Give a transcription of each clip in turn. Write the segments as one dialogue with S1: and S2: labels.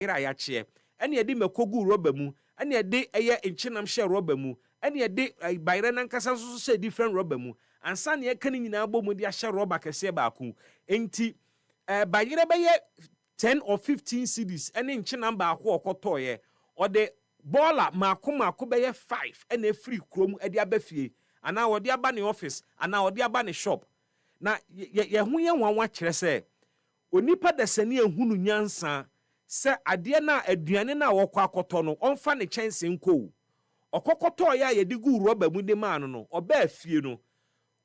S1: ira ya che ene ye de makogu rubber mu ene ye de eye enchinam hye rubber mu ene ye de bayre nankasa so hye different rubber mu ansa ne ye kan nyina bɔ mu de hye rubber kese ba ku enti bayre be ye 10 or 15 cedis ene enchinam ba ko okotoye o de baller mako be ye 5 ene free krom e de abafie ana wo de aba ne office ana wo de aba ne shop na ye hu ye nwanwa kire se onipa dasani ehunu nyansa se ade na aduane na wokọ akọtọ no onfa ne chense nko okọkọtọ ya ye digu roba mu de ma no oba afie no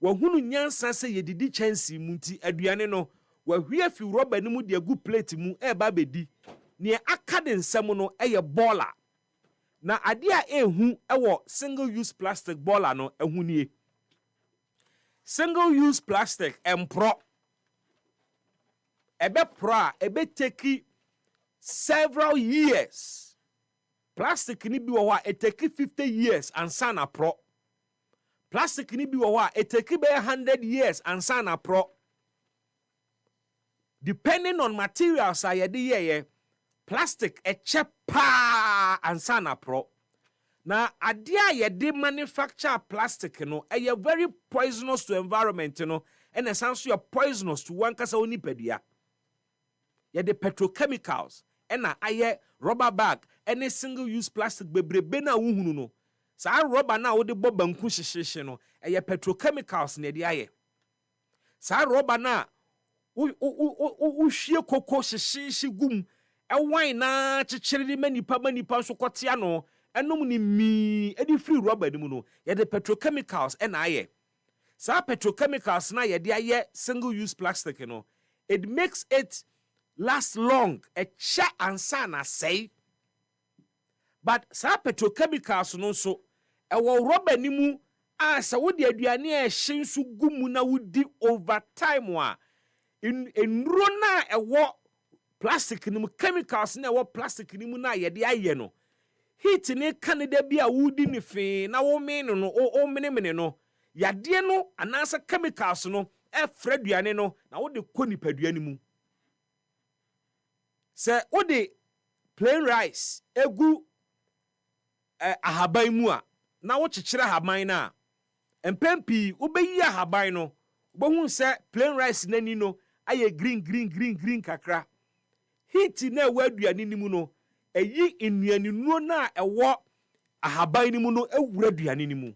S1: wahunu nyansa se ye didi chense mu nti aduane no wahwie fi roba ni mu de agu plate mu e ba bedi ne aka de nsam no eye baller na ade a ehu ewo single use plastic baller no ehu nie single use plastic empro ebe pro ebe take several years plastic ni bi wo it take 50 years and sana pro plastic ni bi wo it take be 100 years and sana pro depending on materials ayede ye plastic echepa and sana pro na ade a yede manufacture plastic no eye very poisonous to environment no and essentially poisonous to one kasa onipadua yede petrochemicals ena aye rubber bag any single use plastic bebrebe na wuhunu no sa rubber na wo de bo banku hyehye no eye petrochemicals na de aye sa rubber na wo hwie koko hyehye gum wan na chichiri manipa so kotia no enum ni mi edi free rubber ni mu no yede petrochemicals ena aye sa petrochemicals na yede aye single use plastic no it makes it last long a cha ansa na say but sa petrochemicals no so e wo rubber ni mu a sa wo de aduane a hye nso gumu na wodi over time wa enro na e wo plastic ni mu chemicals na e wo plastic ni mu na ye de aye no heat ni Canada bi a wodi ni fe na wo me no o mene no yade no anasa chemicals no e fra aduane no na wo de koni paduane mu se ode plain rice egu ahaban mu a na wo kyekyere ahaban na empempi obeyi ahaban no obohu se plain rice nani no aye green kakra heat na ewa aduane ni mu no eyi enuane nuo na ewo ahaban ni mu no ewura aduane ni mu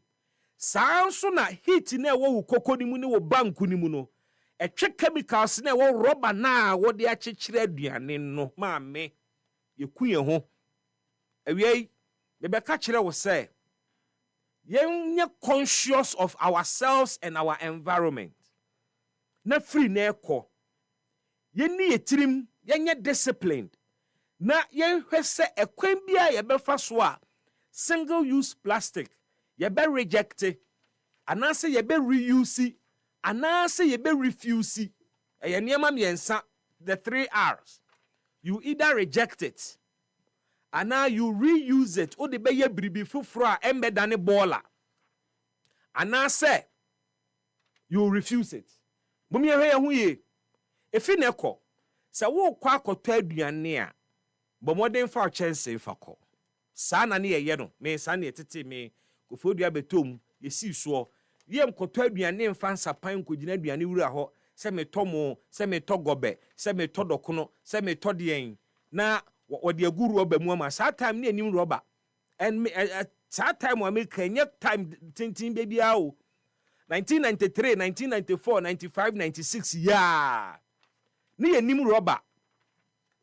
S1: saa nso na heat na ewo wo koko ni mu ne wo banku ni mu no etwe chemicals na wo rubber na wo de akyekyere aduane no maame yekuye ho awie be ka kyere wo say yenye conscious of ourselves and our environment na free na ekọ yenni yetirim yenye disciplined na yenhwe se ekwan bia ye befa so a single use plastic ye be reject anase ye be reuse anase ye be refuse eye niam miensa the 3 R's you either reject it ana you reuse it o de be ye bribi fufuro a embedane baller anase you refuse it bumi ehwe ye hu ye efi na ekọ se wo kwa akoto aduane a bomodin fa chense fa kọ saa na ne ye no me saa na etete me kofodua betom ye si so yem koto aduane mfa nsapan kogina aduane wura ho se me tomo se me togobe se me todokono se me todien na wode aguru oba mu ama saa time ne anim roba and saa time wa me kanye time tintin baby awo 1993 1994 95 96 yeah ne anim roba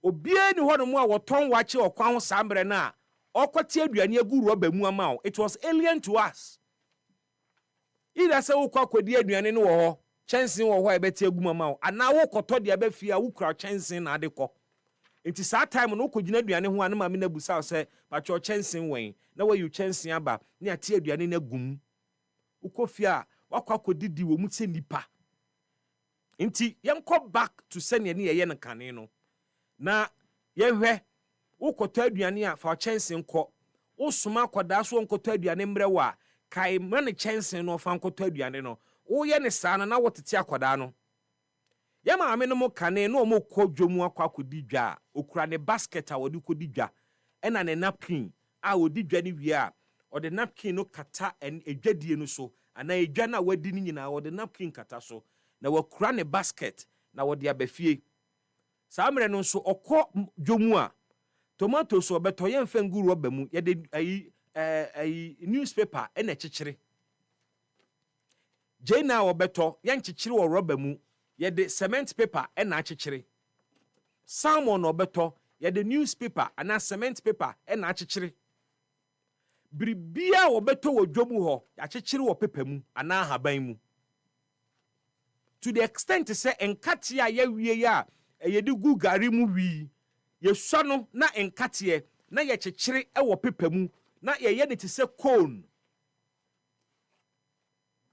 S1: obie ni hono mu a woton wache okwan ho sambre na okwati aduane aguru oba mu ama it was alien to us. Ida se wo kwa kwadi aduane no wo ho chensin wo ho e beti aguma ma wo ana wo koto de abafia wo kura chensin na ade ko enti saa time no kogina aduane ho anama me na busa se ba cho chensin wen na wa yu chensin aba ne ate aduane na gum ukofia wakwa kodidi wo mu se nipa enti yenko back to sene ne ye kane no na yehwe wo koto aduane a fa chensin ko wo soma koda so nkoto aduane mbre wa kai mane chensen no fa nkoto aduane no wo ye ne saa na wotete akoda no Ya maame no mo kane no mo kɔ dwomu akwa kodi dwa okura ne basket a wodi kodi dwa ena ne napkin a wodi dwa ne wie a ode napkin no kata edwadie no so ana edwa na wadi ni nyina ode napkin kata so na wakura ne basket na wode abafie saa mre no so okɔ dwomu a tomatoes obeto ye mfa nguru oba mu ye de ayi newspaper ena chichire jena obeto ye nchichire wo roba mu ye de cement paper ena chichire salmon obeto ye de newspaper ana cement paper ena chichire bribia obeto wo dwomu ho ya chichire wo paper mu ana haban mu to the extent say enkate a ye wie ya ye de gu gari mu wi ye swa no na enkate na ye chichire e wo paper mu na ye ne te se cone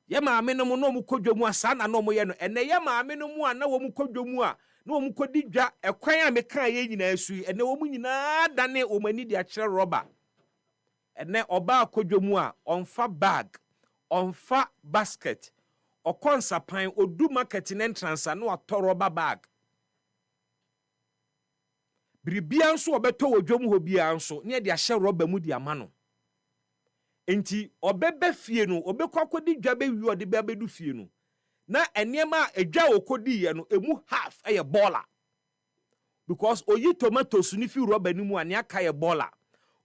S1: ye maame no mo no mo kodwomu asa na no mo ye no ene ye maame no mu a na wo mo kodwomu a na wo mo kodi dwa ekwan a meka ye nyina asu ene wo mo nyina dane wo mani dia kire rubber ene oba kodwomu a onfa bag onfa basket okonsapan odu market entrance na wato rubber bag bribia nso obeto wodwom ho bia nso ne de ahye rubber mu di amano enti obebe fie no obekokodi dwa be wi ode be bedu fie no na enema edwa okodi ye no emu half eye baller because oyi tomatoes ni fi rubber ni mu ane aka ye baller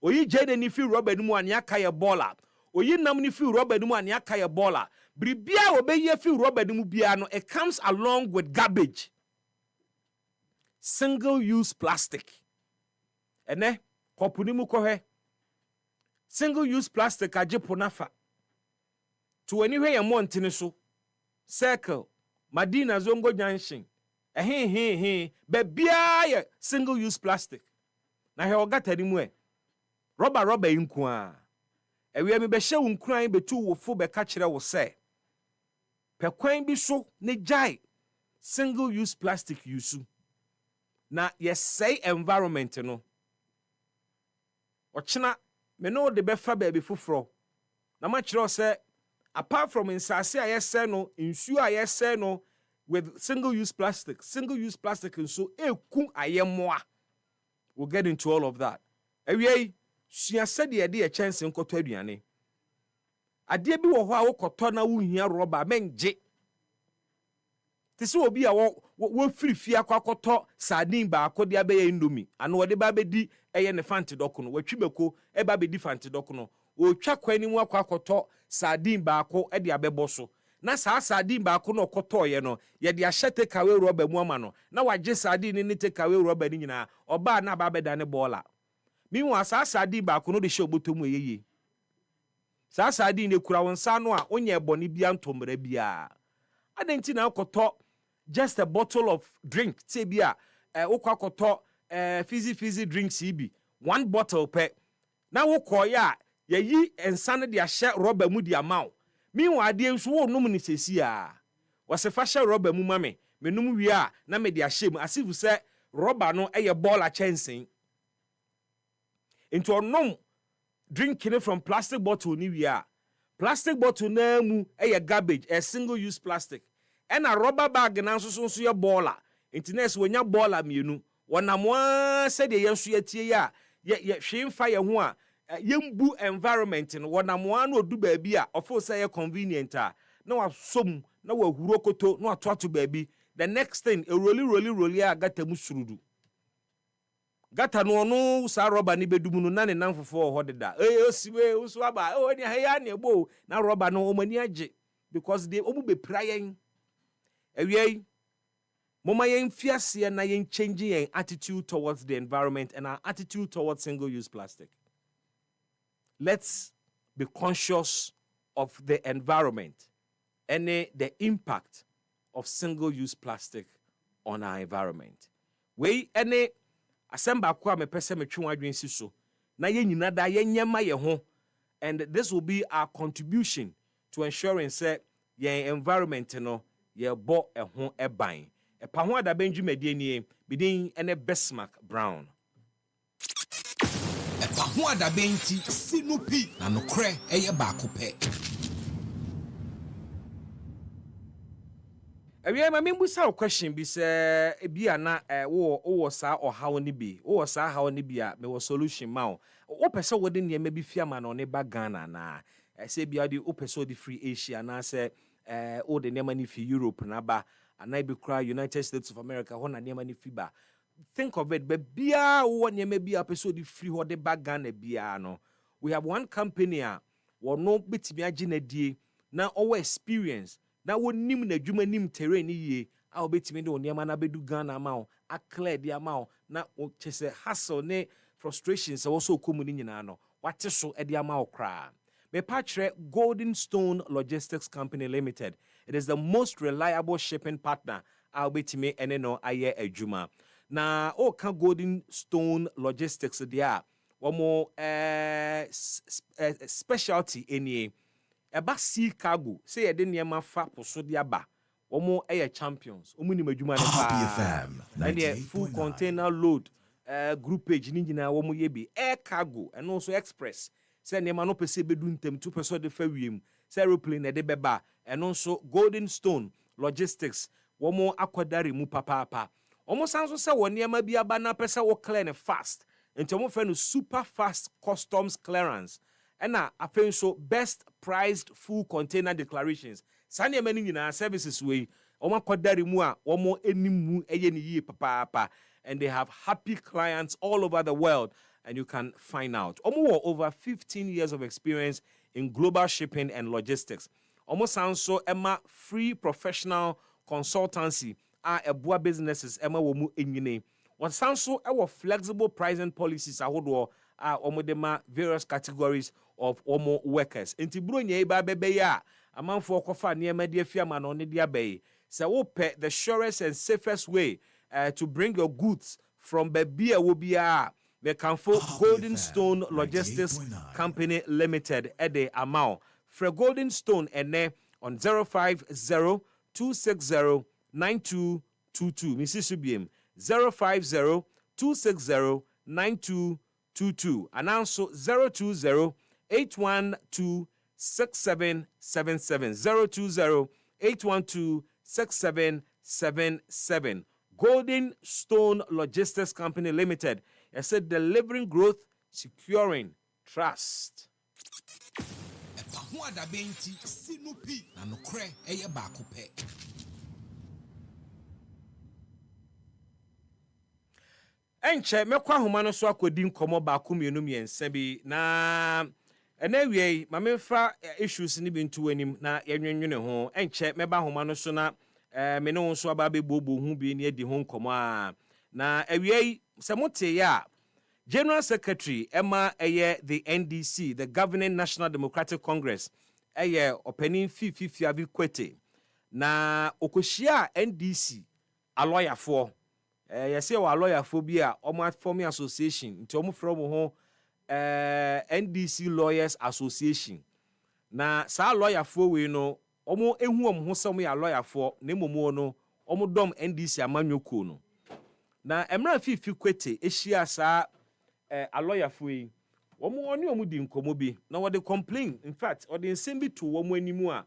S1: oyi jene ni fi rubber ni mu ane aka ye baller oyi nam ni fi rubber ni mu ane aka ye baller bribia obeye fi rubber ni mu bia no it comes along with garbage single use plastic ene kopuni mu kohwe single use plastic ajepo nafa to anywhere ya montene so circle Madina Zongo Junction bebia ye single use plastic na he ogata ni mu rubber inku a ewe mi be hye wunkran betu wo fo be ka kire wo se pekwan bi so ne jai single use plastic use na ye say environment no ochina me no de befa baby fufro na ma kire se apart from insase a yese no insu a yese no with single use plastic nso eku ayemoa we'll get into all of that ewie sua sede de chance nkoto aduane ade bi wo ho a wokoto na wo hia rubber menje tese obi a wo firifie akwakoto sardine ba akode abeya indomie ano wode ba bedi eye ne fanti doko no watwibeko e ba bedi fanti doko no o twa kwani mu akwakoto sardine ba ako e de abebo so na saa sardine ba ako no koto ye no ye de ahyete kawe rubber mu ama no na wagye sardine ni te kawe rubber ni nyina oba na ba beda ne bola minwa saa sardine ba ako no de hye obotomu eyeye saa sardine ekura wonsa no a onye ebone bia ntomra bia adenti na akoto just a bottle of drink say bia ukwakoto fizzy drinks ibi one bottle pe na wokoya yayi ensane de ahye rubber mu di amaw minwa ade nso wo num ni sesi a wose fa hye rubber mu mame menum wi a na me de ahye mu asifu se rubber no eye ball a chensen into onom drinking from plastic bottle ni wi a plastic bottle na mu eye garbage a single use plastic and a rubber bag na nso ye baller intines wonya baller mienu wonamwa said ye nso yatie ya ye hwemfa ye ho a yembu environment no wonamwa na odu baabi a ofo say ye convenient a na wasom na wahuro koto na atoato baabi the next thing e roli a gata mu surudu gata no sa rubber ni bedumu no na ne nanfofo ho deda osiwe usu aba oni ya na egbo na rubber no omani age because they omu be prayen ewie moma yen fiase na yen changing yen attitude towards the environment and our attitude towards single use plastic. Let's be conscious of the environment and the impact of single use plastic on our environment. We any asemba kwa me pese me twa adwen si so na yen nyina da yen nyema ye ho, and this will be our contribution to ensuring say yen environment no ye bo ho eban. EpaHoaDaben dwumadi nie bidin ene Bismark Brown.
S2: EpaHoaDaben ti sinupi na nokre eye ba ko pe.
S1: Awia ma membusa wo question bi se bia na wo sa ohaw ni bi. Wo sa haw ni bi a me wo solution ma wo. Wo pese wo de niam bi fia ma na one ba Ghana na. Se bia de wo pese wo de free Asia na se wo de niam ni fi Europe na ba. Ana bi kra United States of America ho na niam ni fi ba. Think of it, but bia wo niam bia pese wo de free ho de ba Ghana bia no. We have one company a wo no betimi agi na die na owo experience na wonim na dwuma nim terrain ye a obetimi de oniama na bedu Ghana ma o a clear dia ma o na o chese hassle ne frustrations so so komu ni nyina no wate so e dia ma o kra me pa kire Golden Stone Logistics Company Limited. It is the most reliable shipping partner a obetimi ene no aye adwuma na o ka Golden Stone Logistics dia womo specialty enie eba sea cargo say ye de niema fa poso de aba womo champions omu ni madwuma ne pa na de full container load group page ni nyina womo ye bi air cargo and also express say niema no pese bedu ntem 2% de fa wiem say aeroplane e de beba and also Golden Stone Logistics womo akwadare mu papa womo sanso say wo niema bi aba na pese wo clear ne fast enti womo fa no super fast customs clearance. And I so best priced full container declarations. Sanya many in our services way. Oma kwadari mua, omo enimu eyeni papa. And they have happy clients all over the world. And you can find out. Omo over 15 years of experience in global shipping and logistics. Omo sounds so Emma free professional consultancy. Ebua businesses Emma womu enyine. What sounds so our flexible pricing policies ahodo omodema various categories of omo workers. Inti bro nye iba bebe ya amanfo kofa niema de afia ma no ne de abai. Se wo pe the surest and safest way to bring your goods from Babia Wobia. They can for Golden Stone Logistics Company Limited ede amount. For Golden Stone ene on 050-260-9222. Mrs. Subiem 050-260-9222. And also 020-812-6777. 020-812-6777. Golden Stone Logistics Company Limited. I said delivering growth, securing trust.
S2: EpaHoaDaben ti sinupi na nokre eye baako pe.
S1: Enche mekwa homa no so akodi nkomo baako mienu miensa bi na enawie ma memfa issues ni bi ntu anim na yenwenwene ho enche meba homa no so na me no so aba be bobo hu bi ne edi ho nkomo a na awie se mote ya General Secretary Emma the NDC, the Governing National Democratic Congress, opening fifi abi kwete na okoshia NDC a lawyer for say a lawyer for bi a omo form association nti omo from ho NDC Lawyers Association na sa lawyer for we no omo ehu omo some ya lawyer for na momo no omo dom NDC amanyoko no na emra fifi kwete ehia sa a lawyer for yi omo di nkomo bi na wo de complain in fact o de nsem bi to omo animu a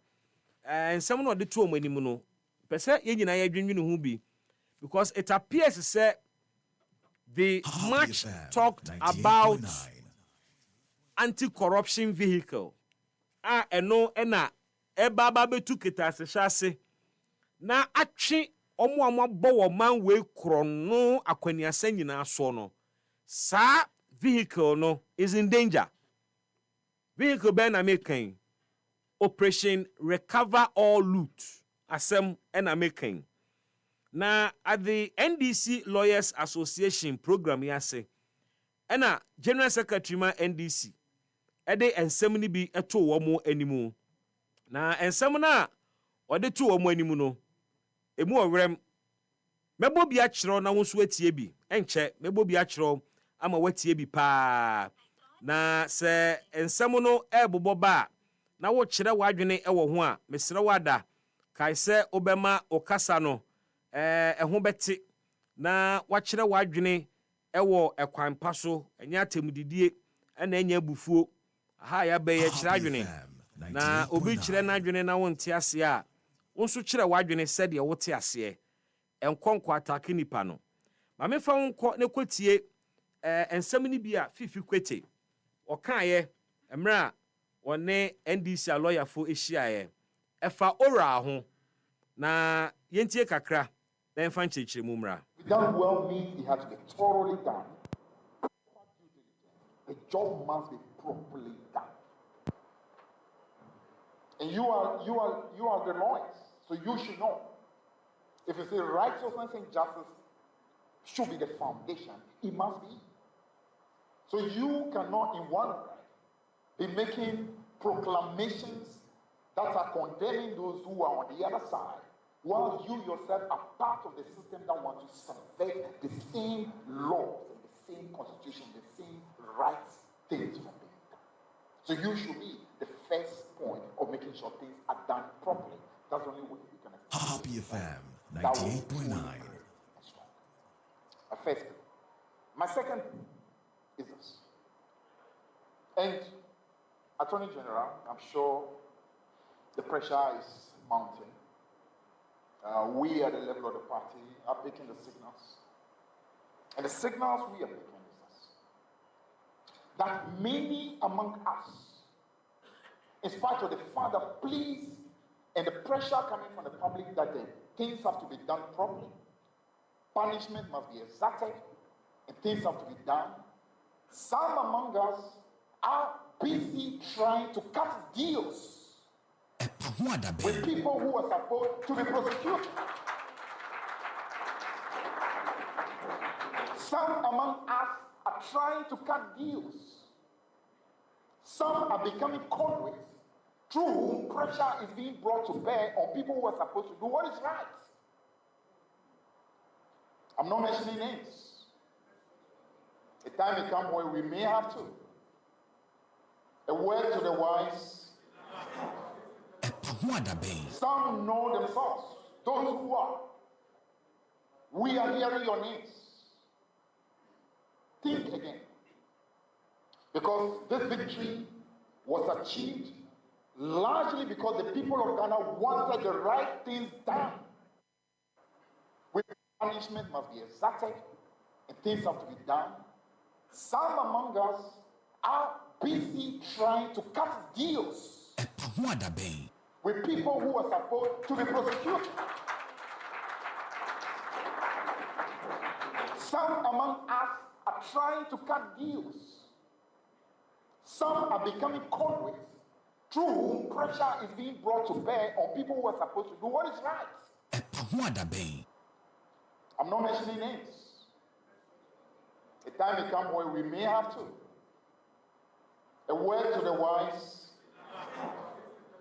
S1: nsem no de to omo animu no pese ye nyina ya dwenwene hu bi because it appears say the much talked about anti-corruption vehicle eno na baba betu ketase hyase na atwe omo amabo wo man we krono akwaniasa nyina so no sa vehicle no is in danger. Vehicle ben American Operation Recover All Loot asem en American. Na at the NDC Lawyers Association program yase ena General Secretary ma NDC ede ensem ni bi eto wo mo animu na ensem na ode to wo mo animu no emu owrem mebo bi a kiro na wonso atie bi enche mebo bi a kiro ama watie bi pa na se ensem no ebobo ba na wo kire wadwene ewo ho a mesere wada kai se obema okasa no ho beti na wakire wadwene ewo ekwan paso enya atemdidie na enya bufuo aha ya be ye kire adwene na obi kire na adwene na wonte ase a Unso kyerɛ wadwene sɛ de wote ase enkonkɔ atake nipa no ma me fa wonko ne kotie ensɛm ni bi a fifi kwete ɔkaaye emra one NDC a lawyer fo ehyiaye ɛfa ora ho na yentie kakra na emfa nkyerɛkyerɛ mu mra.
S3: Done well means it has to be thoroughly done. The job must be properly done. And you are the lawyers, so you should know. If you say righteousness and justice should be the foundation, it must be. So you cannot in one breath be making proclamations that are condemning those who are on the other side, while you yourself are part of the system that want to subvert the same laws and the same constitution, the same rights things from being done. So you should be the first point of making sure things are done properly. That's the only way we can
S2: Happy FM 98.9.
S3: My first thing. My second is this. And Attorney General, I'm sure the pressure is mounting. We at the level of the party are picking the signals. And the signals we are picking is this. That many among us, in spite of the Father, please, and the pressure coming from the public that the things have to be done properly, punishment must be exacted, and things have to be done. Some among us are busy trying to cut deals with people who are supposed to be prosecuted. Some among us are trying to cut deals. Some are becoming conduits through whom pressure is being brought to bear on people who are supposed to do what is right. I'm not mentioning names. A time may come where we may have to. A word to the wise.
S2: EpaHoaDaben.
S3: Some know themselves. Those who are. We are hearing your names. Think again. Because this victory was achieved largely because the people of Ghana wanted the right things done. With punishment must be exacted and things have to be done. Some among us are busy trying to cut deals
S2: EpaHoaDaben.
S3: with people who are supposed to be prosecuted. Some among us are trying to cut deals. Some are becoming conduits through whom pressure is being brought to bear on people who are supposed to do what is right.
S2: EpaHoaDaben.
S3: I'm not mentioning names. A time may come where we may have to. A word to the wise.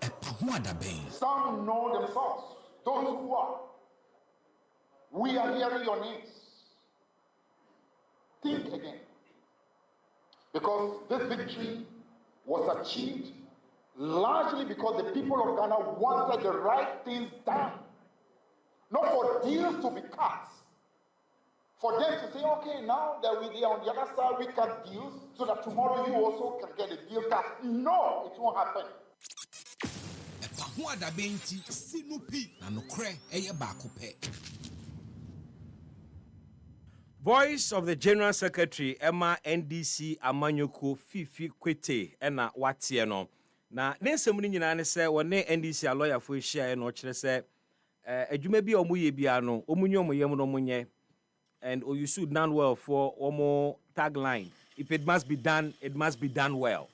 S2: EpaHoaDaben.
S3: Some know themselves. Those who are. We are hearing your names. Think again. Because this victory was achieved largely because the people of Ghana wanted the right things done. Not for deals to be cut. For them to say, okay, now that we are on the other side, we cut deals so that tomorrow you also can get a deal cut. No, it won't happen.
S2: EpaHoaDaben ti sinupi na nokre eye baako pe.
S1: Voice of the General Secretary Emma NDC Amanyoko Fifi Kwete ena watie no na nensem ni nyina ne se wone NDC a lawyer fo ehia no kire se adwuma bi omoye bia no omunye omoyem no munye and you should done well for omo tagline if it must be done well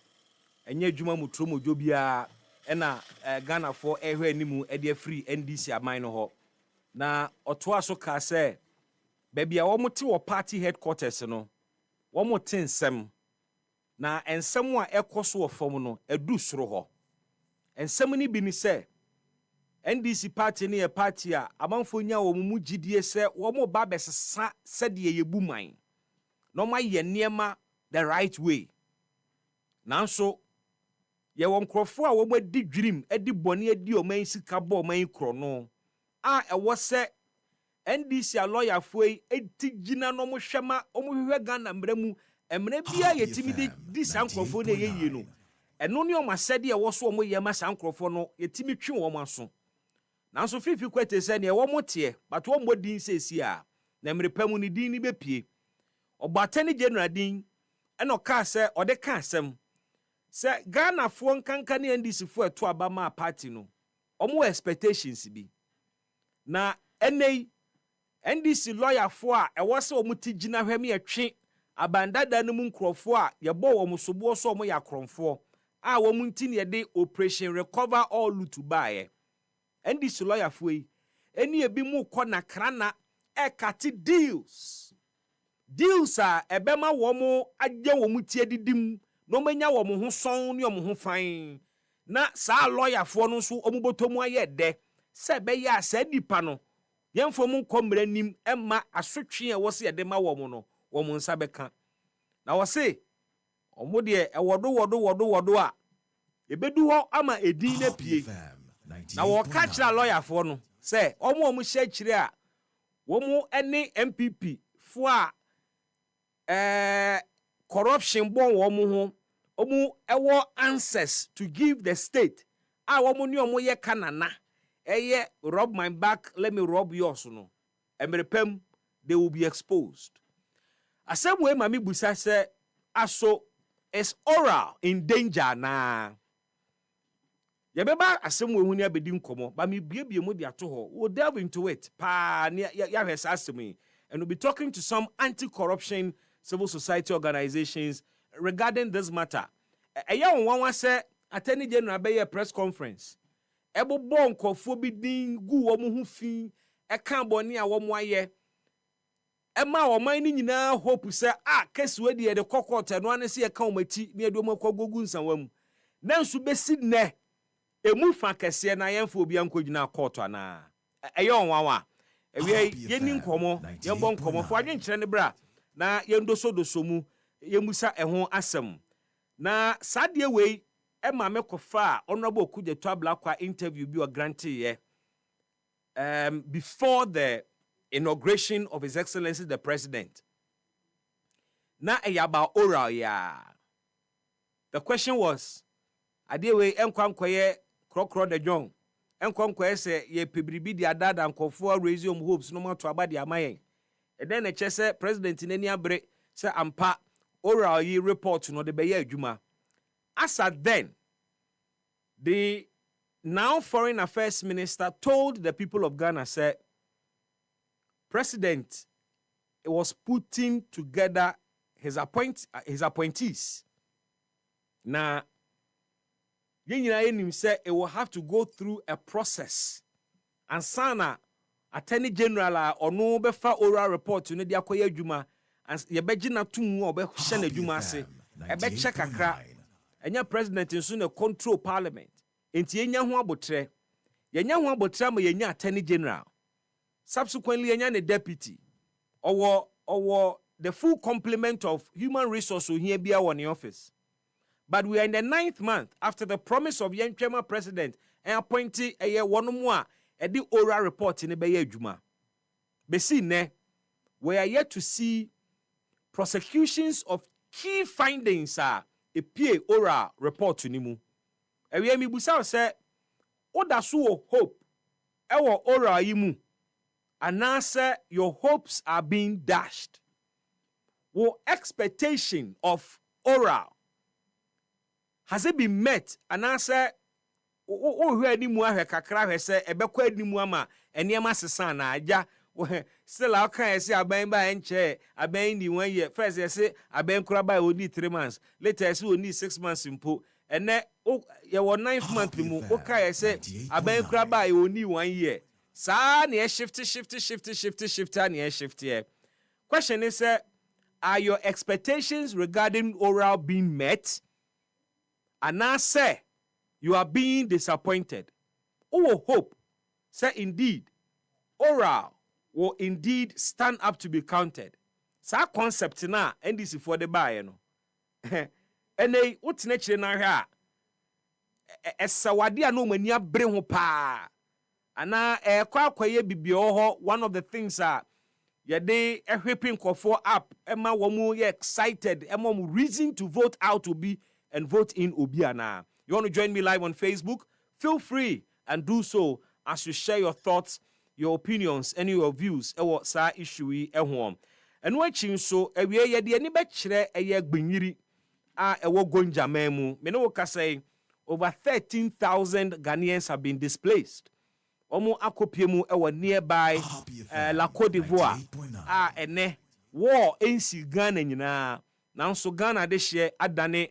S1: enye adwuma mutro modwo bia ena Ghana for ehwe animu e de free NDC aman no ho na oto aso ka se baby a womote wo party headquarters no womote nsem na ensem a ekoso wo fam no edu soro ho ensem ni bi ni se NDC party ni e party a amanfo nya wo mu gidie se wo mo ba besesa se de yebu man no ma ye niema the right way nanso ye won krofo a wo mo di dwirim edi bone edi o man sika bo man kro no a ewo se NDC a lawyer foi etigina no mo hwema o mo hwehwe Ghana mramu emre bia yetimi di sankrofo na yeye no eno ne o masede e wo so o mo ye ma sankrofo no yetimi twi wo maso nanso fifi kwete se ne wo mote but wo modin sesi a na mrepamu ni din ni bepie Attorney General din eno ka se ode ka asem se Ghana fo nkanka ne NDC fo eto abama party no omo expectations bi na enei NDC lawyer fo a ewo se omo ti gina hwem yetwe abandada no mu nkrofo a yebo wo musobo so omo yakronfo a wo mu nti ne de operation recover all loot baaye NDC lawyer fo yi eni ebi mu kọ na krana e kati deals a ebema wo mu agye wo mu tie didim no menya wo mu ho son ne wo mu ho fan na saa lawyer fo no so omubotomu aye de se be ya sa dipa no yemfo mu komra nim emma asotwe e wo se de ma wo mu no wo mu nsa beka na wo se omo de e wodo a ebedu ho ama edin na pie na wo ka kira lawyer fo no se omo hye kire a wo mu ene MPP fo a corruption bon wo mu ho omu ewo answers to give the state a wo mu ni omo ye kanana eye rob my back let me rob yours no emerepam they will be exposed asem we mami busa se aso is oral in danger na yebeba asem we huni abedi nkomo ba me biebie mu de ato ho we'll delve into it pa ya hwesa asem and we'll be talking to some anti-corruption civil society organizations regarding this matter. Eya wonwa se Attorney General be press conference. Ebo bon kofo bi din gu wo mu hu fi e kan boni a wo mu aye. E ma wo man ni nyina hope se case we de court no an se e kan o mati ne edo makogogu nsanwam. Na nsu besi ne emu fa kese na yemfo obi ankogina court ana. Eya wonwa ewe yeni nkomo yembo nkomo fo adwenkyere ne bra na yendoso mu yemusa eho asem na sadie wei ema mekofa honorable Okujeto Ablakwa interview bi o grantee ye before the inauguration of His Excellency the President na eyaba oral ya. The question was adie wei enkwankoye krokro de John enkwankoye se ye pebribi di adada nkofo raise hopes no mato abade amayen and then say president in any abre say ampa oral ye report no de beye adwuma. As at then, the now foreign affairs minister told the people of Ghana, said, President was putting together his appointees. Now, him said it will have to go through a process. And Sana, Attorney General or no befa oral report no dia koye adwuma and ye begina tumu obe hye na adwuma ase e be check akra enya president nso na control parliament enti enya ho abotre yenya ho abotre ma yenya Attorney General subsequently yenya ne deputy owo the full complement of human resource here bia won the office. But we are in the 9th month after the promise of Yenchema president and appointee eye wono a the oral report in the Baye Juma. Besi ne, we are yet to see prosecutions of key findings a PA oral report to nimu. Ewe mi busa se, oda so hope, ewo oral yimu, and answer your hopes are being dashed. Wo expectation of oral, has it been met? And answer, who any more kakra say ebekwa animu ama eniema sesa na aja still how can I say aben ba enche aben ni 1 year first you say aben kura ba only 3 months later say only 6 months impo and ye won 9th month mu o kai say aben kura ba only 1 year sa na shift and na shift here. Question is are your expectations regarding oral being met? And now say you are being disappointed. Oh, hope, say indeed, oral will indeed stand up to be counted. Sa concept na NDC for the buy, no. And they what's nature na here? Esawadi no mania bring ho pa. Ana kwaye bibio one of the things ye dey whipping for up. Emma womu ye excited. Emma reason to vote out to be and vote in Obiana. You want to join me live on Facebook? Feel free and do so as you share your thoughts, your opinions, and your views about sa issue yi ehom. And watching so ewie ye de ani be kire eye gbenyiri a ewo gonja memu. Me no ka say over 13,000 Ghanaians have been displaced. Omo akopie mu ewo nearby La Côte d'Ivoire ene war ensi Ghana nyina. Nanso Ghana de hye adane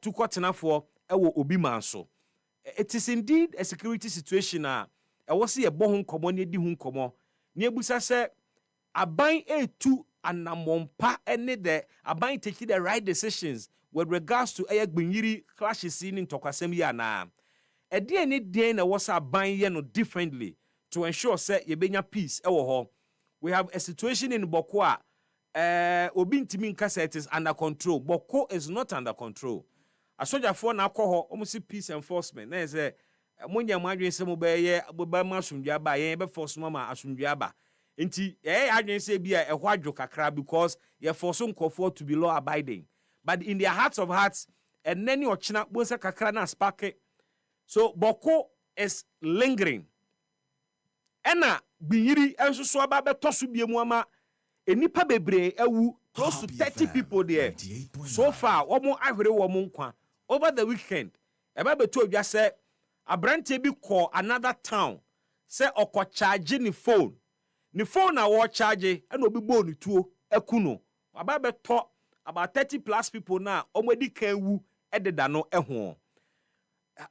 S1: tukotenafo ewo obi manso. It is indeed a security situation ewo se ye bo ho nkomo ne di ho nkomo. Ne ebusa se aban etu anamompa ene de aban taking the right decisions with regards to gbenyiri clashes in tokwasem ya na. Ede ene den na was aban ye no differently to ensure say ye benya peace ewo ho. We have a situation in Boko obi ntimi nka say it is under control. Boko is not under control. Asojafo na akọ ho si peace enforcement na say monya madwen se mo be ye boba masundua ba ye be force mama asundua ba nti adwen se bia ehwo adwo kakra because ye force nkofo to be law abiding, but in their hearts of hearts and nani ochina bonse kakra na spark. So Boko is lingering ena gbinyiri ensoso aba betoso biemu ama enipa bebre ewu close to 30 people there so far. Omo ahwere womo nkwa over the weekend eba beto odwa se abrante bi call another town say oko charge ni phone na wo charge and obi bo ni tuo ekuno aba beto about 30 plus people now omodi kan wu ededa no eho.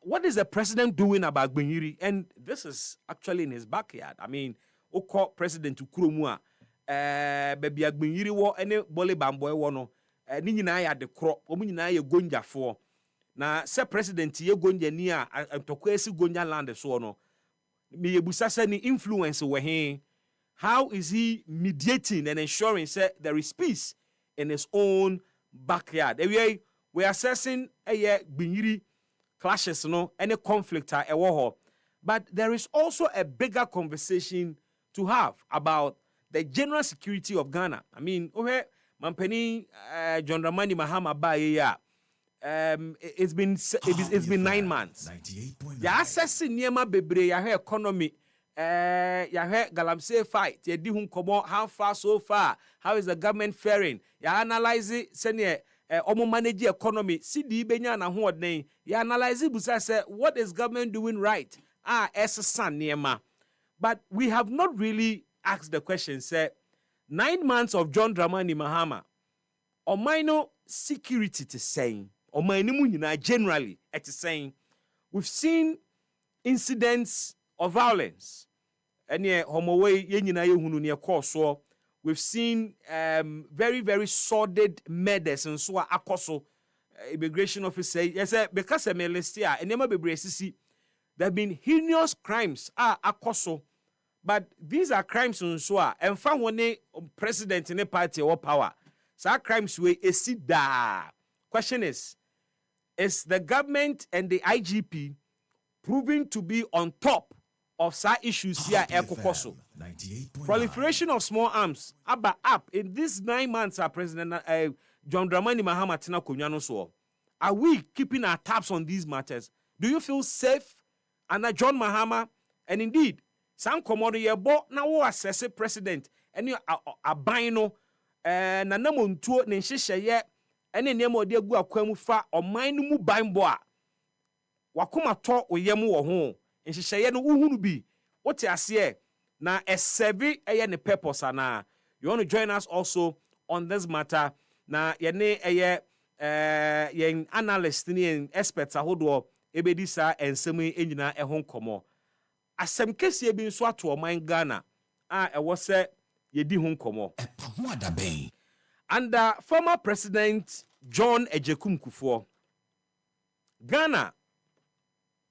S1: What is the president doing about Gbenyiri? And this is actually in his backyard. I mean, oko president ukuromu baby Gbenyiri wo ene bole bamboy wo no ni nyina ya de kro omu nyina ye gonjafo na se president ye gonja ni a ntoko esi gonja land so no me yebusa se ni influence we he. How is he mediating and ensuring say there is peace in his own backyard? We are assessing Gbenyiri clashes no any conflict ewo ho, but there is also a bigger conversation to have about the general security of Ghana. I mean, Mampeni John Dramani Mahama ba ya it's been 9 months. Ya assessing niema bebre ya economy ya galamsey fight ya di hu nkomo how far so far, how is the government faring, ya analyze senior omo manage economy CD benya na ho odnen ya analyze busa say what is government doing right san niema. But we have not really asked the question say 9 months of John Dramani Mahama omaino security to saying omainimu nyina generally it is saying we've seen incidents of violence and homoway ye nyina ye hunu ne course. We've seen very, very sordid murders and so akoso immigration officer. Yes, because I'm a list here, and never be bracey. There have been heinous crimes akoso, but these are crimes and so and found one president in a party or power. So crimes we sit da. Question is the government and the IGP proving to be on top of sa issues here ekokoso? Proliferation of small arms up in these 9 months President John Dramani Mahama tina konwano so. Are we keeping our tabs on these matters? Do you feel safe under John Mahama? And indeed some commodity ye bo na wo assess president and aban no na namontuo ne hyehyeye ene nemo ode agu akwamu fa oman no mu ban bo a wakoma to oyem wo ho nhyehyeye no uhunu bi wote ase na esevi ne purpose ana. You want to join us also on this matter na yene yen analyst ni experts ahodo ebedi sa ensem enyina ehon komo asem kese bi nso ato oman Ghana ewo se yedi ho komo
S2: EpaHoaDaben
S1: under former president John Ejekum Kufuor. Ghana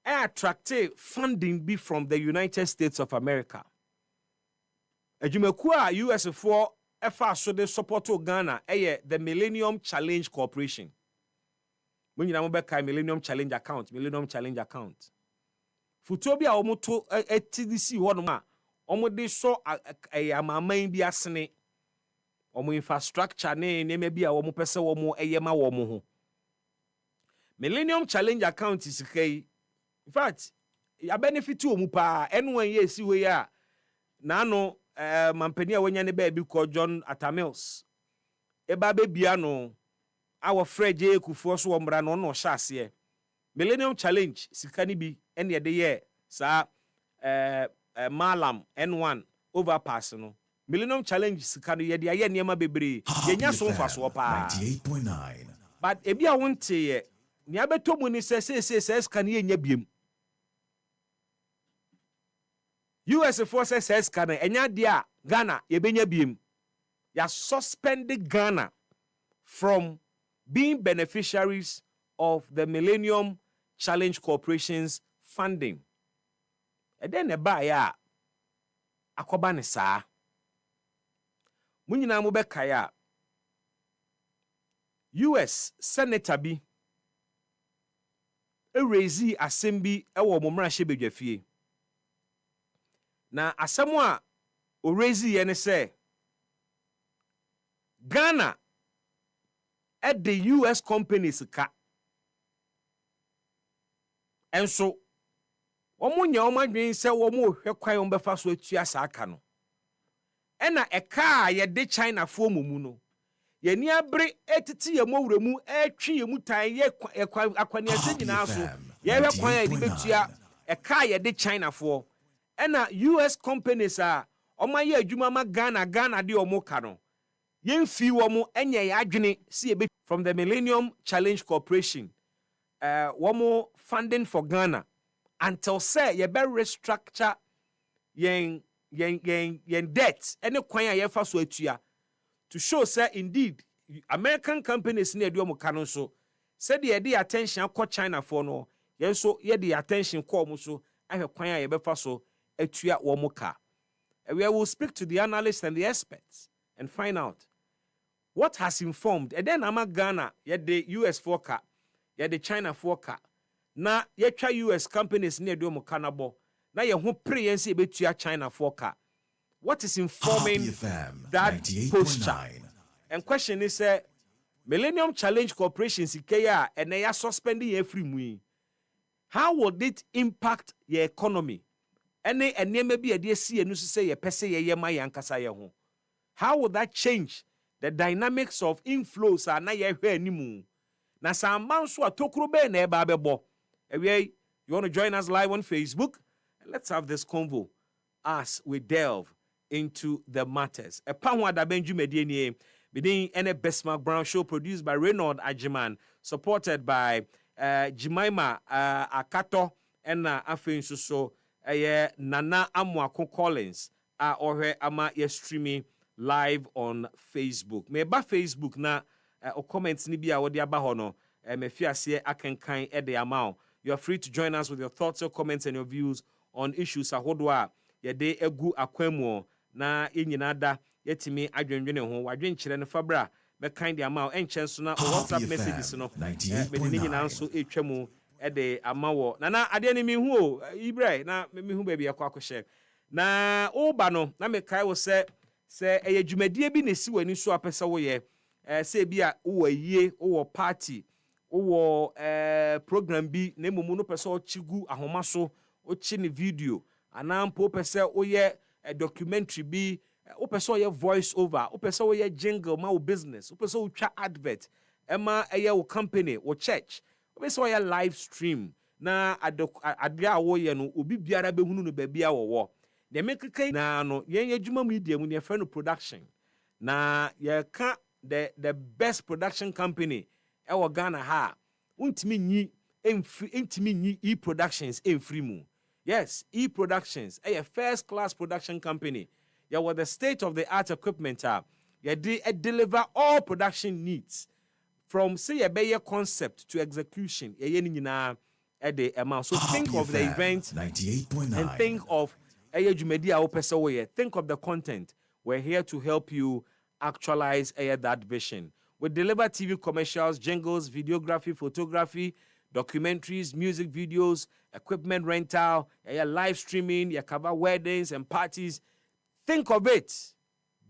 S1: attracted funding be from the United States of America. Ejumekua US for efa so de support to Ghana the Millennium Challenge Corporation. When you remember Millennium Challenge account. Futobia omoto TDC wonoma omode so amaman bi asene omo infrastructure ne maybe a omo pese omo eyema omo ho. Millennium Challenge account is kay. In fact, ya benefit omu pa enwan ye si we ya na no mampani a wonya ne ba bi ko John Atamils eba be bia no our Freje Kufuor so omra no no hya ase Millennium Challenge sika ni bi ene de ye sa Malam N1 overpass no Millennium Challenge sika no ye de aye niema bebre ye nya so mfa so pa
S2: 98.9
S1: but ebi a wonte ye ni abeto mu ni se sika no ye nya biem US forces says kana enya dia Ghana ye benya biem ya suspended Ghana from being beneficiaries of the Millennium Challenge Corporation's funding. And then eba ya akoba ne saa. Munyina mo beka ya US Senator bi raise assembly ewo momra hye bedwafie. Na asemo a o raise ye ne se Ghana at the US companies ka enso omunya omadwen se wo mo hwe kwan wo befa so atua sa aka no ena eka ye de China fo momu no ye ni abre etiti ye mowremu atwi ye mutan ye akwani ase nyina so ye hwe kwan a de betua eka ye de China fo ena US companies a omaye adwuma ma Ghana de omoka no yemfi wo mo enye ya adwene si ebe from the Millennium Challenge Corporation wo mo funding for Ghana until say ye be restructure yen debt any kwan a ye fa so atua to show say indeed American companies na edu omo kanu so say the attention ko China for no yen so ye the attention ko omo so ahwe kwan a ye be fa so atua wo mo ka. We will speak to the analysts and the experts and find out what has informed. And then ama Ghana, ye the US foka, ye the China foka. Na ye twa US companies near do mo kanabo. Na ye ho pre yen se betua China foka. What is informing that posture? And question is Millennium Challenge Corporation sikaya and they are suspending ye free mui. How would it impact your economy? And maybe a dear see and say ye pese ye my yankasa ye ho. How would that change the dynamics of inflows are na ye hwe animu? Na samban so atokro be na eba bebo. You want to join us live on Facebook? Let's have this convo as we delve into the matters. EpaHoaDaben dwumadi nie bidin ene Bismark Brown show produced by Reynold Ajiman, supported by Jimaima Akato and afei nso so Nana Amwako Collins or ama ye streaming live on Facebook. Me ba Facebook na o comments ni bia wo de aba ho no me fiase akenkan e de amount. You are free to join us with your thoughts, your comments and your views on issues ahodo a ye de egu akwamu na enyina da yetimi adwenwene ho wadwen kire ne fabra be kind the amount enchen so na WhatsApp messages no me ni nyina nso etwamu e de amawo na ade ni mi hu o Ibrahim na me hu ba bia kwa akɔhye na oba no na me kai wo se eye dwumadie bi na si wani so apese wo ye se bia wo yie wo party wo program bi na mumu no pese o chigu ahoma so o chi ne video anampo pese o ye documentary bi o pese o ye voice over o pese o ye jingle ma wo business o pese o twa advert ema eye wo company wo church o pese o ye live stream na ade a wo ye no obi biara behunu no ba bia wo de mekeke na no yen adwuma media mu ne fa no production na ye ka the best production company e wo Ghana ha untimi nyi E-Productions emfiri mu. Yes, E-Productions a first class production company. Yeah, with the state of the art equipment they deliver all production needs from say a better concept to execution. At the amount. So think of the event 98.9 and think of think of the content. We're here to help you actualize that vision. We deliver TV commercials, jingles, videography, photography, documentaries, music videos, equipment rental, live streaming, you cover weddings and parties. Think of it.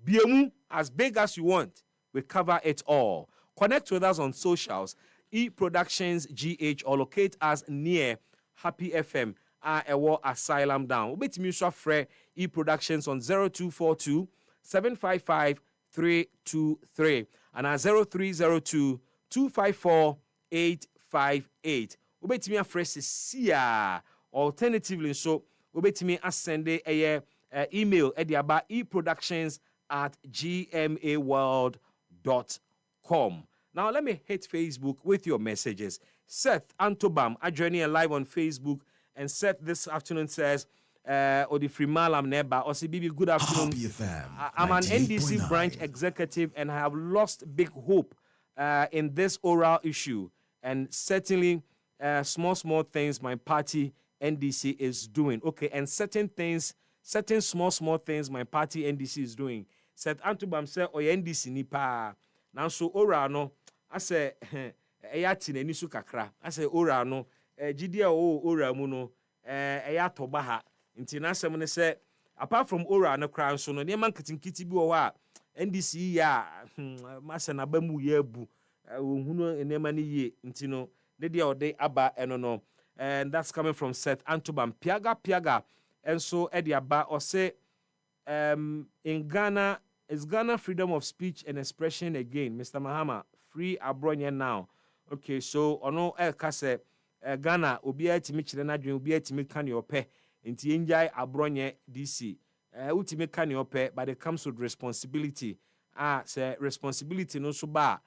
S1: BMU, as big as you want. We cover it all. Connect with us on socials, E-Productions GH, or locate us near Happy FM ewo asylum down. Obetimi nso afrɛ E-Productions on 0242 755 323 and 0302 254 858. Obetimi afrɛ sia. Alternatively, so obetimi asende a email ediaba eproductions@gmaworld.com. Now let me hit Facebook with your messages. Seth Antobam are joining live on Facebook, and Seth this afternoon says, Odifrimalam Neba, Osibibi, good afternoon. I'm an NDC branch executive and I have lost big hope in this oral issue, and certainly small things my party NDC is doing. Okay, and certain small things my party NDC is doing. Said Antubam say oye NDC nipa. Now so ora no, I say eyati na nisu kakra. I say ora no, jidia ora mu no, eyato baha. Nti na asem ne say apart from ora no kran so no, neman kitinkiti bi wo a NDC ya masa na ba mu ye bu. Ohunu enema ni ye. Nti no, de dia ode aba eno no. And that's coming from Seth Antubam. Piaga. And so Ediaba or say in Ghana, is Ghana freedom of speech and expression again? Mr. Mahama, free Abronya now. Okay, so ono kase Ghana obiya timi chirena dwen obiya timi kan your pe nti enjai Abronya DC. Ultimate kan your pe, but it comes with responsibility. Say responsibility no so ba.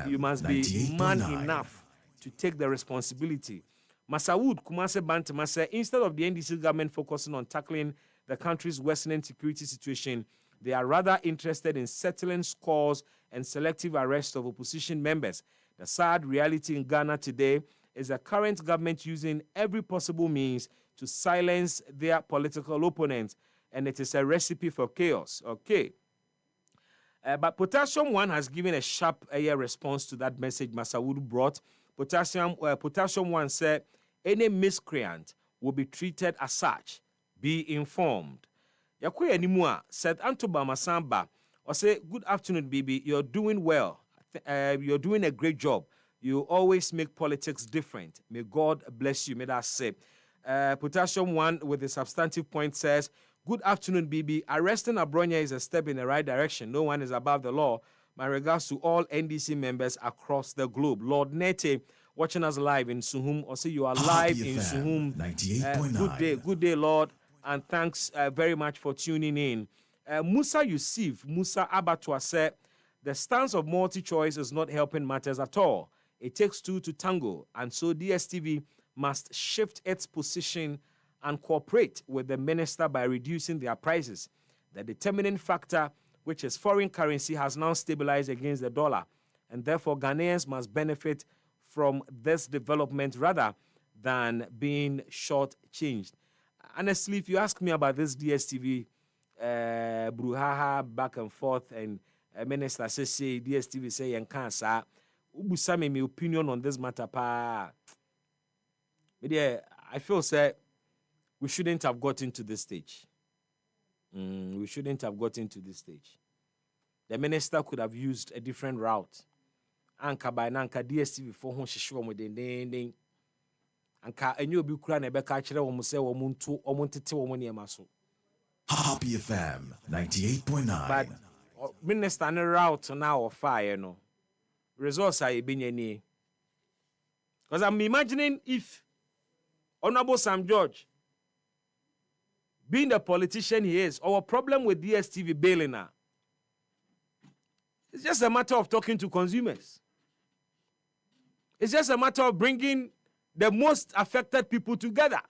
S1: You must be man enough to take the responsibility. Masawood Kumase Bantama said instead of the NDC government focusing on tackling the country's worsening security situation, they are rather interested in settling scores and selective arrest of opposition members. The sad reality in Ghana today is the current government using every possible means to silence their political opponents, and it is a recipe for chaos. Okay. But Potassium One has given a sharp response to that message Masawood brought. Potassium One said, any miscreant will be treated as such. Be informed. Yakoya Nimua said, Antoba Masamba, or say, good afternoon, baby. You're doing well. You're doing a great job. You always make politics different. May God bless you. May that say. Potassium One with a substantive point says, good afternoon, BB. Arresting Abronya is a step in the right direction. No one is above the law. My regards to all NDC members across the globe. Lord Nete, watching us live in Suhum, or say you are live in Suhum. 98.9. Good day, Lord, and thanks very much for tuning in. Musa Abatwa said, the stance of multi-choice is not helping matters at all. It takes two to tango, and so DSTV must shift its position and cooperate with the minister by reducing their prices. The determining factor, which is foreign currency, has now stabilized against the dollar, and therefore Ghanaians must benefit from this development rather than being short-changed. Honestly, if you ask me about this DSTV brouhaha back and forth, and minister say DSTV say and cancer, ubusa me my opinion on this matter pa. But yeah, I feel say we shouldn't have gotten to this stage. We shouldn't have gotten to this stage. The minister could have used a different route. Anka by Nanka DSTV for whom she show me the Anka and you'll be crying a catcher or say or moon to or monte or money maso.
S4: Happy FM 98.9.
S1: But minister on a route now or fire no. Results are being any. Because I'm imagining if Honorable Sam George, being the politician he is, our problem with DSTV bailing now, it's just a matter of talking to consumers. It's just a matter of bringing the most affected people together.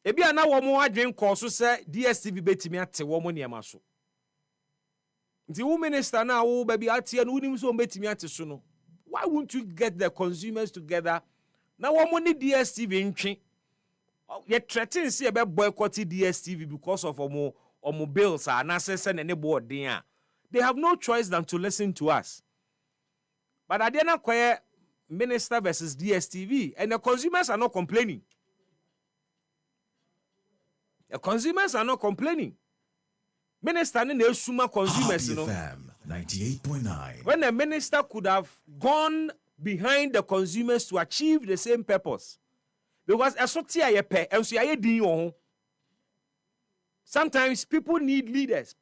S1: Ebi ana womo adwen koso say DSTV betimi ate womo niam so. Nti wo minister na wo baby ate no unim so betimi ate so no. Why won't you get the consumers together? Na womo ni DSTV ntwe. Ye threaten say be boycott DSTV because of omo bills and access and any board there. They have no choice than to listen to us. But I didn't acquire minister versus DSTV, and the consumers are not complaining. The consumers are not complaining. Minister and the consumers, you know.
S4: 98.9.
S1: When the minister could have gone behind the consumers to achieve the same purpose. Because sometimes people need leaders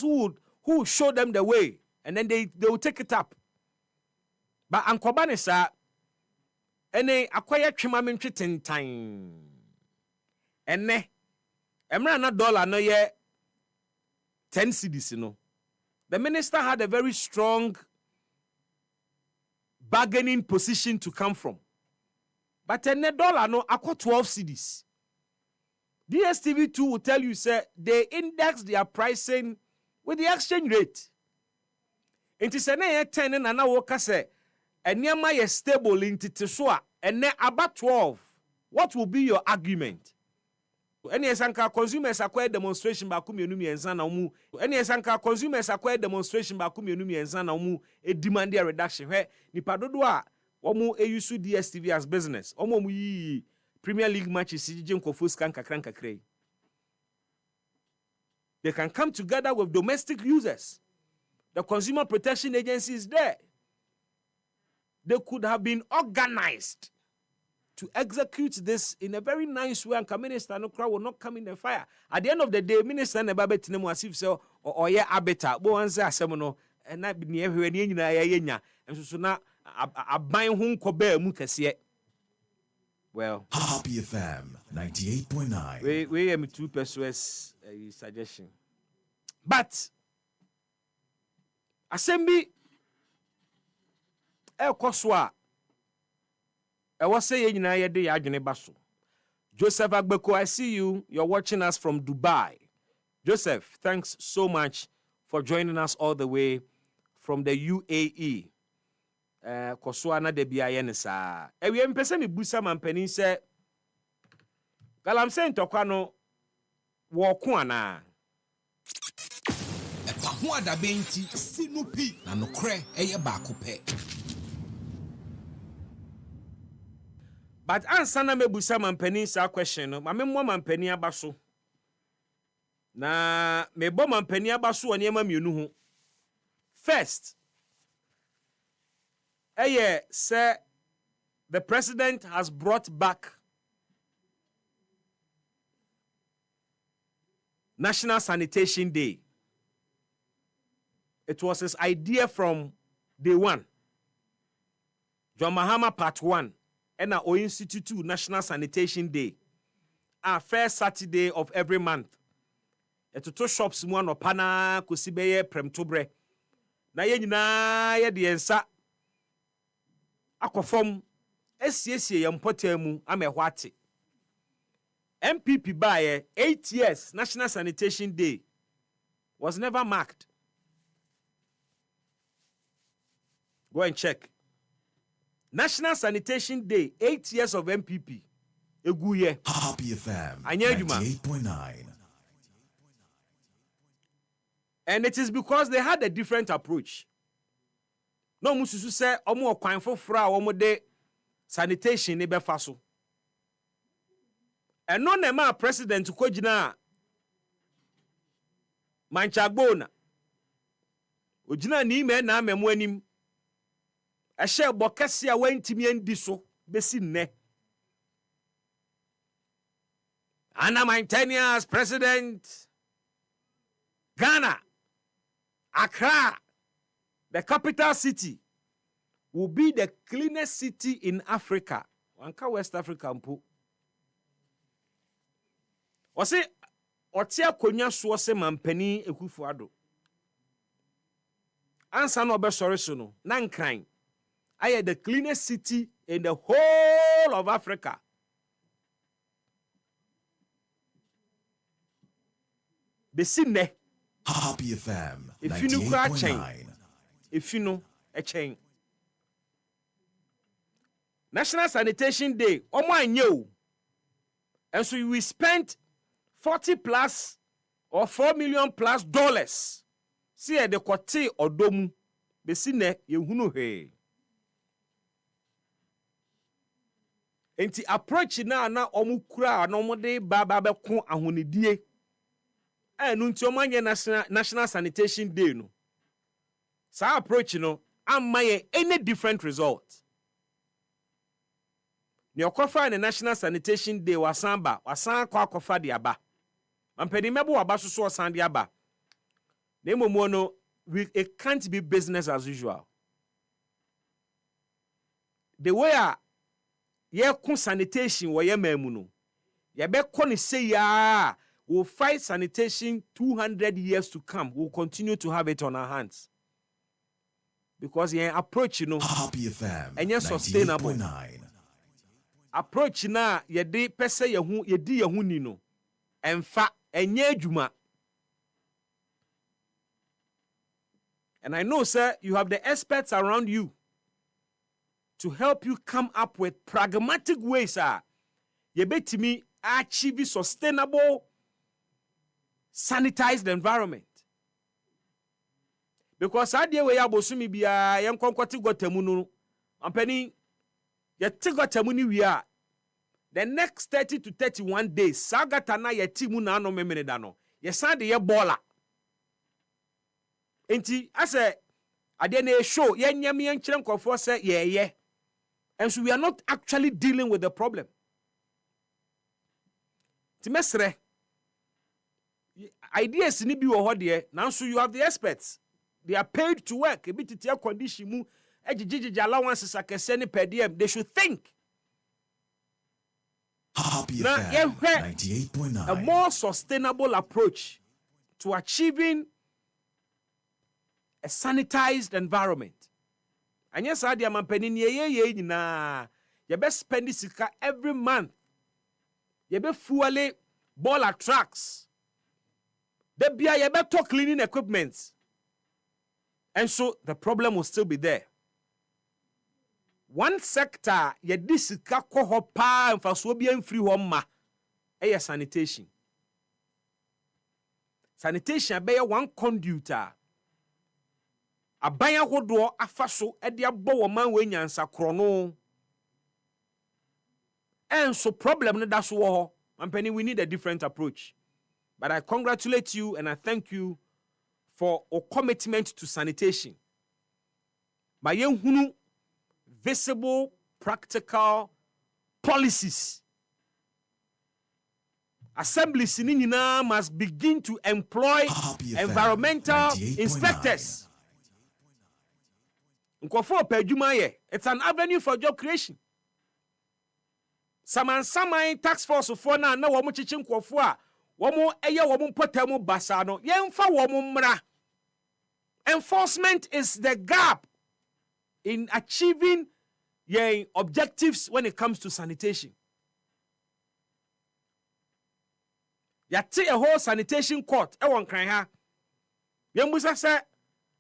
S1: who will show them the way, and then they will take it up. But Ankobanesa, ene akwaya twema mentwe tentan. Ene emra na dollar no ye 10 cedis no. The minister had a very strong bargaining position to come from. But ene dollar no akwa 12 cedis. DSTV2 will tell you, say, they index their pricing with the exchange rate. Inti se ne 10 na woka se enema ye stable inti so a ene about 12. What will be your argument? Any esanka consumers acquire demonstration ba kumienu miensa na umu. Any esanka consumers acquire demonstration ba kumienu miensa na umu e demand a reduction. He nipa dodo a omu use DSTV as business. Omu yi Premier League matches they can come together with domestic users. The Consumer Protection Agency is there. They could have been organized to execute this in a very nice way, and Minister no crowd will not come in the fire. At the end of the day, Minister Nebabe Tinemu as if so or yeah abeta. Bo answer asemono and na be near when yenya and so na aban hu kobe mu kese. Well,
S4: Happy FM 98.9.
S1: We am two persuades suggestion. But assembly koswa was say nyina ye de adwene baso. Joseph Agbeko, I see you. You're watching us from Dubai. Joseph, thanks so much for joining us all the way from the UAE. Koswa na de biaye ne saa. Ewe mpese me busa mampani se galam se ntokwa no wo ko ana.
S2: EpaHoaDaben ti sinupi na nokre eye baako pe.
S1: But answer na me busa mampani sa question no, ma me mo mampani abaso. Na me bo mampani abaso oni ema mienu ho. First, say the president has brought back National Sanitation Day. It was his idea from day one. John Mahama Part 1 and O Institute National Sanitation Day. Our first Saturday of every month. Etoto shops mu anopana kosibeye premtobre. Na ye nyina ye de ensa akofom esiesie ye mpotemu amehwate. MPP baye 8 years National Sanitation Day was never marked. Go and check. National Sanitation Day, 8 years of MPP. Eguye.
S4: Happy FM
S1: Anya Juma.
S4: 98.9.
S1: And it is because they had a different approach. No mususu say omo okwan foforo a omo de sanitation ne befa so. And no na ma president kogina manchagbona. Ogina ni me na amemu anim. Ehye bokase a wantimi andi so besi nne. Ana my 10 years president Ghana, Accra, the capital city, will be the cleanest city in Africa. Wanka West Africa mpo. Wase otia konya so se mampani Ekufuado. Ansa no be sorry so no. Na nkran. Aye the cleanest city in the whole of Africa. Besine.
S4: Happy FM
S1: If you know crack
S4: 98.9.
S1: If you know a chain. National Sanitation Day, omo anyo. And so we spent 40 plus or $4 million plus dollars. See the kote odomu. Besine yehunu he. Enti approach na omu kura na omo de baba be ko ahonidie. No nti omanye National Sanitation Day no. Sa approach no amaye any different result. ne okofa ne National Sanitation Day wasan kwa akofa de aba mampani mebo aba so osan de aba na emomo no it can't be business as usual. The way ye kun sanitation wo ye mamu no ye be ko ne say ya we'll fight sanitation 200 years to come. We'll continue to have it on our hands. Because your approach,
S4: Happy FM,
S1: and you're sustainable.
S4: 98.9.
S1: Approach na ye de pese ye di ye hu ni no. Emfa enye adwuma. And I know, sir, you have the experts around you to help you come up with pragmatic ways, ye betimi achieve sustainable sanitized environment. Because idea we abosumi bia yen konkwati gotamu no ampani ye ti gotamu ni wi a the next 30 to 31 days sagata na ye ti mu na no memene da no ye san de ye bola enti ase ade na show ye nyam ye nkire nkofo se ye and so we are not actually dealing with the problem. Ti mesre ideas ni bi wo ho de now so you have the experts. They are paid to work. A bit of condition mu ejijiji allowances akese ni per diem. They should think.
S4: Happy
S1: Now,
S4: FM, 98.9.
S1: a more sustainable approach to achieving a sanitized environment. And yes, I am penny ye na you best spend this every month. You be fuel baller trucks. There be a better cleaning equipment. And so the problem will still be there. One sector, ye disika ko hopa and faswobia free home sanitation. Sanitation be one conductor. Abaya hodo afaso e de abo man we nyansa krono. And so problem no da so ho. Ampani, we need a different approach. But I congratulate you and I thank you for a commitment to sanitation. By yenhunu visible, practical policies. Assemblies in Inina must begin to employ environmental inspectors. It's an avenue for job creation. Saman tax force for na wamu chichin kwafua. Wamu eye wamu potemu basano. Yenfa wamu mra. Enforcement is the gap in achieving your objectives when it comes to sanitation. Yate a whole sanitation court. Ewon kan ha. Yembusa say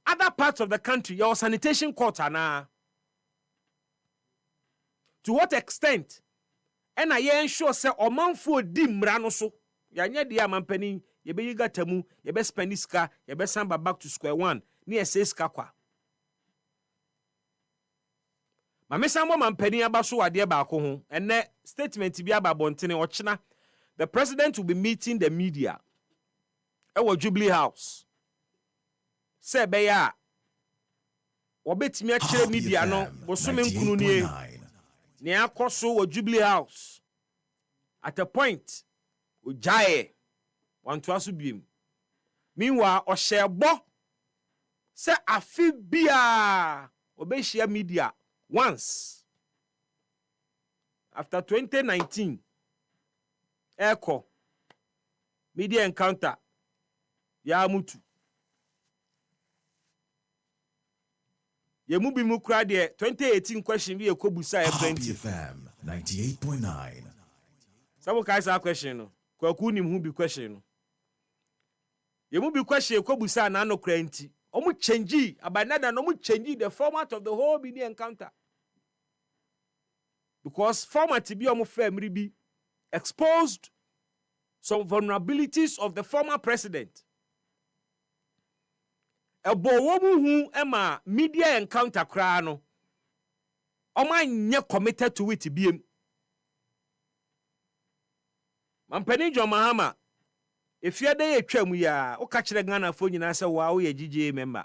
S1: other parts of the country your sanitation court ana. To what extent? And I ensure say omanfo di mmra no so. Yanye dia mampani ye be yiga tamu, ye be speniska, ye be samba back to square one. Ni eseska kwa. Ma mesambo mampani aba so ade ba ko ho. Ene statement bi aba bontene ochina. The president will be meeting the media. Ewo Jubilee House. Se be ya obetimi a kire media no bosome nkunu nie. Ne akoso wo Jubilee House. At a point ujaye wanto aso biem. Meanwhile oshebo se afi bia obehia media once after 2019 echo media encounter ya mutu ye mu bi mu kra de 2018 question bi ekobusa e plenty
S4: FM 98.9.
S1: Some guys have question no kwaku nim hu bi question no ye mu bi question ekobusa na no kra nti omu change abanada no mu change the format of the whole media encounter because format bi omu family bi exposed some vulnerabilities of the former president. Ebo womu hu ema media encounter kra no oma nye committed to it biem. Mampani John Mahama if you dey atwam ya o ka kire Ghana fo nyina se wa wo ye GJ member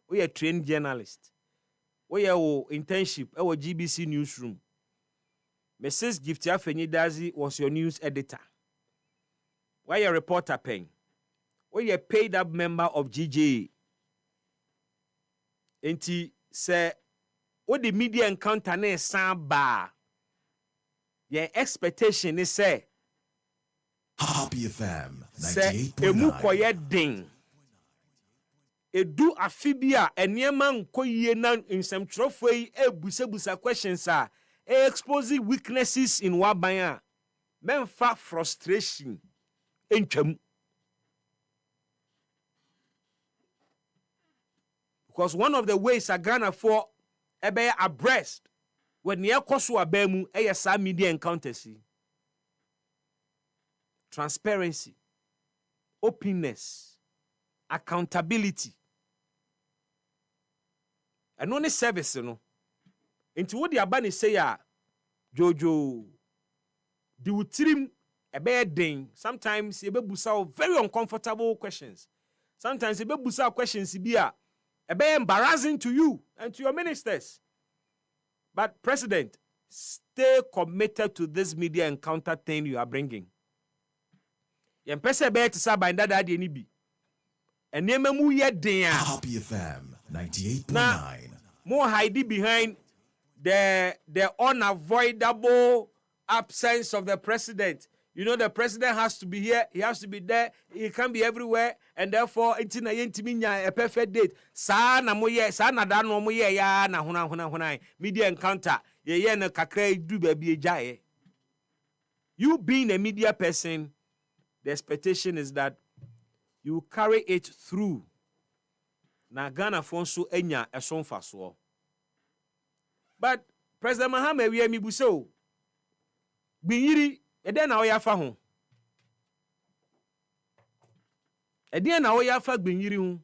S1: wo ye trained journalist wo ye wo internship e wo GBC newsroom Mrs. Giftia Fenidazi was your news editor. Why a reporter paying? Why a paid up member of GJ? Enti say what the media encounter ne samba. Your expectation is say
S4: Happy FM
S1: say emu
S4: 98.9.
S1: koye ding. Edu afibia eniema nko yie na nsɛmtwerɛfo yi ebusabusa questions a exposing weaknesses in waban a memfa frustration entwam. Because one of the ways a Ghana for ebe abreast when near koso abemu sa media encounters. Transparency, openness, accountability. And only service, you know. Into what the abani say Jojo the utrim a bad thing. Sometimes you be busa very uncomfortable questions. Sometimes you be busa questions be a bit embarrassing to you and to your ministers. But President, stay committed to this media encounter thing you are bringing. Yempese be to sa binda daddy ni bi. Enema mu ye den a
S4: Happy FM 98.9.
S1: more hiding behind the unavoidable absence of the president. You know, the president has to be here, he has to be there, he can't be everywhere, and therefore, it's na yentiminya a perfect date. Sa na moye, sa na da no moye ya na huna. Media encounter, ye na kakra du baby jaye. You being a media person, the expectation is that you carry it through. Na Ghana fonso enya eson faso. But President Mahama we mi buso. Binyiri eden na oyafa ho. Eden na oyafa binyiri ho.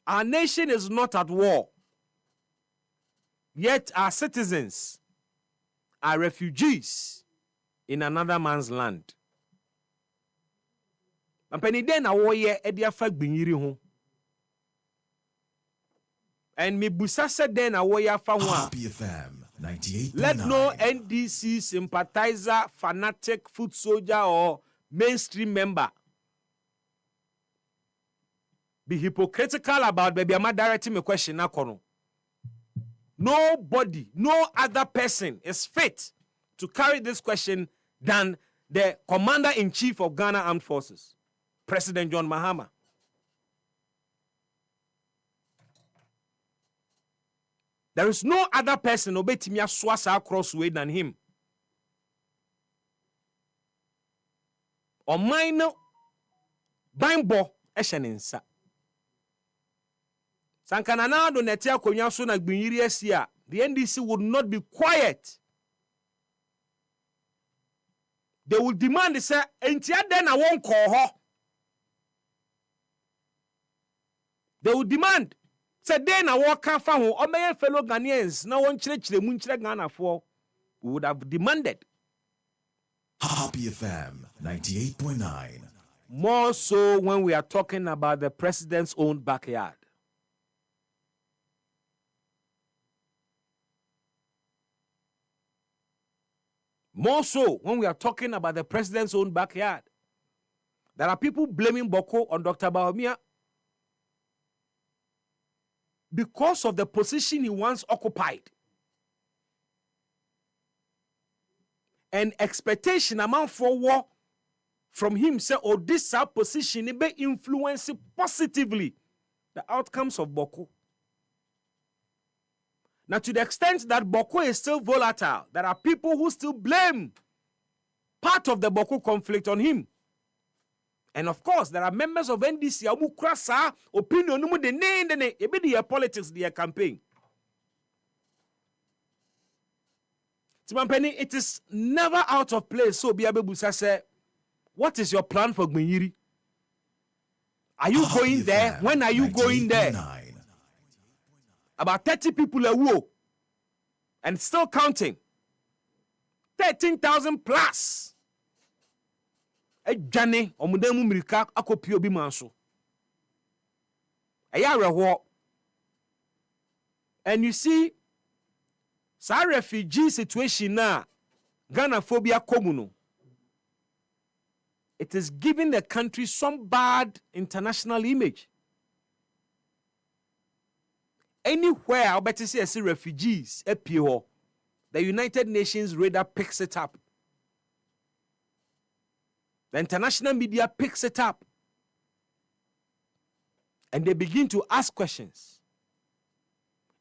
S1: Our nation is not at war. Yet our citizens are refugees in another man's land. Ampani den na woye ediafa binyiri ho. And me busa said then a warrior fa
S4: Happy FM 98.9.
S1: let no NDC sympathizer, fanatic, foot soldier, or mainstream member be hypocritical about baby. I'm directing me question now. Nobody, no other person is fit to carry this question than the Commander-in-Chief of Ghana Armed Forces, President John Mahama. There is no other person obetimia swasa crossway than him. Or minor bimbo esheninsa. Sankanana do netia konya so na gbinyiri asia. The NDC would not be quiet. They will demand say entia den na won call ho. They will demand today na waka fa ho o my fellow Ghanaians na won chire mu chire Ghana for would have demanded.
S4: Happy FM 98.9.
S1: More so when we are talking about the president's own backyard. More so when we are talking about the president's own backyard. There are people blaming Boko on Dr. Bawumia because of the position he once occupied. And expectation amount for war from him say, oh, this position it may influence positively the outcomes of Boko. Now, to the extent that Boko is still volatile, there are people who still blame part of the Boko conflict on him. And of course, there are members of NDC who cross opinion, their politics, their campaign. Timampeni, it is never out of place. So, Biabebusa said, what is your plan for Gbenyiri? Are you going there? When are you going there? About 30 people are woke and still counting. 13,000 plus. Ejane omudemu mirika akopi obi manso. Eya reho. And you see, Sa refugee situation na Ghana phobia komuno. It is giving the country some bad international image. Anywhere I bet see refugees appear, the United Nations radar picks it up. The international media picks it up. And they begin to ask questions.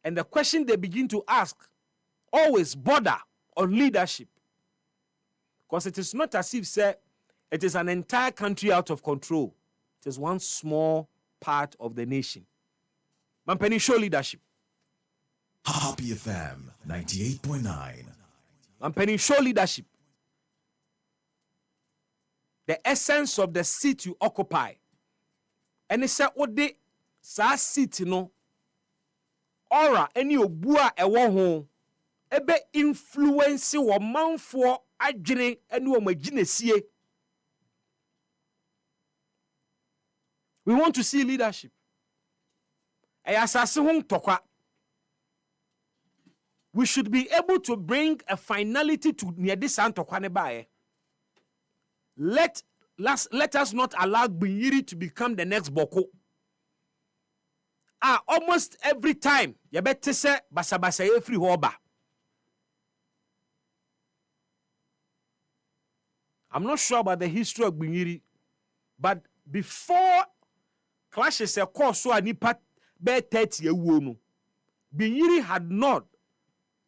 S1: And the question they begin to ask always border on leadership. Because it is not as if, say, it is an entire country out of control. It is one small part of the nation. Mampeni show leadership.
S4: Happy FM 98.9.
S1: Mampeni show leadership. The essence of the seat you occupy. And it said, what the sa seat no aura any obua ewo ho ebe influence wo manfo adwene ene wo maginesie. We want to see leadership. We should be able to bring a finality to near this antokwane. Let us not allow Binyiri to become the next Boko. Almost every time, you better say basabasa every hoba. I'm not sure about the history of Binyiri, but before clashes a course so anipa be 30 years, Binyiri had not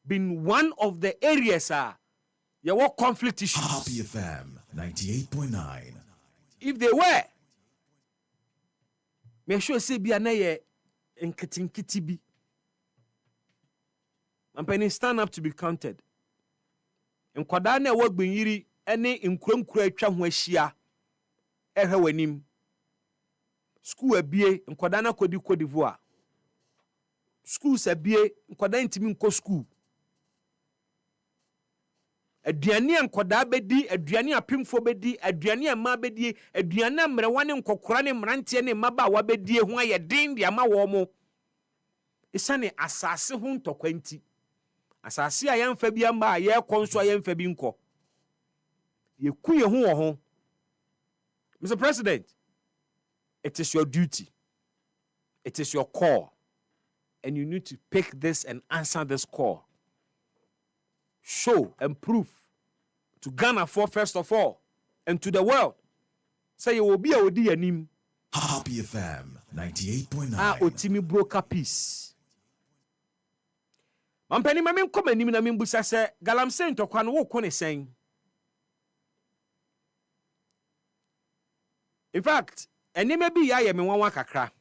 S1: been one of the areas there were conflict issues.
S4: Happy FM 98.9.
S1: If they were, me sure say bi anaye nkitinkiti bi. Ampeni stand up to be counted. Nkwada na wo Binyiri ene nkurankura atwa ho ahia ehwe wanim. School abie nkwada na kodi Cote d'Ivoire. Schools abie nkwada ntimi nko school. Aduane nkwada bedi, aduane apimfo bedi, aduane ama bedi, aduane amrewane nkokora ne mrantie ne maba wa bedi ho aye din de ama wo mo. Isane asase ho ntokwanti. Asase a yemfa bi amba ye konso yemfa bi nko. Ye kuye ho wo ho. Mr. President, it is your duty. It is your call. And you need to pick this and answer this call. Show and prove to Ghana first of all, and to the world. Say you will be a odi anim.
S4: Happy FM 98.9.
S1: Otimi broker peace. Mampeni mamim come anim na mimbusa se galamsey ntokwa no wo ko ne sen. In fact, enime bi ya ye me wanwa kakra.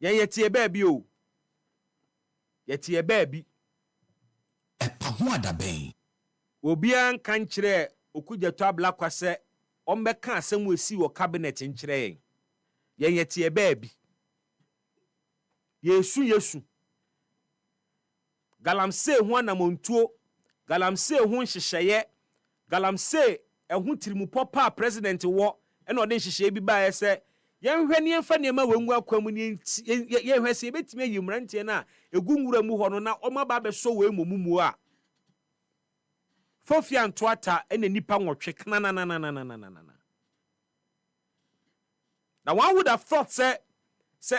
S1: Yetie baabi o. Yetie baabi.
S2: EpaHoaDaben.
S1: Obian kan kire okudjato abla kwase ombeka asem wesi wo cabinet nkire yen yetie baabi. Yesu. Galamsey ho anamontuo, galamsey ho nhyehyeye, galamsey ehun tirimu popa president wo ena ode nhyehyeye bi ba ese yenhwe ne yemfa ne ma wengu akwamu ne yenhwe se betime yimrantie na egunwura mu ho no na omaba be so we momumu a Fofia Ntoata ene nipa nwotwe kana na. Now one would have thought say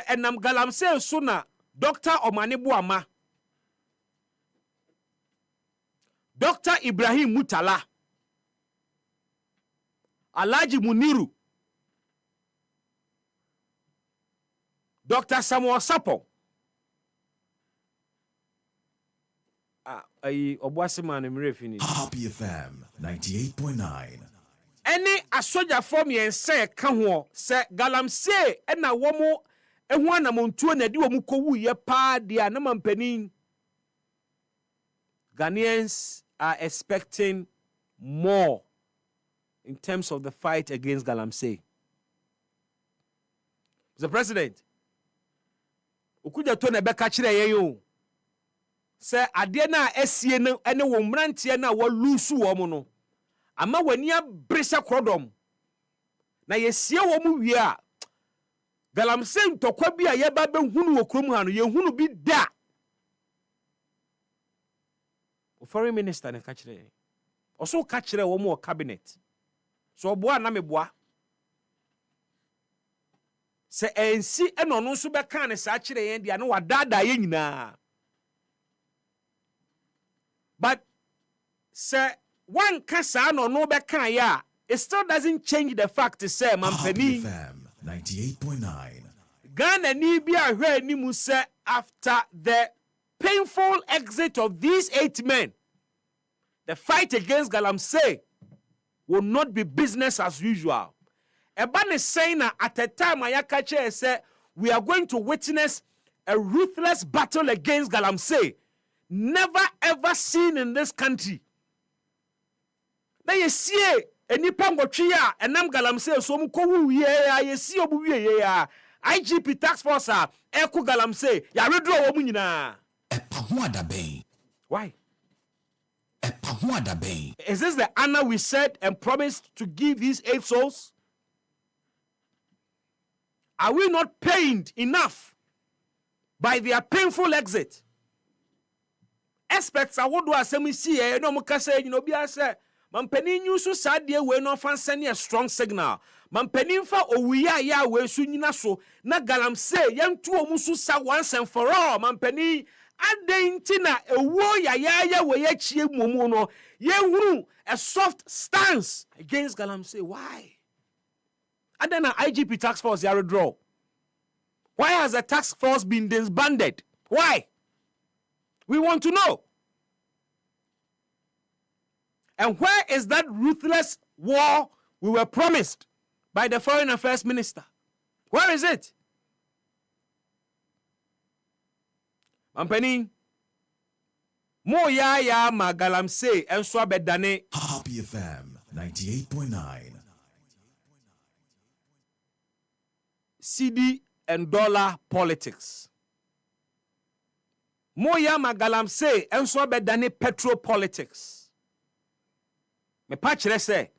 S1: enam galamsey so na Dr. Omanebo Ama, Dr. Ibrahim Mutala, Alhaji Muniru, Dr. Samuel Sapo, Obuasiman Mrefini.
S4: Happy FM 98.9.
S1: Any asoja form yen say kan ho say galamsey na womo ehu anamontuo na di womu kowu ye pa dia na mampanin. Ghanaians are expecting more in terms of the fight against galamsey. Mr. President, ukuja to na beka kire yen yo. Say ade na esie no ene wo mrantie na wo lusu wo mo no. Ama wani abresa krodom. Na yesie wo mu wie a galamsey ntokwa bi a ye ba be hunu wo krom ha no ye hunu bi da. foreign minister na ka kire oso ka kire wo mo cabinet so oboa na meboa se ensi eno no nso be kan ne sa kire yen dia na wadada ye nyina but se one kasa no be kan ya it still doesn't change the fact to say mampani
S4: FM 98.9
S1: Ghana ni bi ahwe ni mu say after the painful exit of these 8 men the fight against Galamsey will not be business as usual. Ebane saying that at a time Ayakache said we are going to witness a ruthless battle against Galamsey never ever seen in this country. Now you see any pangotria and nam Galamsey so muko ya you see obu ya IGP tax force eko Galamsey ya redro wo nyina.
S2: EpaHoaDaben.
S1: Why?
S2: EpaHoaDaben.
S1: Is this the honor we said and promised to give these 8 souls? Are we not pained enough by their painful exit? Experts are what do I say me see no mo kase be say mampani nyu so sadie we no fan send a strong signal. Mampani fa owuya ya we so nyina so na Galamsey yentu omu so sa once and for all mampani adentina ewo ya we ye chie momu no ye huru a soft stance against Galamsey. Why? And then an IGP task force ya withdraw. Why has the task force been disbanded? Why? We want to know. And where is that ruthless war we were promised by the Foreign Affairs Minister? Where is it? Mampani, mo ya ma Galamsey and so bedane.
S4: Happy FM 98.9
S1: CD and dollar politics. Moya Galamsey and so bedane petro politics. Me patchere say,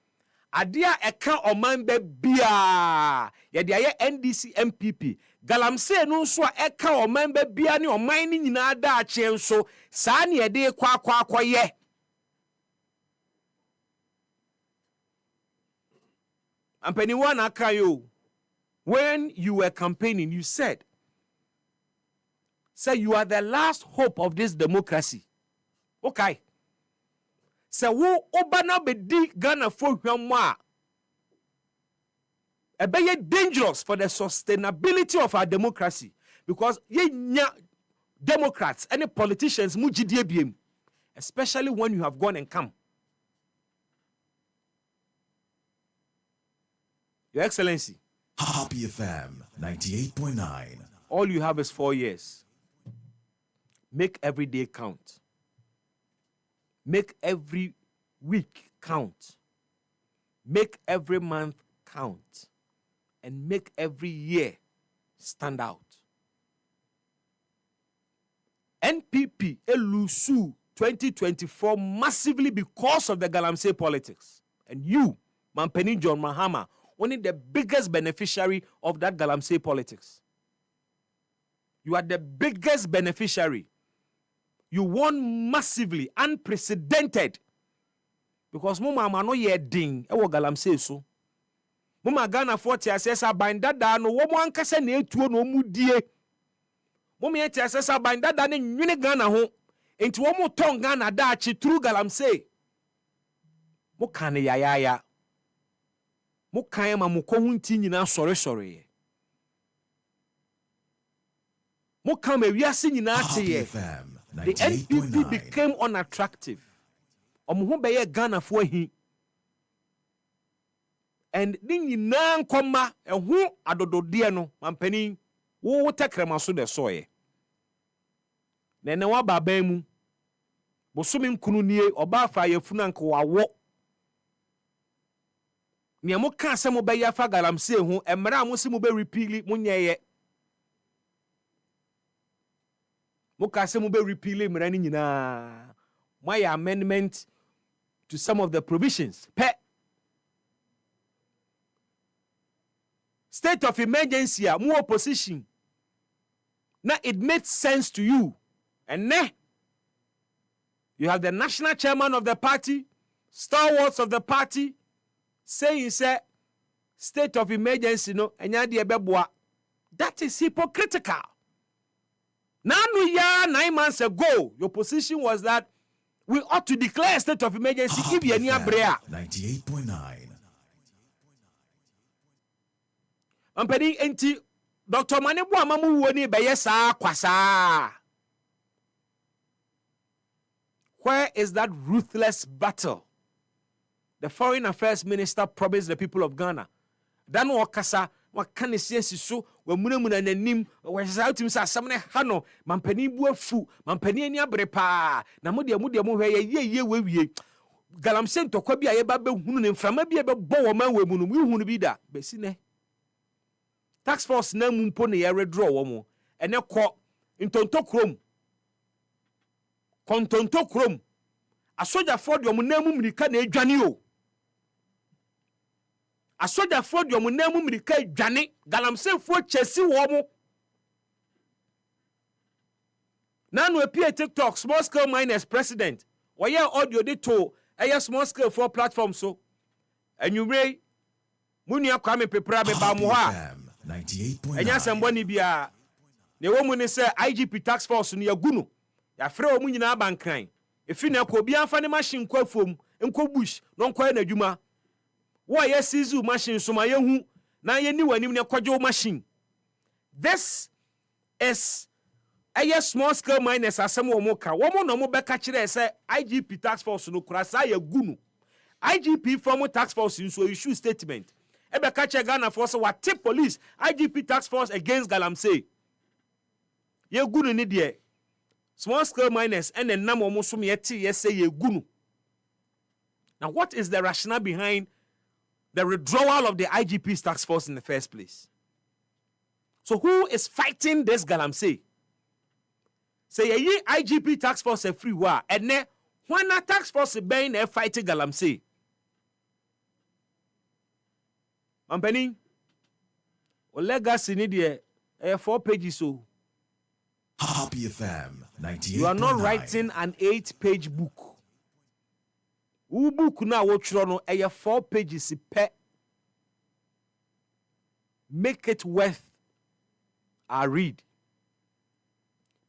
S1: adia eka oman be bia. Yedi aye NDC MPP. Galamsey no so eka oman be bia ni oman ni nyina da ache nso. Saa ni yede kwa ye. Ampeni wana akayo. When you were campaigning, you said, say you are the last hope of this democracy. Okay. Say wo obana be di Ghana for hwamwa. E be dangerous for the sustainability of our democracy because ye nya Democrats any politicians mu gidie biem, especially when you have gone and come. Your Excellency,
S4: Happy FM 98.9
S1: all you have is 4 years. Make every day count. Make every week count. Make every month count. And make every year stand out. NPP elusu 2024 massively because of the Galamsey politics. And you, Mampeni John Mahama, only the biggest beneficiary of that Galamsey politics. You are the biggest beneficiary. You won massively, unprecedented. Because mama no ye ding, ewo Galamsey so. Mama Ghana 40 asesa bandada no wo mo ankasa na etuo no mudie. Mama ye asesa bandada ne nwene Ghana ho. Enti wo mo ton Ghana da achi through Galamsey. Mo kan ya. Mo kan ma mo ko hunti nyina sore. Mo kan ma wiase nyina ateye. The NPP became unattractive. Omo be ye Ghana fo ahi. And din nyina nkoma ehu adodode no mampani wo tekrema so de soye. Nene wa baba mu. Bosome nkunu nie oba fa yefuna nka wawo. Ni mo kan se mo be ya fa Galamsey hu emra mo se mo be repeal mo nyeye. Mo kan se mo be repeal emra ni nyina. My amendment to some of the provisions. State of emergency, more opposition. Now it made sense to you. And You have the national chairman of the party, stalwarts of the party, saying, say, state of emergency, no, and that is hypocritical. Now, 9 months ago, your position was that we ought to declare a state of emergency if you are near Brea.
S4: 98.9.
S1: Ampedi enti Dr. Manebu amamu woni beye saa kwasa. Where is that ruthless battle? The foreign affairs minister promised the people of Ghana. Dan wakasa wakane siesi so wamunamuna nanim wahisa utim sa samne hano mampani bu afu mampani ani abrepa na mode mu hwe wewie galamse ntokwa bi aye ba behunu ne mframa bi ebe bo wo man we mu no hunu bi da besi ne tax force na mu mpo ne ye redraw wo mo ene kɔ ntonto krom kontonto krom asoja ford yo mu na mu mirika na edwane o asoja ford yo mu na mu mirika edwane galamse fo chesi wo mo na no apie TikTok small scale miners president oye audio de to eye small scale for platform so anwure munu akwa me pepra be ba mo ha
S4: 98.9.
S1: enya sembo ni bia ne wo mu ne se IGP tax force no yagunu ya frɛ wo mu nyina abankran efi na ko bia fa ne machine kwa fom enko bush no nkwa na adwuma wo ye sizu machine so ma yehu na ye ni wanim ne kɔgye machine. This is a small scale miners asem wo mo ka wo mo no mo beka kire se IGP tax force no kura sa yagunu IGP from tax force so issue statement ebe kache Ghana force wa tip police IGP tax force against Galamsey. Ye gunu ni de small scale miners and the name omo so me say ye gunu. Now what is the rationale behind the withdrawal of the IGP's tax force in the first place? So who is fighting this Galamsey? Say ye IGP tax force a free war and ne when a tax force being a fighting Galamsey. Ampeni, o legacy ni de 4 pages so.
S4: Happy FM 98.9.
S1: You are not writing an 8-page book. U book na wo tro no 4 pages pe. Make it worth our read.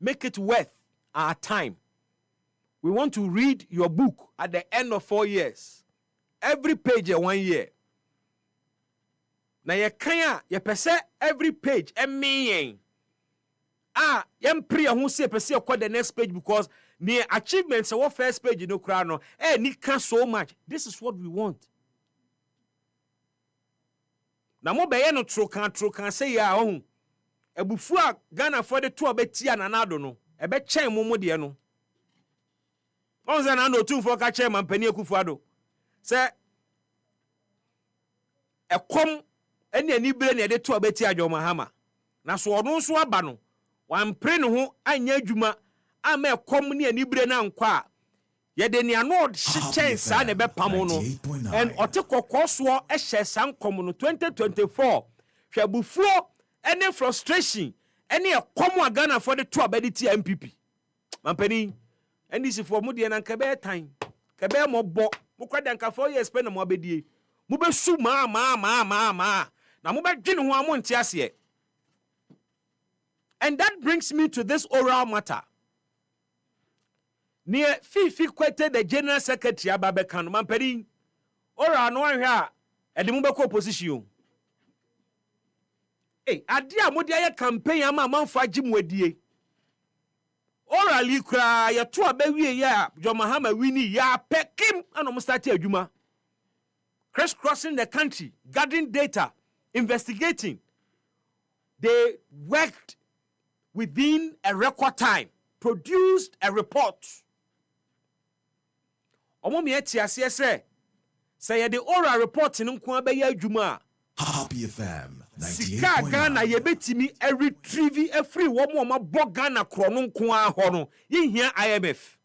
S1: Make it worth our time. We want to read your book at the end of 4 years. Every page 1 year. Na ye kan ye pese every page mean yem pre ho se pese akọ the next page because the achievements of first page no kra no ni can so much. This is what we want. Na mo be ye no tro kan say ya ho ebufu a Ghana for the to obeti ananado no ebe chen mo de no onze na no tumfo ka chen mampani Akufo-Addo say ekom ene anibere ne de to obeti Adwo Mahama na so ono so aba no wan pre ne ho anya adwuma ama ekom ne anibere na nkwa a ye de ne ano hyechen sa ne be pam no and ote kokoso ehye sankom no 2024 hwabufuo ene frustration ene ekom a Ghana for the to obeti MPP mampani NDC for mu de na nka be tan ka be mo bo mo kwada nka 4 years pe na mo abedie mo be su ma na mo be dwene ho amonte ase. And that brings me to this oral matter. Near Fifi quoted the General Secretary Ababekano Mamperi. Oral no one here at the Mubeko opposition. Hey, Adia Modia campaign ama manfa jimwedie. Orally cry ya to a baby ya Jomahama Winnie ya pekim and almost start adwuma. Crisscrossing the country, gathering data, investigating. They worked within a record time, produced a report. Omo me etiase say the oral report in nko abeya adwuma.
S4: Happy FM 98.9.
S1: Sika Ghana yebetimi a retrieve a free woman ma bo Ghana krono nko a ho no. Ye hia IMF.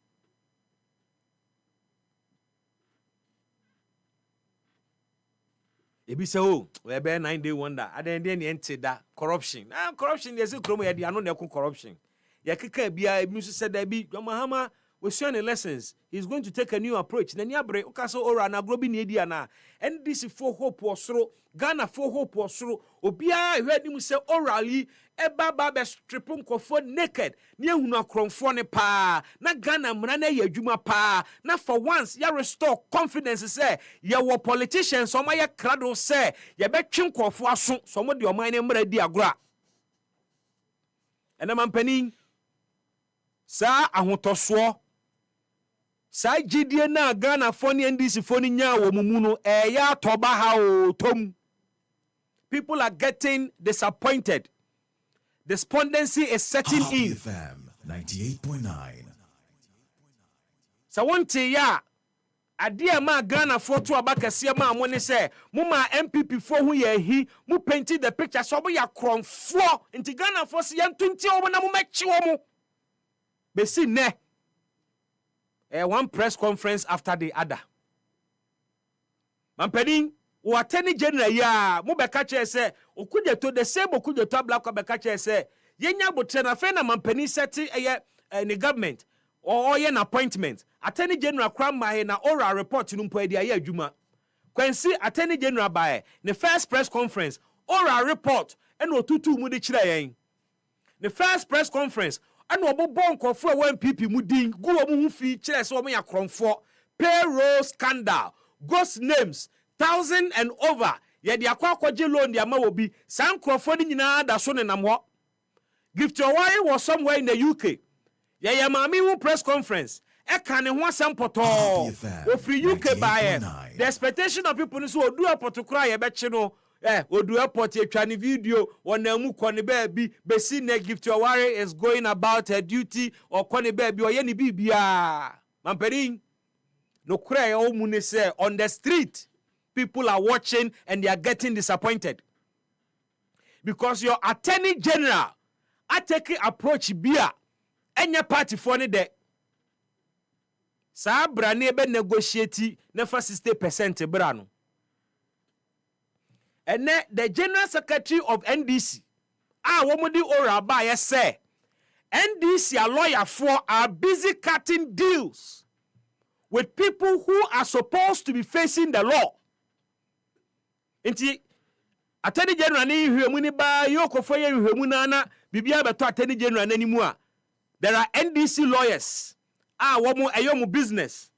S1: Ebi say we be 9-day wonder aden dey ente da corruption corruption dey say kromo ye dey ano na corruption ye keka bia ebi so say da bi Mahama we see any lessons. He's going to take a new approach. Then yabre okaso ora na grobi ni edi ana. NDC for hope osoro, Ghana for hope osoro. Obia heard him say orally eba ba be stripum kofo naked. Ni ehunu akronfo ne pa. Na Ghana mra na ye adwuma pa. Na for once ya restore confidence say ya wo politicians so ma ye krado say ye betwe nkofo aso so mo de o man ne mra di agora. Ena mampani sa ahotoso sa gidie na Ghana foni NDC foni nya wo mumu no ya toba ha o tom. People are getting disappointed. Despondency is setting in.
S4: FM 98.9.
S1: So one te ya adia ma Ghana photo abakase ma mo ne se mo ma MPP fo hu ye hi mo painted the picture so bo ya kronfo nti Ghana fo se yantunti o na mo mechi wo mo be si ne one press conference after the other. Mampedin, o attorney general ya, mo beka che se, okude to the same okude to black ko beka che se, yenya botre na fe na mampeni seti the government or an appointment. Attorney general kwamba he na oral report no mpo edi aye adwuma. Kwensi attorney general by the first press conference, oral report and otutu mu de kire yen. The first press conference and obobo nkofo one PP mu din go omo hu fi kire se omo ya kronfo payroll scandal ghost names 1,000 and over ye de akwaje loan de ama obi san krofo ni nyina da so ne nam ho Gift Owari was somewhere in the UK ye mami hu press conference e kan ne ho asem poto o free UK by the expectation of people so odu apoto kra ye be chi no odu airport etwa ne video wona mu kone baabi be see ne Gift Owari is going about her duty or kone baabi o ye ne bibia mampering no cry o mu ne say on the street people are watching and they are getting disappointed because your attorney general are taking approach bia enya party for ne de sa bra ne be negotiate na fa 60% bra no. And then the General Secretary of NDC, womodi ora ba ye say, NDC a lawyer for are busy cutting deals with people who are supposed to be facing the law. Inti Attorney General ni hwemu ni ba yokofo ye hwemu na na bibia beto Attorney General nanimu a. There are NDC lawyers. Womo eyomu business.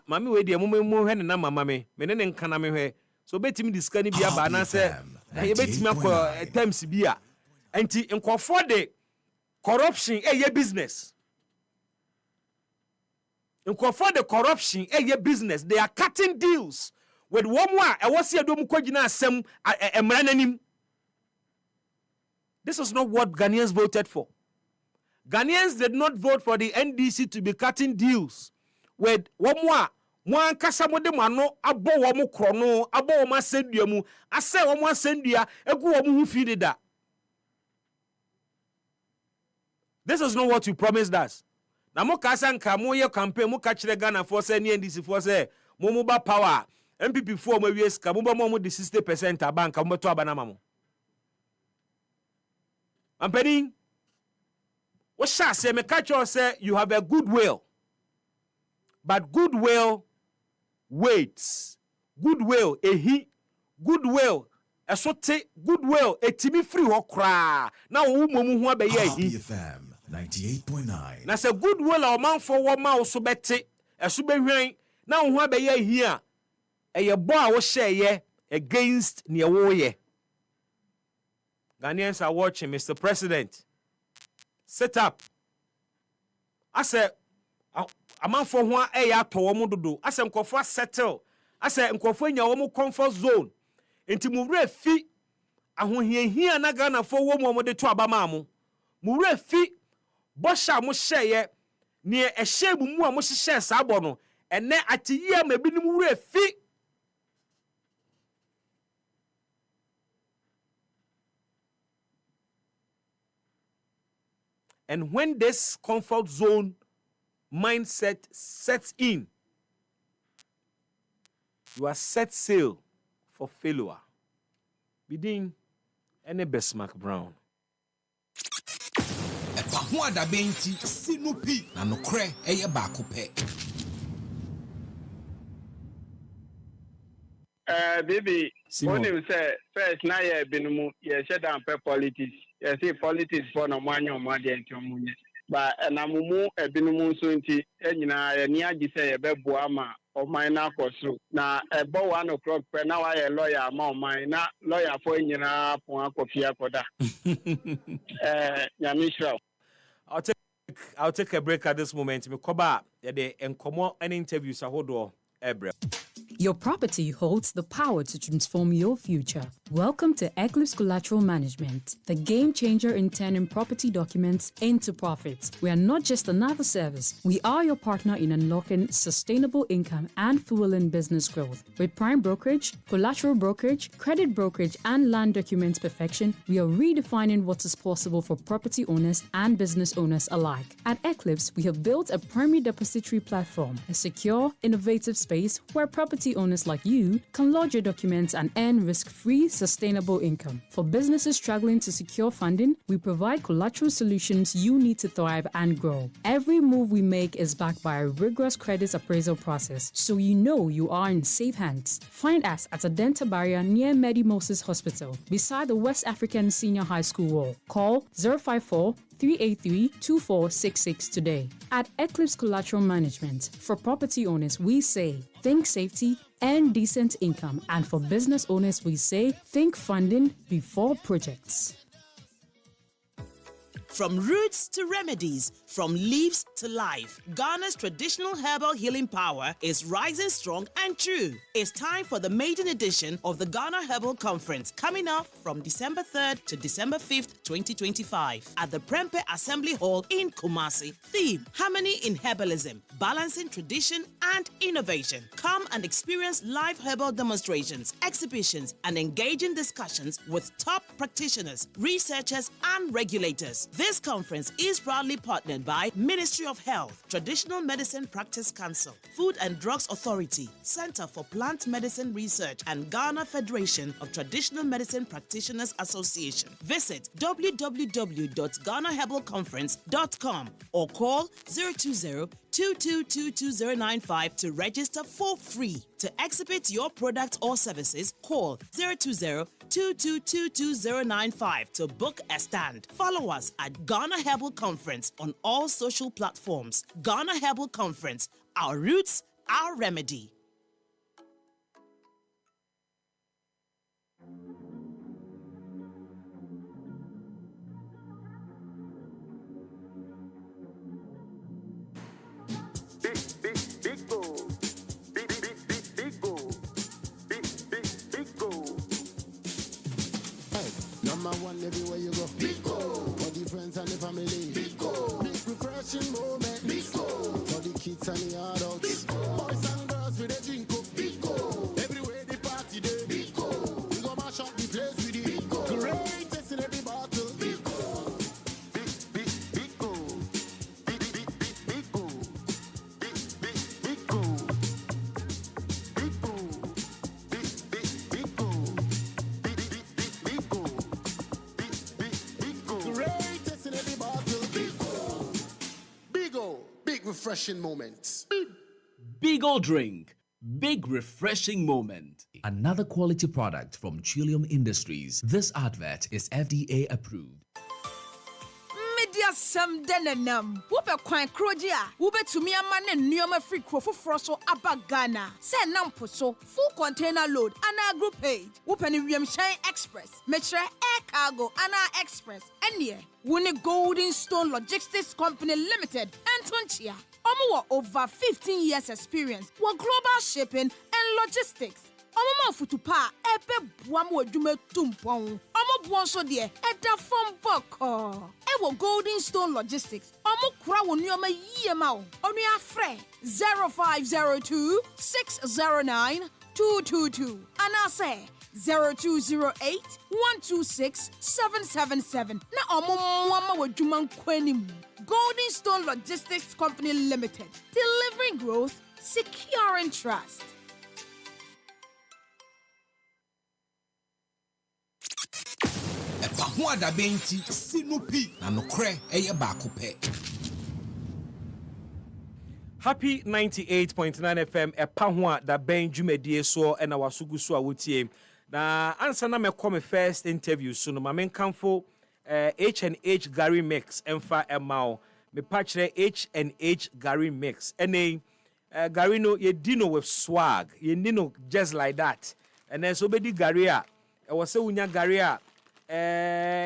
S1: Mami we de mo hwe ne na mama me ne nka na me hwe. So betimi diska ni bia ba na se ye betimi akọ terms bia enti nkofo de corruption ye business nkofo de corruption ye business they are cutting deals with woman a wose adom kwagina asem emra nanim. This is not what Ghanaians voted for. Ghanaians did not vote for the NDC to be cutting deals with woman Mwan kasa mo de mano abo wo mo krono abo wo masendua mu ase wo mo asendua egu wo mo hu fi da. This is not what you promised us. Na mo kasa nka mo ye campaign mo ka kire Ghana for say ni NDC for say mo ba power MPP for mo wies ka mo ba mo de 60% abanka mo to abana mamo. Ampeni wo sha say me ka cho say you have a good will. But goodwill waits. Goodwill goodwill esote goodwill etimi free ho kra na wo momu ho abaye ahi
S4: FM 98.9.
S1: na se goodwill a man for wo ma wo so bete eso behwen na wo ho abaye ahi a eye bo a wo sheye against ne wo ye. Ghanaians are watching. Mr. President, sit up. I said amanfo ho ya to wo dodo ase nkofo settle ase nkofo nya wo comfort zone enti mu wura fi ahohiahia na Ghana fo wo mo de to abama mo mu wura fi bosha mo hyeye ne ehye mu a mo hyehyɛ saabo no ene atiye ma bi ni mu wura fi. And when this comfort zone mindset sets in, you are set sail for failure. Within any Bismark Brown.
S2: EpaHoaDaben. EpaHoaDaben nti si no pi na nokre eye baako pɛ.
S5: Baby, when you say first na ye binumu ye shut down pe politics. Ye say politics for no man your mother and your munye. But na mumu e binumu so nti enyina ye ni agi say ye beboa ma o man na koso. Na e bo 1 o'clock pe na wa ye lawyer ma o man na lawyer for enyina pon akofia koda. Nyamishra.
S1: I'll take a break at this moment. Me koba the enkomo and interviews ahodo ebre.
S6: Your property holds the power to transform your future. Welcome to Eclipse Collateral Management, the game changer in turning property documents into profits. We are not just another service. We are your partner in unlocking sustainable income and fueling business growth. With prime brokerage, collateral brokerage, credit brokerage, and land documents perfection, we are redefining what is possible for property owners and business owners alike. At Eclipse, we have built a primary depository platform, a secure, innovative space where property owners like you can lodge your documents and earn risk-free, sustainable income. For businesses struggling to secure funding, we provide collateral solutions you need to thrive and grow. Every move we make is backed by a rigorous credit appraisal process, so you know you are in safe hands. Find us at Adenta Barrier near Medi Moses Hospital, beside the West African Senior High School wall. Call 054 383-2466 today. At Eclipse Collateral Management, for property owners, we say think safety and decent income. And for business owners, we say think funding before projects.
S7: From roots to remedies, from leaves to life, Ghana's traditional herbal healing power is rising strong and true. It's time for the maiden edition of the Ghana Herbal Conference, coming up from December 3rd to December 5th, 2025, at the Prempe Assembly Hall in Kumasi. Theme: Harmony in Herbalism, Balancing Tradition and Innovation. Come and experience live herbal demonstrations, exhibitions, and engaging discussions with top practitioners, researchers, and regulators. This conference is proudly partnered by Ministry of Health, Traditional Medicine Practice Council, Food and Drugs Authority, Center for Plant Medicine Research, and Ghana Federation of Traditional Medicine Practitioners Association. Visit www.ghanaherbalconference.com or call 020-2222-095 to register for free. To exhibit your product or services, call 020-2222-095 to book a stand. Follow us at Ghana Herbal Conference on all social platforms. Ghana Herbal Conference, our roots, our remedy.
S8: Number one everywhere you go. Biko. For the friends and the family. Biko. Big refreshing moment. Biko. For the kids and the adults. Biko. Boys and girls with a drink up. Biko. Everywhere the party day. Biko. We go mash up the place with it. Biko. Greatest in every battle. Biko. Biko. Biko. Biko. Biko. Greatest in every battle. Bigo. Big refreshing moments.
S9: Bigo drink. Big refreshing moment. Another quality product from Trillium Industries. This advert is FDA approved.
S10: Some denenam. Whoop kwan krojia. Wube to me a man and neoma free crofo froso abagana. Send namposo. Full container load. Ana group page. Whoop any Shine Express. Metre Air Cargo. Ana Express. And ye. Wune Golden Stone Logistics Company Limited. Antonchia. Omo over 15 years experience. Wa global shipping and logistics. Omo futupa ebe buamu edume tumpon. Omo buonso de eda from boko. Ewo Golden Stone Logistics. Omo kura wo nyoma yie ma o. Onu afre 0502-609-222. Ana say 0208-126-777. Na omo mwama wo dwuma nkwanim. Golden Stone Logistics Company Limited. Delivering growth, securing trust.
S2: EpaHoaDaben ti sinupi na nokre eye baako pe.
S1: Happy 98.9 FM EpaHoaDaben dwumadie so na wasugu so a wotie. Na ansa na me come first interview so no ma menkamfo H&H Gary Mix emfa emao me pachre H&H Gary Mix ene Gary no ye dino with swag ye nino just like that and then so be di Gary a e wo se unya Gary a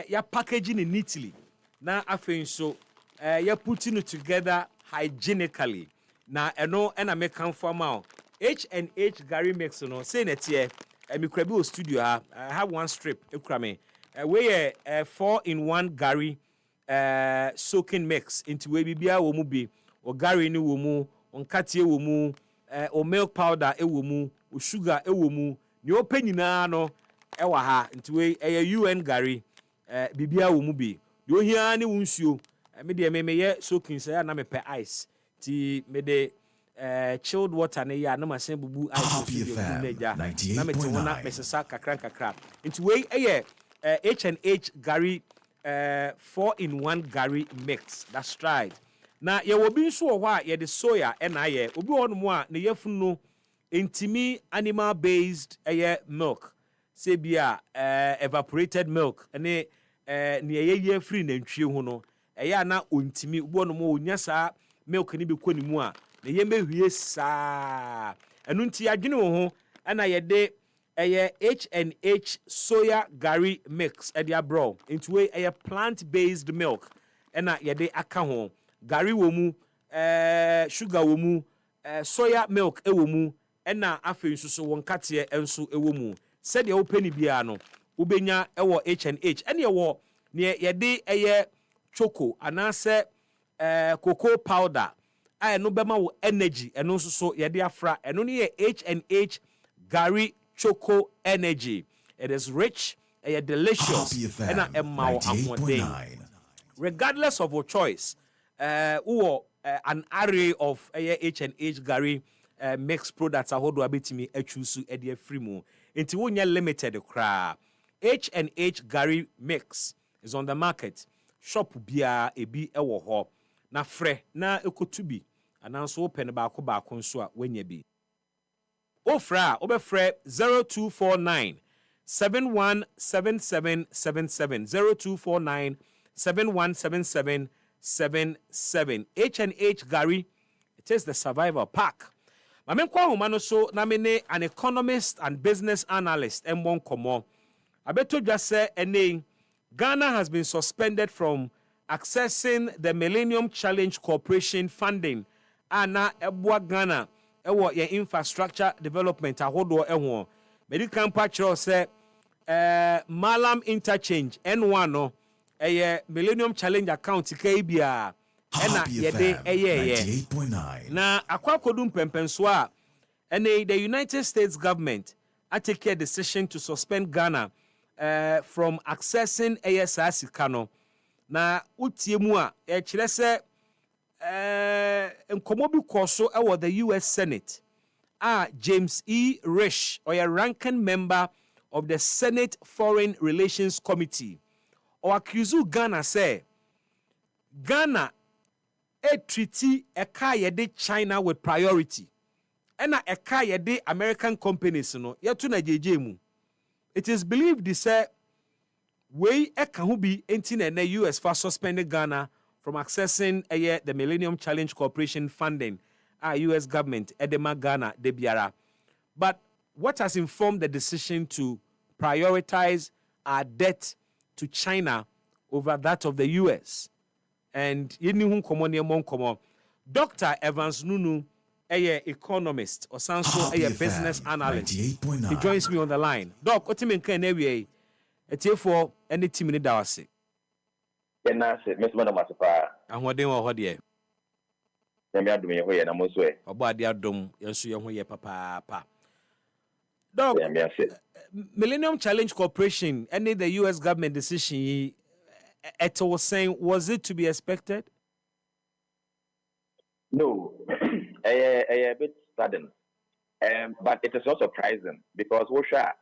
S1: ya packaging it neatly na afen so ya putting it together hygienically na eno na me kamfo amao H&H Gary Mix no say net here me kura bi o studio ha I have one strip ekura me we 4-in-1 Gary soaking mix into we bibia wo mu bi o Gary ni wo mu on katie wo mu o milk powder e wo mu o sugar e wo mu ni o panyina no e wa ha into we UN Gary bibia wo mu bi yo hia ni wonsuo me de me ye soaking say na me pe ice ti me de chilled water ne ya na ma sen bubu ice na me te wona mesesa kakra into we H&H Gary 4-in-1 Gary mix. That's right. Now ye will be so why ye the soya and I obi on mo ne yefunu intimi animal based milk. Say bia evaporated milk ene ne ye free na ntwie ho no na ontimi obi on mo onya saa milk ni be kwani mu a ne ye mehwie saa enu nti adwene wo ho ana ye de H&H soya Gary mix edia bro into a plant-based milk ena yede aka ho Gary wo mu sugar wo mu soya milk e wo mu ena afi nsuso won kate enso e wo mu said ye openi bia no ubenya e wo H&H ene ye wo ne yede choco anase cocoa powder a no bema wo energy eno nsuso yede afra eno ne ye H&H Gary Choco Energy. It is rich, delicious, and regardless of your choice, an array of H&H Gary mixed products are hold to me choose a free mo. Into one year limited cra. H&H Gary mix is on the market. Shop bia ebi ewo ho. Na fre na ekotubi. Announce open ba so when ye be. Ofra obefre 0249 717777 0249 717777 H&H Gary it is the survival pack. Mamenkwa homano so na me an economist and business analyst embon komo abeto dwa se ene Ghana has been suspended from accessing the Millennium Challenge Corporation funding ana ebwa Ghana ewo ye infrastructure development ahodo eho medical patro say Malam interchange N1 no Millennium Challenge account ka bia ena yede na akwakodum pempenso a ene the United States government take a decision to suspend Ghana from accessing ASAS no na utie mu a e kire se Nkomobi Koso ewo the US Senate James E. Risch or a ranking member of the Senate Foreign Relations Committee or accuse Ghana say Ghana treaty yede China with priority ena yede American companies no yetu na jejemu. It is believed this say we hu bi enti na US for suspending Ghana from accessing the Millennium Challenge Corporation funding, US government, Edema Ghana, Debiara. But what has informed the decision to prioritize our debt to China over that of the US? And Dr. Evans Nunu, economist, or Sanso, business analyst. He joins me on the line. Doc, what do you mean? It's here for any team in the
S11: Miss Madamapa.
S1: And what they were what ye?
S11: Let me do me away and I'm also a
S1: body dome, yes, you papa. Dog, Millennium Challenge Corporation, any the US government decision, it was saying, was it to be expected?
S11: No, a bit sudden. But it is not surprising because Washa,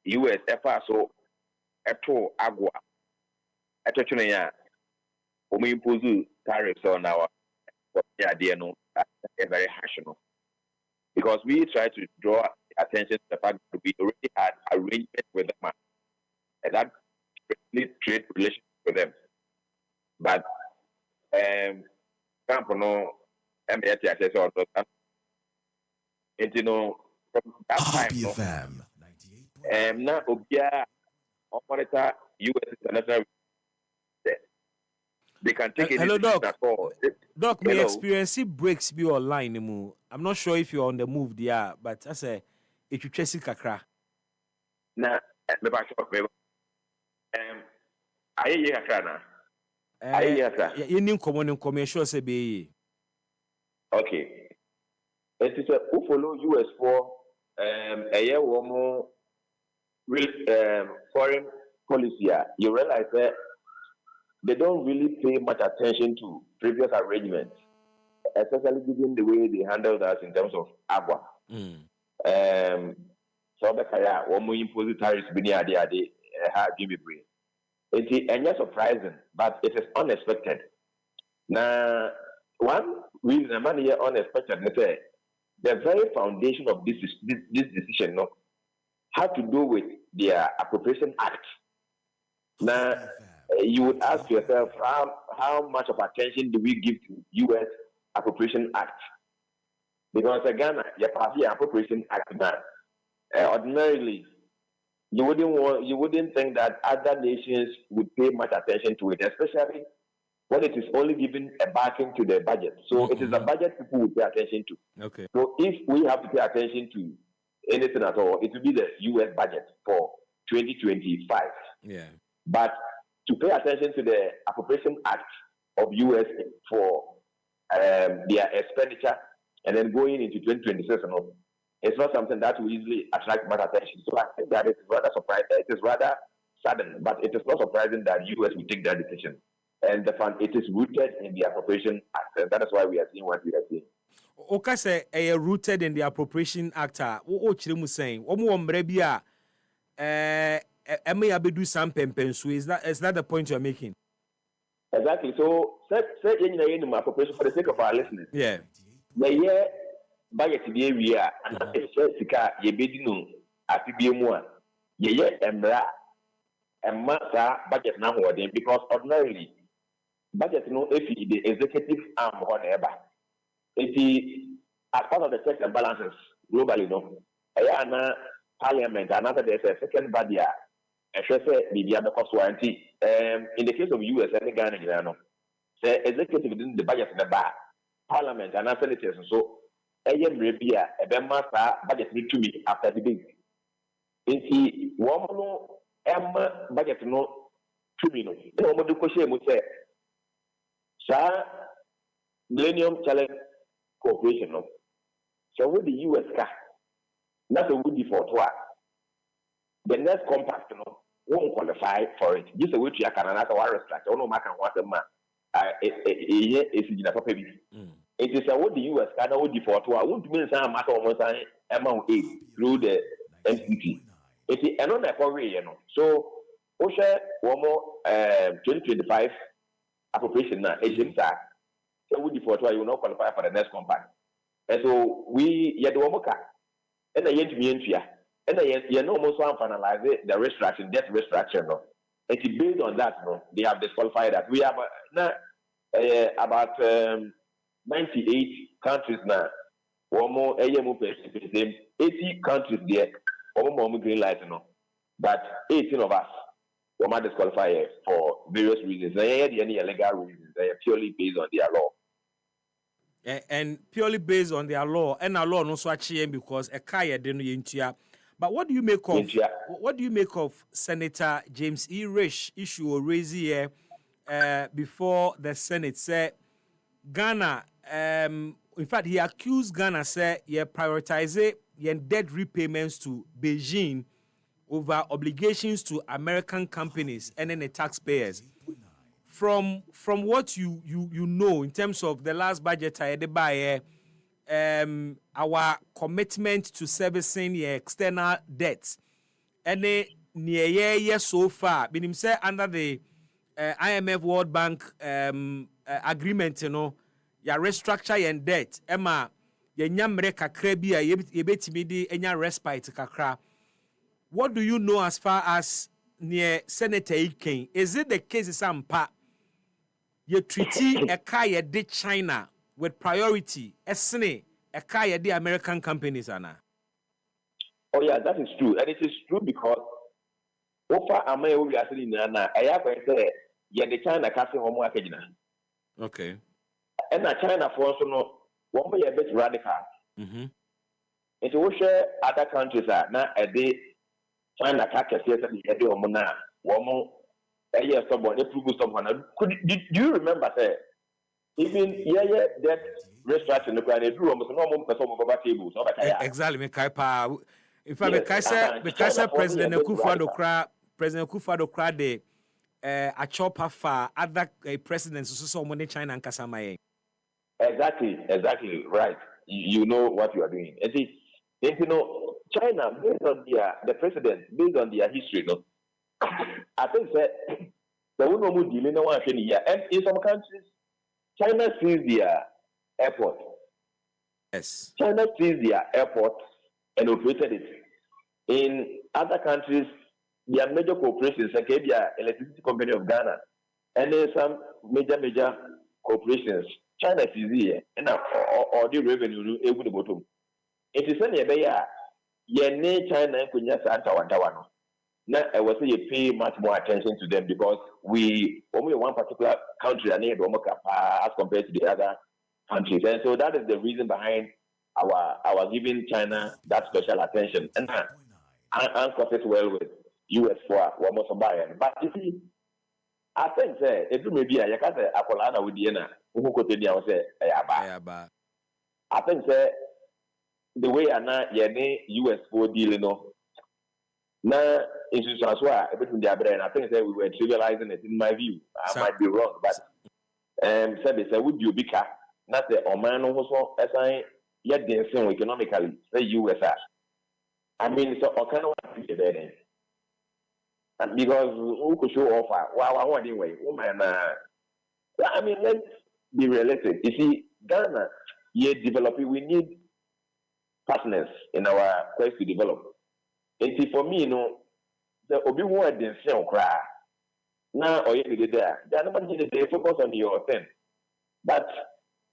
S11: US efa so eto agwa eto twene ya o me impose tariffs on our idea no very harsh no because we try to draw attention to the fact that we already had arrangement with them and that trade relations with them but camp no MBS or you know from that time no now obia operator US international they can take it.
S1: Hello, Doc. Doc, my experience breaks be online. I'm not sure if you're on the move there, but I say if you chase kakra.
S11: Na me ba shop me. Aye ye kakra na. Aye ye kakra.
S1: You nin komo sure say be.
S11: Okay. It is who follow US for a year more foreign policy. You realize that they don't really pay much attention to previous arrangements, especially given the way they handled us in terms of agua. So the kaya one more imposed tariffs be near the have given me. It's not surprising, but it is unexpected. Now, one reason the money unexpected, the very foundation of this decision, no, had to do with their Appropriation Act. Now, you would ask yourself, how much of attention do we give to U.S. Appropriation Act? Because again, you pass the Appropriation Act now. Ordinarily, you wouldn't think that other nations would pay much attention to it, especially when it is only giving a backing to the budget. So it is the budget people will pay attention to.
S1: Okay.
S11: So if we have to pay attention to anything at all, it will be the U.S. budget for 2025.
S1: Yeah.
S11: But to pay attention to the Appropriation Act of U.S. for their expenditure and then going into 2026, it's not something that will easily attract much attention. So I think that it is rather surprising. It is rather sudden, but it is not surprising that U.S. will take that decision. And it is rooted in the Appropriation Act, and that is why we are seeing what we are seeing.
S1: Okay, say rooted in the Appropriation Act. What you saying? Is that the point you're making?
S11: Exactly. So, say appropriation for the sake of our listeners.
S1: Yeah.
S11: The year budget to be area and sika ye bedinu ati bi mu a ye embra emasa budget na hoden because ordinarily budget no if the executive arm or eba as part of the checks and balances globally no na parliament another there's a second body in the case of US and Ghana, no, the executive within the budget in the bar, parliament and senators, so AM Rabia, a Bemasa budget need to me after the big. In the woman, Emma budget no to me, no more do question would say, Sir, Millennium Challenge Corporation, no. So with the US car, not a woody for twice. The next compact, won't qualify for it. Just a way to can another restrict. Oh no, man can want them. It is a what the US can only default to. I won't mean some matter almost amount through the MCT. It is another way, So, OSHA, one more 2025 appropriation now, so we default to, you will not qualify for the next compact. And so we had one more car. And I yet to be and you know, almost one finalize the restructuring, debt restructuring. No, it's based on that. No, they have disqualified that. We have now about 98 countries now. One more 80 countries there. One more green light. No, but 18 of us were not disqualified for various reasons. They had any legal reasons. They are purely based on their law.
S1: And purely based on their law, and our law no so actually because a kaya didn't intia. But what do you make of Senator James E. Risch issue or raise here before the Senate said Ghana in fact he accused Ghana say prioritize debt repayments to Beijing over obligations to American companies and then the taxpayers. From what you know in terms of the last budget I had by our commitment to servicing the external debts ene near so far binim say under the IMF World Bank agreement ya restructure yen debt ema yenya mre kakra bi a yebetimi di enya respite kakra. What do you know as far as near Senator Iken? Is it the case sampa you treaty a kaya de China with priority esne a kaya de American companies ana?
S11: Oh yeah, that is true, and it is true because ofa amaye we are saying na aya ko say ye de China ka se homo akagina.
S1: Okay.
S11: And na China for so no one be a bit radical.
S1: Mhm.
S11: It will share other countries are na a day China ka kese say the de homo na womo aya someone prove someone. Do you remember say even that restructuring no can do almost no person over table so that
S1: Exactly, me kai pa. In fact, because President Akufo-Addo kra de a chopper for other presidents so money China and Kasamaye.
S11: Exactly right. You know what you are doing. And see, you know, China based on the president based on their history, no, I think that the one who dealing no one here, and in some countries, China sees their airport.
S1: Yes.
S11: China sees their airport and operated it. In other countries, there are major corporations, like the Electricity Company of Ghana, and there's some major corporations. China sees here, and all the revenue able to bottom. It is only a China and Kunya. Now, I would say you pay much more attention to them because we only one particular country as compared to the other countries, and so that is the reason behind our giving China that special attention and compete well with US for one more buyer. But you see, I think if you maybe I can't say Akolana with Diana who could tell say I think the way I know US for dealing now institutions were between their brain. I think we were trivializing it in my view. I might be wrong, but said they say would you be not the Oman also assign yet the economically the USR. I mean so what kind of then? And because who could show off wow anyway, woman I mean let's be realistic. You see, Ghana developing, we need partners in our quest to develop. And for me, the obi word in same cry. Now, or you there. They focus on your thing. But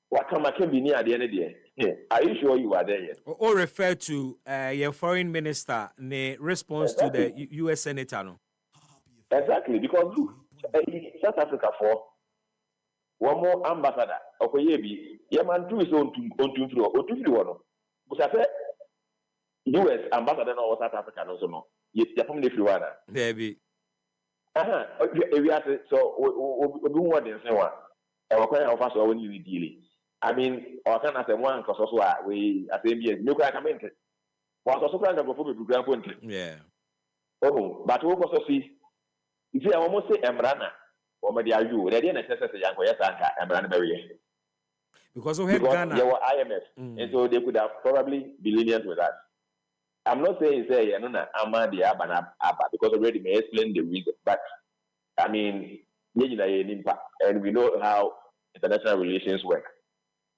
S11: what can be near the end of the day? Are you sure you are there yet?
S1: Or refer to your foreign minister in response to the US Senator. No?
S11: Exactly, because look, South Africa for one more ambassador. Okay, Yaman two is on to but US ambassador of South Africa also no. Yes, Japan if you wanna.
S1: Baby.
S11: We are so we do more than say one. Our kind of us when you deal. I mean, our kind of one because also we as MBS. You can come in. Was also kind of a program point.
S1: Yeah.
S11: Oh, but we also see. If you almost say Emrana, or maybe are you? They didn't necessarily young for yes, Emrana very.
S1: Because we had Ghana.
S11: There were IMF, and so they could have probably been lenient with us. I'm not saying say because already may explain the reason, but I mean, and we know how international relations work.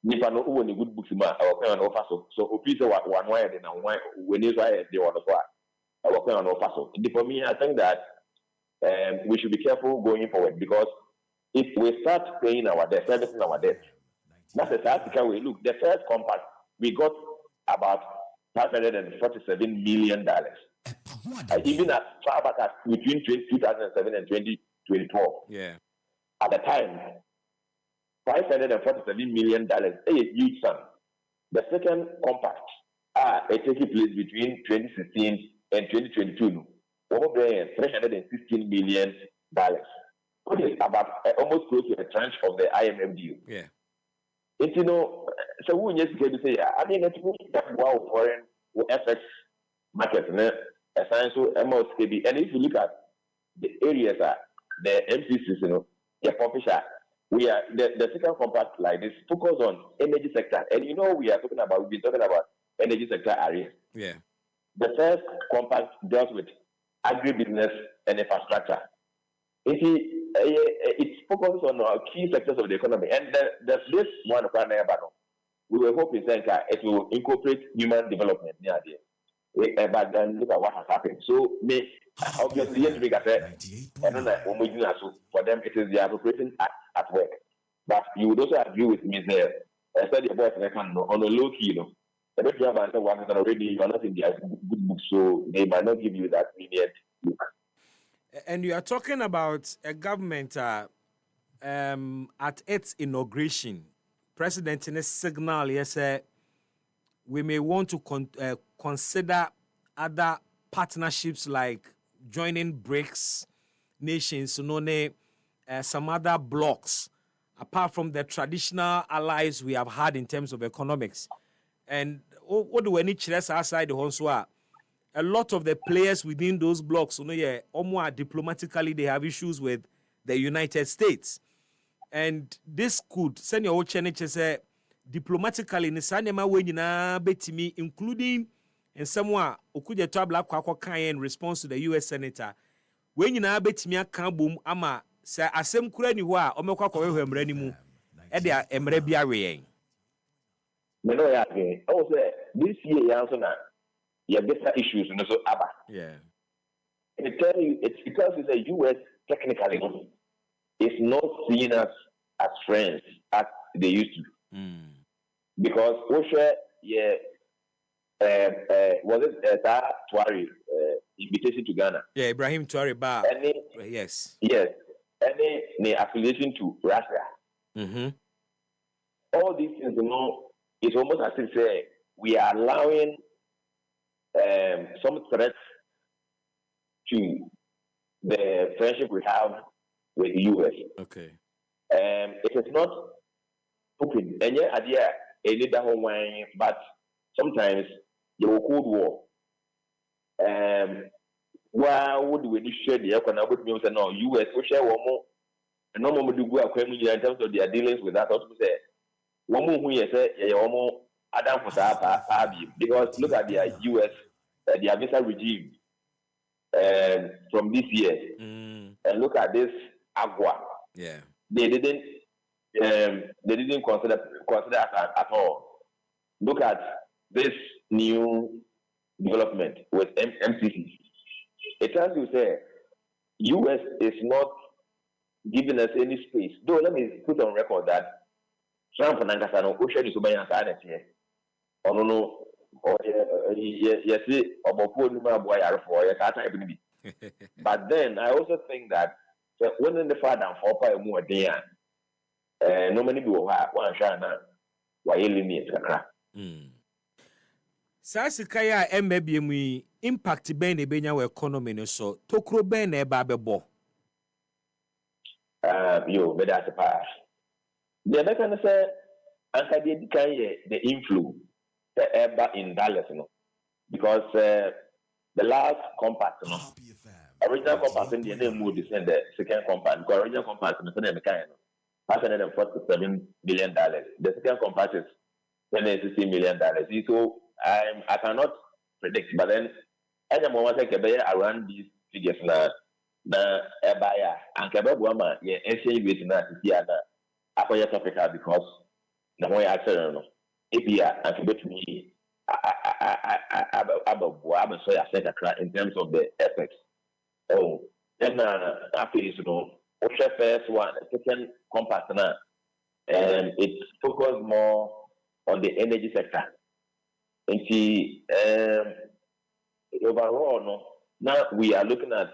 S11: Nipa no who any good books our kind of offer so people one way then one when is why they want to our kind of offer. For me, I think that we should be careful going forward because if we start paying our debt, servicing our debt, that's the Africa way. Look, the first compact we got about $547 million. Even as far back as between 2007 and 2012.
S1: Yeah.
S11: At the time, $547 million is a huge sum. The second compact it taking place between 2016 and 2022. Over there, $316 million. What is about almost close to a tranche of the IMF deal.
S1: Yeah.
S11: It's so we just get to say, I mean, it's wow foreign FX market, essential MOSKB. And if you look at the areas the MCCs, the publisher, we are the second compact like this focus on energy sector. And we've been talking about energy sector areas.
S1: Yeah.
S11: The first compact deals with agribusiness, and infrastructure. It focuses on our key sectors of the economy. And there's this one, we were hoping that it will incorporate human development near there. But then look at what has happened. So, obviously, for them, it is the appropriation at work. But you would also agree with me there. I study about on a low key, the best job answer one is already, you are not in the good book, so they might not give you that immediate look.
S1: And you are talking about a government at its inauguration. President in a signal, yes, we may want to consider other partnerships like joining BRICS nations, some other blocks, apart from the traditional allies we have had in terms of economics. And what do we need to outside the Honswa? A lot of the players within those blocks, almost diplomatically, they have issues with the United States. And this could send your challenge say diplomatically in Sanema way betimi, including and someone who could to black in response to the US Senator. When you now betimi boom ama say asem kura ni ho a omekwa hwemra ni mu e de emre bia we
S11: Me no ya again. Oh, say this year you answer na you have better issues and so ABBA.
S1: Yeah.
S11: And I tell you, it's because it's a US technically it's not seen as friends as they used to. Because Osha, was it that Tuari invitation to Ghana?
S1: Yeah, Ibrahim Tuari Ba. Yes.
S11: Yes. Any affiliation to Russia. All these things, it's almost as if we are allowing some threats to the friendship we have with the US.
S1: Okay.
S11: It is not open. And yet, idea any that one, but sometimes you will Cold War. Why would we share the economic news and no US will share one more? And no more do go in terms of their dealings with that. Also say one more who you say one more Adam for because look at their US their visa regime from this year and look at this Agua.
S1: Yeah.
S11: They didn't consider at all. Look at this new development with MCC. It tells you say US is not giving us any space. Though let me put on record that Trump and Nagasano Ocean is here. Oh no. Yes, but then I also think that when the father and for more day, no many people one shana why you
S1: Sasikaya MBM impact ben e benya economy no so tokro ben na eba bebo.
S11: But that's a pass. The other can say anka the inflow eba in Dallas, because the last compact, original compact in the name would descend the second compact. Because original compact in the name $547 billion. The second compact is $160 million. So I cannot predict, but then any moment I can around these figures now. Na ebaya and Kebabuama, exchange rate na Tiana, Apoya Africa because the way I said, Abia and Quebec me, Abba so I said in terms of the effects. Oh, then after this, Osha first one, second compact now, and it focused more on the energy sector. And see, overall, now we are looking at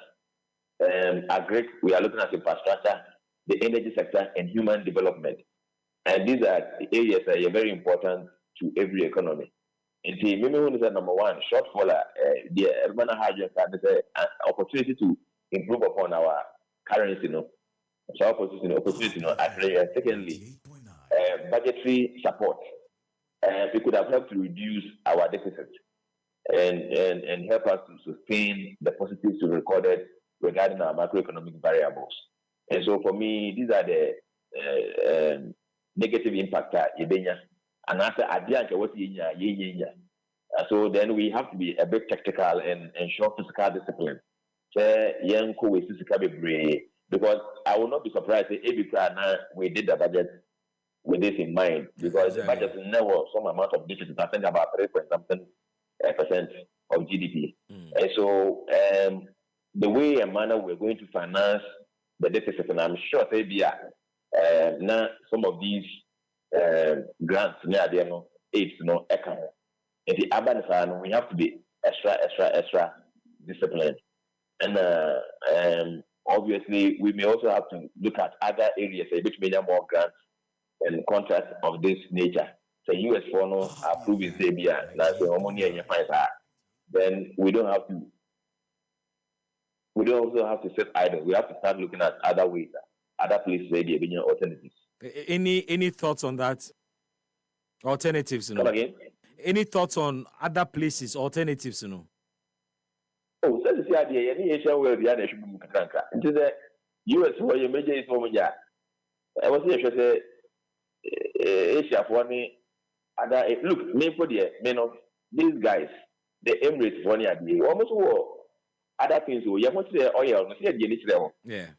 S11: we are looking at infrastructure, the energy sector, and human development. And these are areas that are very important to every economy. And see, maybe when is number one, shortfall, the urban hydrogen is an opportunity to improve upon our currency, So opportunity, secondly, budgetary support. We could have helped to reduce our deficit and help us to sustain the positives we recorded regarding our macroeconomic variables. And so for me, these are the negative impact and after so then we have to be a bit tactical and show physical discipline because I will not be surprised if we did the budget with this in mind, because the budget is never some amount of deficit. I think about 3% of GDP. And so the way and manner we're going to finance the deficit, and I'm sure now some of these grants, aids, in the urban side, we have to be extra disciplined. And obviously, we may also have to look at other areas, which may have more grants and contracts of this nature. So US for no approving Sabia, then we don't also have to sit idle. We have to start looking at other ways, other places where there are alternatives.
S1: Any thoughts on that? Alternatives,
S11: Come again?
S1: Any thoughts on other places, alternatives,
S11: Oh, so the idea, any Asian world, the other should be into the US where your major is over there. I was here, Asia for me. Other look, me for the men of these guys, the Emirates for the almost war. Other things, you want to say oil, no see the level.
S1: Yeah.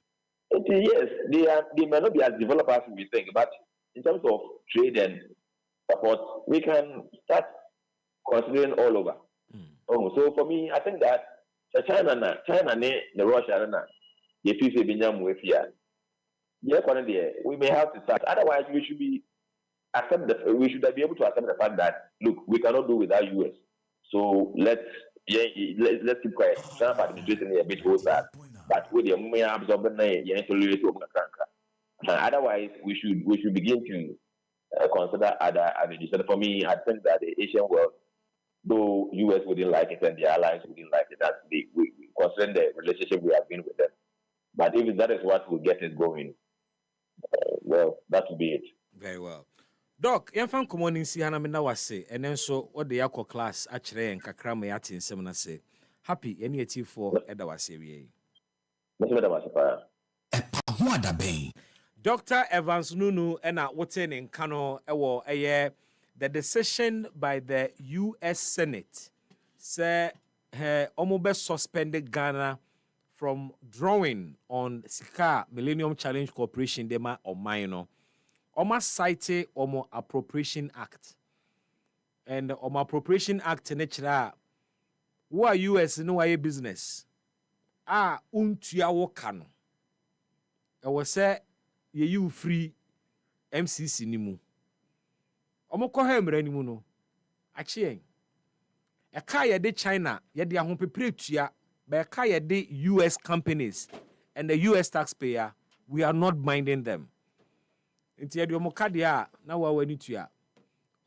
S11: Yes, they may not be as developed as we think, but in terms of trade and support, we can start considering all over. Oh, so for me, I think that China, the Russia, if you say Binyam with here, we may have to start. Otherwise, we should be we should be able to accept the fact that look, we cannot do without US. So let's keep quiet. Trump administration is a bit that, but with the money absorbing, otherwise we should begin to consider other avenues. And for me, I think that the Asian world, though US wouldn't like it and the allies wouldn't like it, that we consider the relationship we have been with them. But if that is what will get it going, well, that will be it.
S1: Very well. Doc, yɛmfa nkɔmmɔ no nsi ha na mena wase ɛne nso wode yɛakɔ class akyerɛ yɛn kakra ma yɛate nsɛm no sɛ happy ɛne atifoɔ ɛda wase awie
S2: EpaHoaDaben.
S1: Dr. Evans Nunu ɛna wote ne nka no ɛwɔ ɛyɛ the decision by the US Senate sɛ ɔmo bɛ suspend Ghana from drawing on Sika Millennium Challenge Corporation dema ɔman no. Oma cite Omo Appropriation Act. And Omo Appropriation Act nechira who are US no way business. Untua wokano. I was say you free MCC nimu. Omo ko hemre nimu no. Achien. E ka ye de China ye de ahopepre tua, but e ka ye de US companies and the US taxpayer, we are not minding them. Nti yɛ de ɔmo kadeɛ a na wani tua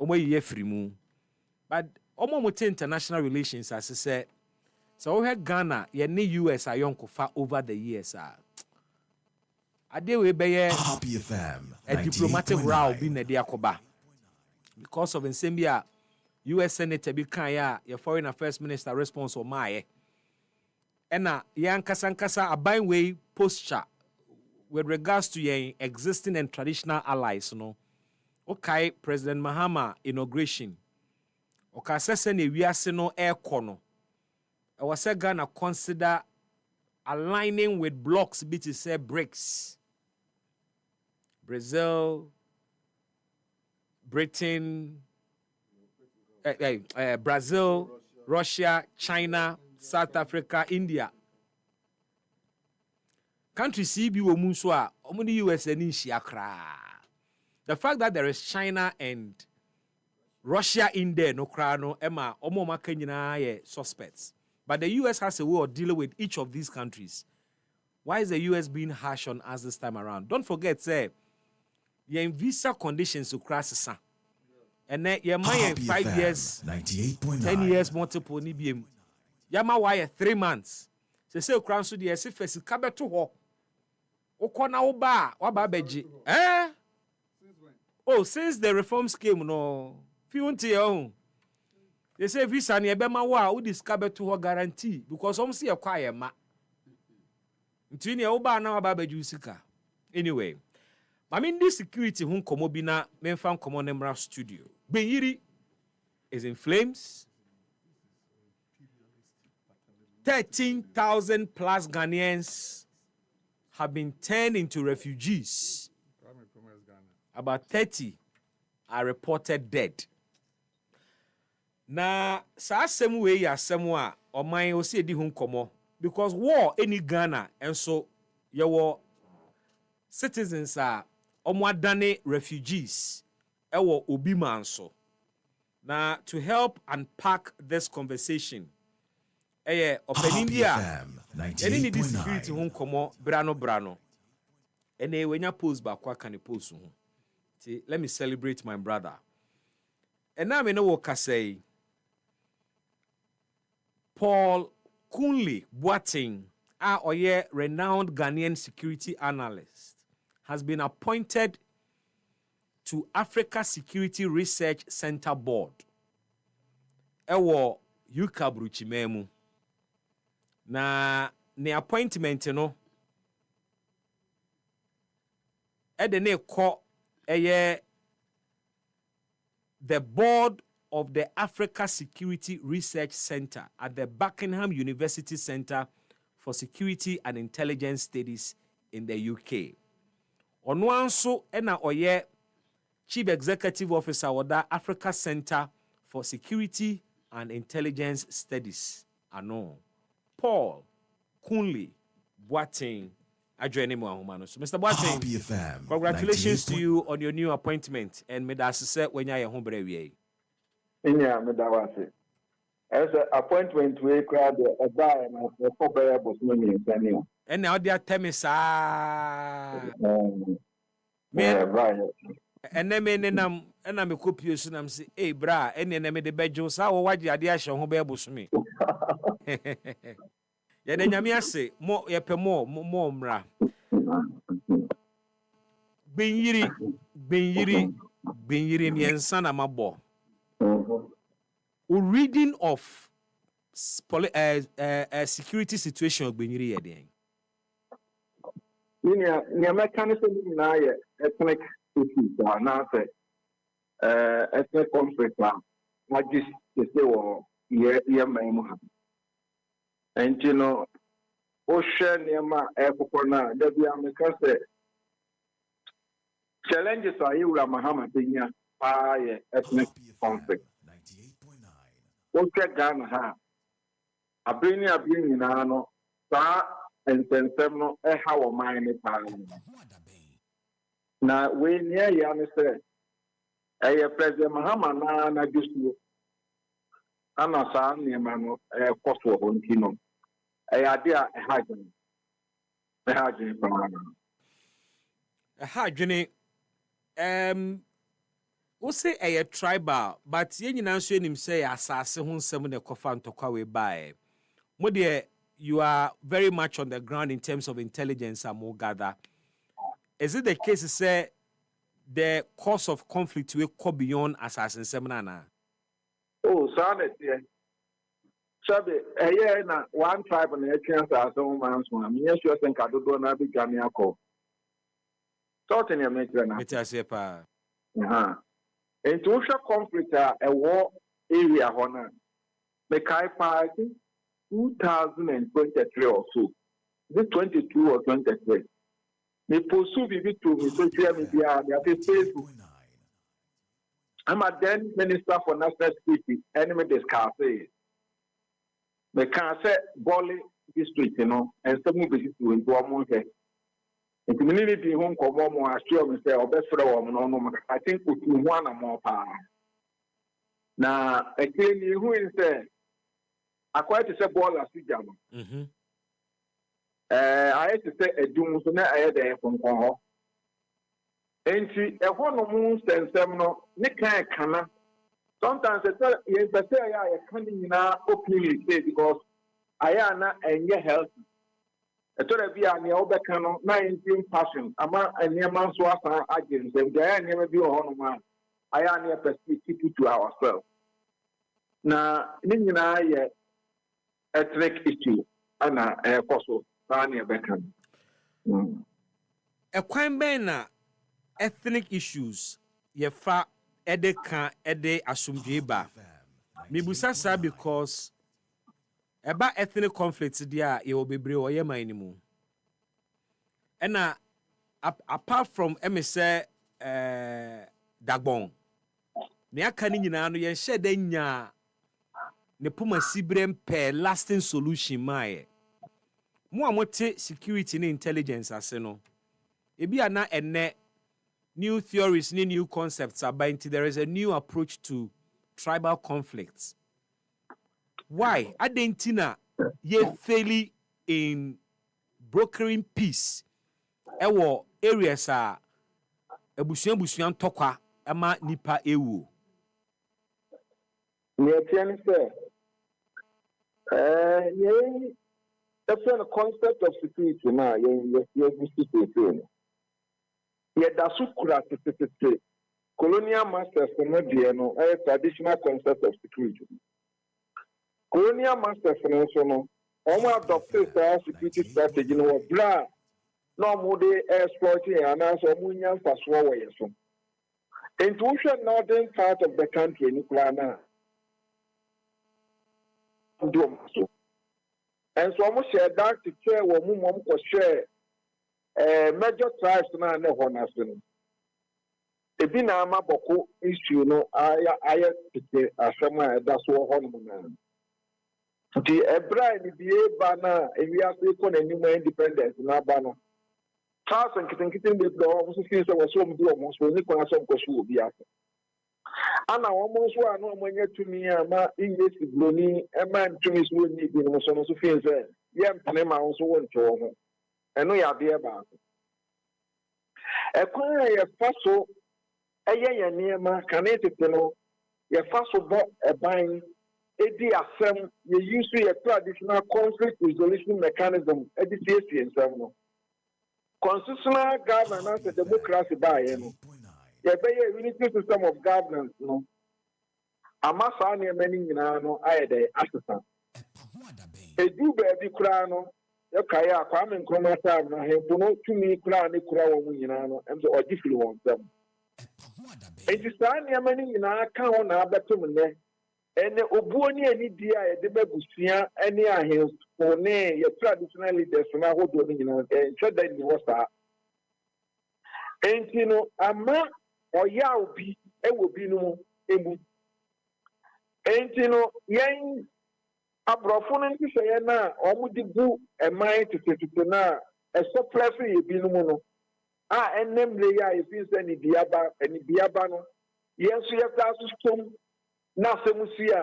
S1: ɔmo yɛ free mu, but ɔmo mo te international relations as sɛ wo hɛ Ghana yɛ ne US ayɔnkofa over the years adeɛ we bɛyɛ a diplomatic row bi na de akɔba because of nsɛm bi a US senator bi kan a yɛ foreign affairs minister response ɔmaayɛ ɛna yɛ ankasa aban wei posture with regards to your existing and traditional allies, okay, President Mahama inauguration. Okay, session we are no air corner. I was gonna consider aligning with blocks BTC BRICS. Brazil, Britain, Brazil, Russia, China, South Africa, India. Countries CB wo munso a omo the US ani hia kra. The fact that there is China and Russia in there no kra no ema omo maka nyina ye suspects. But the US has a way of dealing with each of these countries. Why is the US being harsh on us this time around? Don't forget say your visa conditions to crash and then your money 5 years 10 years multiple ni biem. Yama why 3 months. Say crown so the first kabeto ho. Okona oba waba beji. Oh, since the reforms came no. Fiunti your they say visa ni ebema wa wo discover to ho guarantee because some see akwa ma. Ntini e oba na waba beji usika. Anyway, I mean this security hun komo bi na memfa komo nemra studio. Benyiri is in flames. 13,000 plus Ghanaians have been turned into refugees. About 30 are reported dead. Na sa asem we ya asem a oman o se edi hu nkomo because war any Ghana enso yewo citizens a omo adane refugees ewo obi manso. Na to help unpack this conversation Openindia any need security hu nkomo brano ene wenya post ba kwa kan post hu. Let me celebrate my brother. And now me know what I say. Paul Kunle Boateng, a renowned Ghanaian security analyst, has been appointed to Africa Security Research Center Board. Ewo Yuka Bruchimemu. Na ne appointment no. Ne ko the board of the Africa Security Research Center at the Buckingham University Center for Security and Intelligence Studies in the UK. Onwanso ena oye Chief Executive Officer of the Africa Center for Security and Intelligence Studies. Ano Paul Kunle Boateng. So, Mr. Boateng, congratulations to you on your new appointment, and may that say when you're home brave.
S12: Yeah, Medawasi. As an appointment, we crowd a guy and a couple of money.
S1: And now they are telling me,
S12: right.
S1: And then, and I'm a copious, and I'm saying, hey, bra, and then I made the bedrooms. How why the idea shall home bear me? Ya de nyame ase mo ye pe mo mra benyiri miensa na mabo reading of security situation benyiri ye den
S12: ni mechanism na ye ethnic issues na say ethnic conflict na just say wo ye man mu ha. And you know, Ocean Yama Epokona, Debiamika said, challenges are you, Mahama Pinya, ethnic conflict. Ocean Ghana, a bring Nano, Sa and Sensemno, a how a mine parliament. Now, we near Yana said, a President Mahama Nana just Anasa Niamano, a cost of one kino. A idea a hygiene from
S1: a hygiene. We say a tribal, but yen you answer him say assassin whom some the coffin to kawe by. Modie, you are very much on the ground in terms of intelligence and more gather. Is it the case to say the cause of conflict will go beyond assassin seminana?
S12: Oh, sorry, yeah. Sabe, na one tribe na chance as one man's one. Me sure think I do na be Ghanaian ko. Sorting ya make na.
S1: It is pa.
S12: Into conflict a war area hona. Me kai party 2023 or so. This 22 or 23. Me pursue bibi to me social media, me at Facebook. I'm a then Minister for National Security, enemy discuss it. Me can say Bali district, you know, and some of it to into a month. The community home come more assure me say or best for the woman. I think we can one more power. Now, again, who is there? I quite to say ball as Jama. I had to say a doom so now I had there from Congo. And she a one of moons and seminal, Nick Kana. Sometimes I tell you, I say I can't now openly say because I am not and your health. I told her be a near Obacano, 19 passion. I'm a near man's was agents, and there never be a man. I am near perspective to ourselves. Now, Nina, ethnic issue, and a coastal, near Beckham.
S1: A quite bena ethnic issues, ye fa edeka ede asumdweba. Mibusasa because eba ethnic conflict dia ye obebre wo ye man ni mu. Ena apart from say dagbon ne aka ni nyina no ye hye da nya ne puma sibrem per lasting solution mae mo amote security and intelligence ase no ebi ana enne new theories ni new concepts about there is a new approach to tribal conflicts. Why adentina ye fairly in brokering peace ewo areas a ebusuan tokwa ama nipa ewu.
S12: Neatian say, the concept of security now, colonial masters a traditional concept of security. Colonial masters also adopted security strategy no bra no more exploiting and also munyan for swallow. Into the northern part of the country, Nicolana. And so almost share that to share what mum was share major tribes now and the honest. A binama boko issue no I as someone that's what honeymoon. The Ebra the banner and we are taking a new independence in Abana. Charles and Kitting with the officers was some do almost when you can some will be after. And I almost want no money to me, ama English Bloni, a man to Miss Woodney, in the son of Sophia said, Yam Panema also want to over. And we are there about it. A query a fossil, a ya near ma, canated pillow, your fossil bought a buying, a DSM, you use a traditional conflict resolution mechanism, a DCSC and several. Constitutional governance and democracy by a unity system of governance, no. Amasani many no I de assistant. A do baby crano, the Kaya, Kwame Kromata, no to me crown a crown, and so different ones them. It is time many in our account, Abatumene, and the Obuani and Idia, the Babusia, and near hills, for nay, your traditional leaders, and I would do and said that you was that. And you know, Ama. Or Yaobi, it will be no emu. And you know, yang a proponent to say na, or would you a mind to say to na, a surplus a binumono. And name the ya if you send Diaba and Diabano. Yes, we have to stone Nasamusia.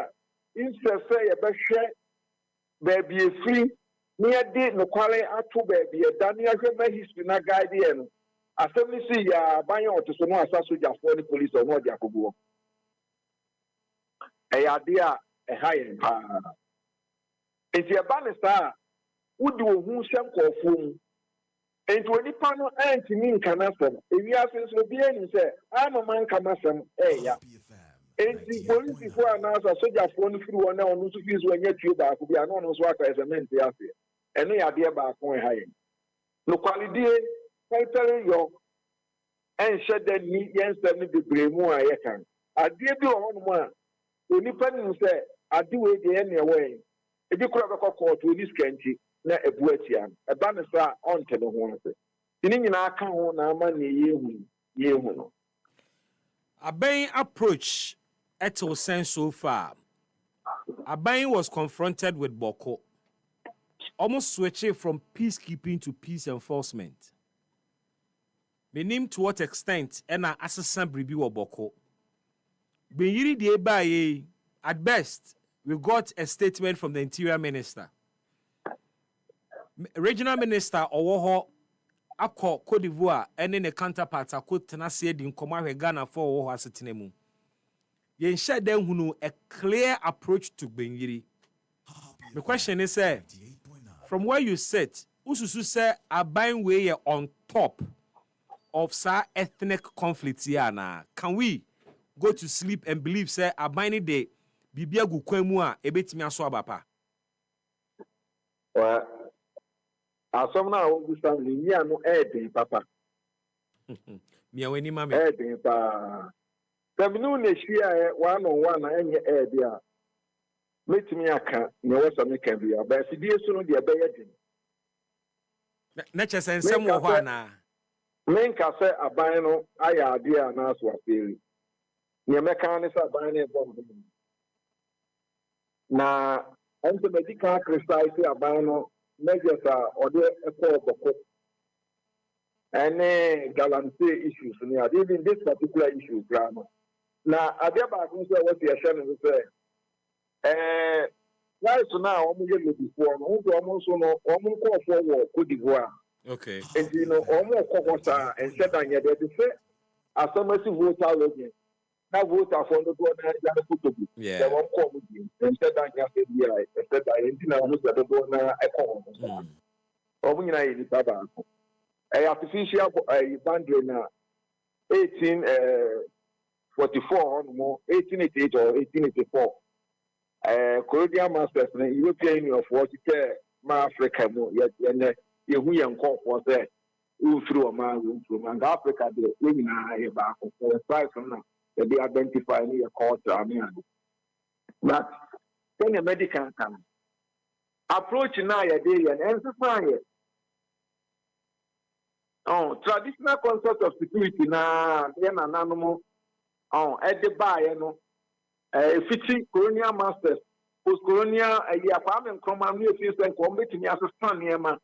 S12: Instead, say a best baby free. Near date no quality at two baby, a Daniel history na guardian. Assembly see ya banyo to so no asaso ja for the police or no dia kogo e idea e high pa enti e banista wudi ohun sem kofo enti oni pa no anti min kanasem e wi asenso bi ani se ama man kanasem ya enti police for anasa soja for no free one na onu so fees wanya tue ba ko bi ana onu so aka exament ya se eno ya de ba ko e high no quality telling you and said that yes, the Bremo I can. I did do on one. When you pen say, I do it the any way. If you could have a court to this country, not a Buetian, a banister on to the one. In our account, our money, you.
S1: A Bain approach at all sense so far. A Bain was confronted with Boko, almost switching from peacekeeping to peace enforcement. Meaning to what extent ena assassin bribi wo Boko. Benyiri die baye, at best, we got a statement from the Interior Minister. Regional Minister Owoho akọ Cote d'Ivoire ene ne counterpart akọ tenase di nkoma Ghana for Owoho asetene mu. Yen share den hunu a clear approach to Benyiri. The question is from where you sit, ususu say aban we on top of sa ethnic conflicts here na. Can we go to sleep and believe say abani de bibia gu kwemu a ebetimi aso abapa?
S12: Well, asom na o gusan ni no eden papa.
S1: Mi aweni mame.
S12: Eden pa. Taminu ne hia one on one na enye ede a. Let me aka no was make can be about the so no the abayadin.
S1: Nature sense some na.
S12: Men ka say aban no aya ade a na so aferi. Ne meka ne say aban ne bomb. Na ento medical criticize aban no measures are ode ekọ boko. Any guarantee issues near even this particular issue grammar. Now, I get back and say what you're saying is right so now almost before almost no almost call for war Cote d'Ivoire.
S1: Okay.
S12: And you know almost call and said that they say as some voter login. Now voter for the go na
S1: yeah.
S12: They won't come with you. And said that yeah, said that anything almost the go na echo. Omunyina yi baba. Artificial boundary na 1844 no 1888 or 1884 colonial masters na European Union for the ma Africa mo ye hu ye nko for say through o ma through Africa de we na ye ba ko so price na they identify ni culture ami and but when a medical can approach na ye dey ye and so oh, traditional concept of security na nanomo edeba no fiti colonial masters post colonial farming command no fit say ko betimi assistant niema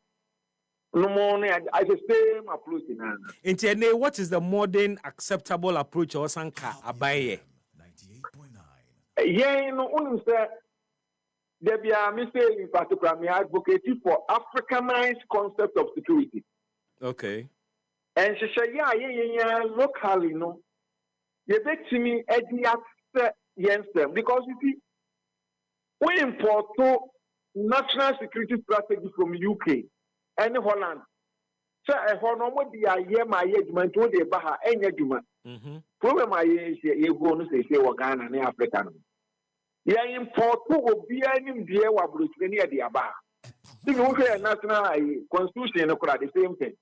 S12: no more I the same approach na
S1: Intene, what is the modern acceptable approach or sanka abaye
S4: 98.9
S12: yeah no only say there be a mistake in particular me advocate for Africanized concept of security.
S1: Okay.
S12: And she said, yeah, locally, no. You bet me at the Yensem because you see, we import national security strategy from UK and Holland. So, I want to be a year my judgment to the Baha and judgment. Problem I you go to say, Ghana and African. Yeah, import will be any dear Wabru near the Abba. You know, national constitution, the same thing.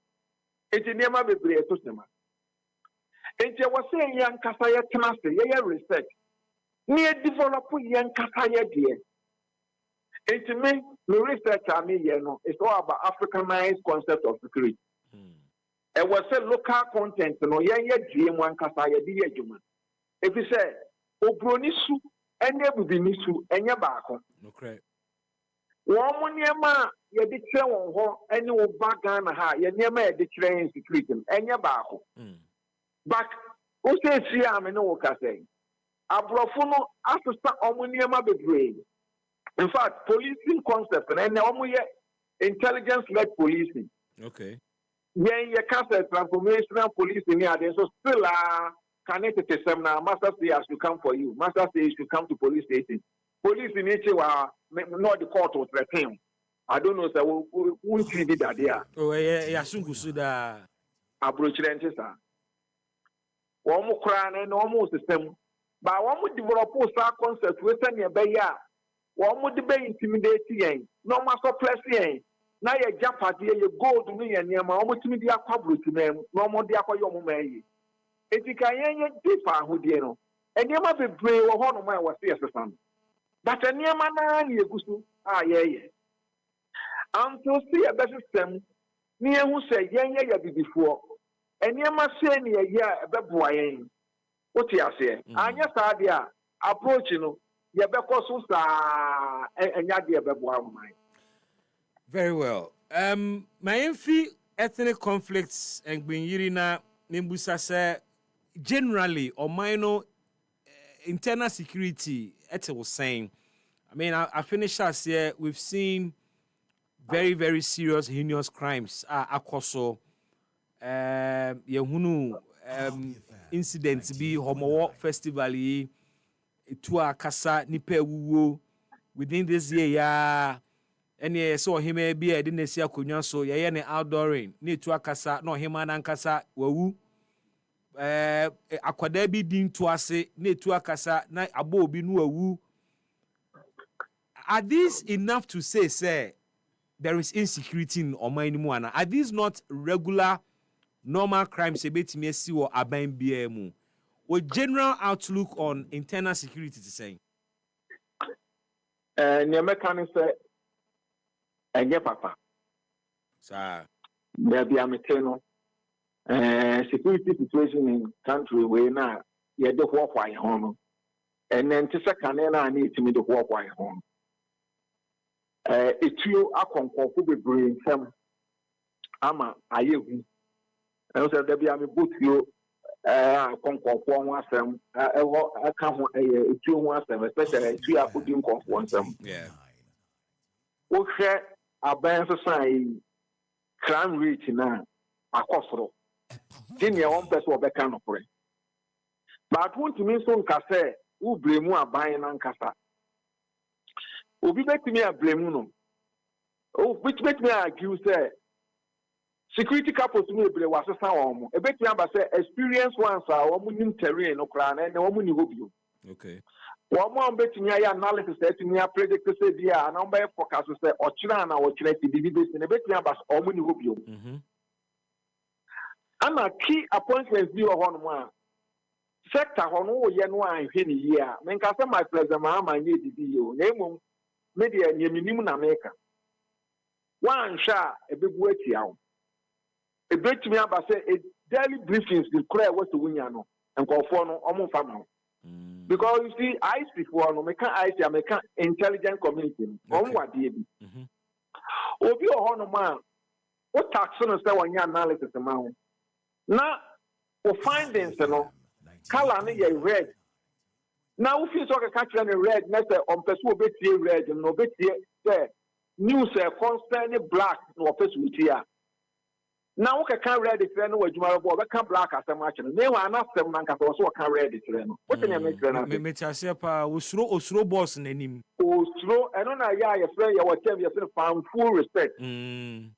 S12: It's never be brave to them. And I was saying, young Kasaya Tanasi, yeah, respect. Near develop young Kasaya dear. And to me, the research I mean, you know, it's all about Africanized concept of security. It was a local content, you know, yeah, dream one Kasaya dear human. If you say, Obronisu, and there will be Nisu, and your back.
S1: Okay.
S12: One yama ye declare on her any bagana ha ye never declare in secret and your back. But who says she am no worker saying? Abrofuno assistant omoniama be brave. In fact, policing concept and omuye intelligence led policing.
S1: Okay.
S12: Yeah, ye cast a transformational policing here, so still connected to some now. Master say I should come for you. Master say you should come to police station. Police in nature were not the court was threatening. I don't know, sir. Who did that there?
S1: Oh, yeah, Sungusuda.
S12: Approach lenses, sir. One more crown and almost system. But one would develop a concept with any bear. One would be intimidating. No master pressing. Now you jump at you go to me and you're almost to me the public to them. No more the aqua may. If you can differ who do you know. And you must be brave or one of my was fierce son. But a near man, yeah. And to see a better system, near who say, yeah, before. And you must say, yeah, a bad boy. What you say? And yes, idea approach, you know, yeah, because and yeah, bad boy.
S1: Very well. My ethnic conflicts and Gbinyirina Nimbusa say generally or minor internal security, as I was saying. I mean, I finished last year. We've seen very, very serious, heinous crimes. Akoso, Yehunu, incidents be Homo Festival, Tua Kasa, Nipe Wuwo, within this year, yeah. And so him be a didn't see a kunyan so yeah, outdooring, need Tua Kasa, no him and Kasa, Wawu. Akwada bi din to ase na etu akasa na abo obi no awu. Are these enough to say there is insecurity in oman mu ana? Are these not regular normal crimes ebetimi asi wo aban bia mu? What general outlook on internal security to say?
S12: near mechanic say, and your papa.
S1: Sir.
S12: There be a mechanic. Security situation in country where now you do walk by home. And then to second, I need to meet the walk by home. It's you are comfortable with bringing some. Ama ayehu. And so there be a book you comfortable one some. I can't it's you one some, especially if you are putting one some.
S1: Yeah.
S12: Okay, a band society crime rate now. A cost. Senior one person will be kind of free. But want to mean so case, who blame you a buying and cassa. Who be back to me a blame no. Oh, which make me argue, say, security couples to me was a sound. A bit number say, experience once a woman terrain or crown and a woman you.
S1: Okay.
S12: One more bet me analysis that me a predict to say, dear, a number of forecasts say, or China or Chile to be this in a bit number or woman you. I'm a key appointments be on one sector on all Yanwa in a year. Men can say my president, my need to be you. Name media near minimum America. One shot a big weight out. A bit to me about say a daily briefings declare what to win and call for no almost family. Because you see, I speak for no make I make intelligent community. On what did Obi or man, what tax on say one year analysis amount. Now, for findings, you know, color is red. Now, if you talk a country and red, next on person bit red, and no bit here, news constantly black, no person with here. Now, we can't read it, no, you might become black as a match. They were not them, and also can't read it. What can you make?
S1: Metasepa, Osro boss, and him.
S12: Osro, and on a year, your friend, your whatever, you found full respect. And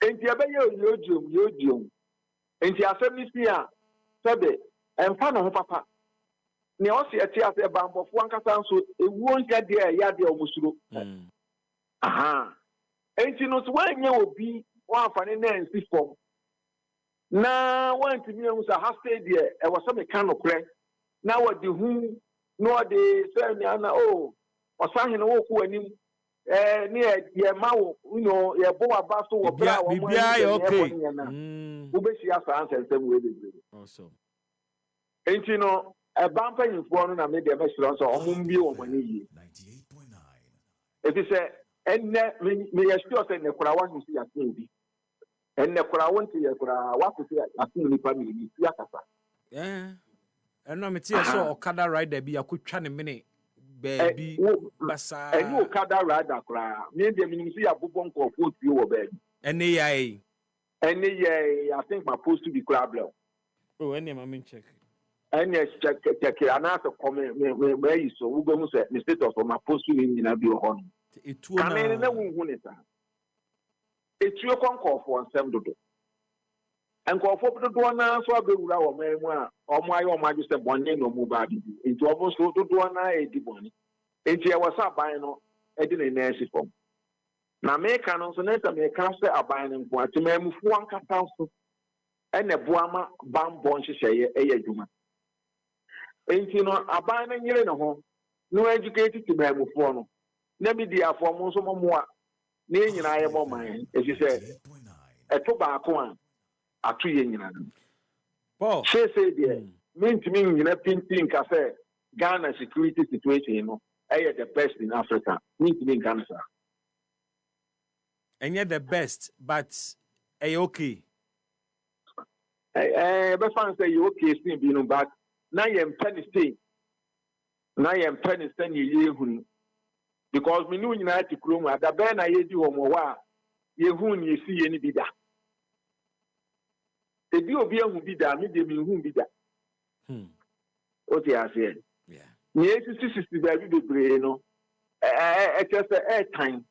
S12: you and the assembly here, Sabe, and Pano Papa. Neosi at the bump of one catan, so it won't get there, Yadi or Musuru. Aha. And you know, when you will be one finance before. Now, one to me was a half stay there, and was some kind of crack. Now, what the whom, nor the Serniana, oh, or signing who and near your mouth, you know, your boa basso or bra, okay. Who be she has answered them with it.
S1: Awesome.
S12: And you know, a bumper in front and made the best answer on Mumbi or money.
S4: 98.9.
S12: If you say, and may I still say the Kurawan to see a movie. And the Kurawan to your what to see a movie family, Yakasa.
S1: Yeah. And no material so Okada ride there be a quick channel minute. Baby, Bassa,
S12: and you Okada rider cry. Maybe a ministry of Bubon or food you or bed.
S1: And I
S12: think my post to be crab.
S1: Oh, any mammy check.
S12: And yes, check and answer comment where you so we're going to say, Mr. of my post to in a bio home.
S1: It will
S12: it's your concord for some do. And call for the one answer so I will our memoir or my just a one name or mobile into almost to do one eye money. Into I was up buying a didn't answer from. Now make an answer may cancel a buying for to move one cat and a boama bam bunch say a juma. Ain't you know a buying in a home, no educated to move for. Never dear for most of more. Nay, I am on mine, as you said, a tobacco one. A 2 years.
S1: Paul,
S12: she said, mean to me, you know, think I said, Ghana security situation, you know, I am the best in Africa. Mean to me, Ghana, sir.
S1: And yet the best, but okay.
S12: But fans say you okay, you know, but now you am penny stay. Now you am penny stay, you because we know United Chroma, the band I do on Moa, you see any bidder. The deal be who be that, maybe who be that. What I said.
S1: Yeah.
S12: Yes, this is the very big brain. It's just a time.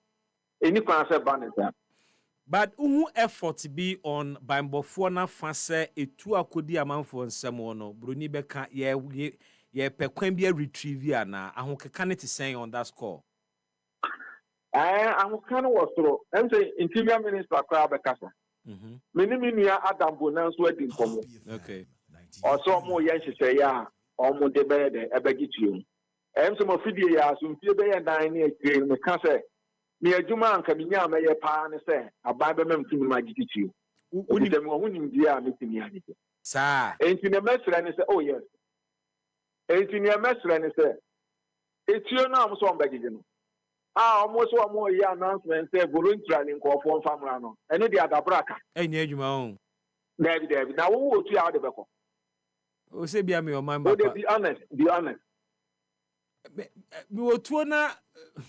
S12: Any cancer banner.
S1: But who effort to be on Bambofona Fancy a 2 akudi amount for Samono, Bruni Becca, ye pequembia retrievia na, and who can it say on that score?
S12: I'm kind of was through. I'm saying Interior Minister Crabacasa. Many Adam Bonans wedding for me.
S1: Okay.
S12: Or some more yes, say, yeah, or more the bed, I beg it you. Some of the some people and dining the cancer. Me a Juma and Camilla may a pan say, a Bible mem to my GTU. When them winning dear meeting me.
S1: Sir.
S12: Ain't in a mess and say, oh yes. Ain't in a mess and say, it's your name so begging. Almost 1 more year announcement say voluntary in call for Famrano. And the other braca.
S1: And yeah, you own.
S12: David. Now who will see out the back?
S1: Oh, say be me or my
S12: mother. Be honest. Be honest.
S1: Me will tuona.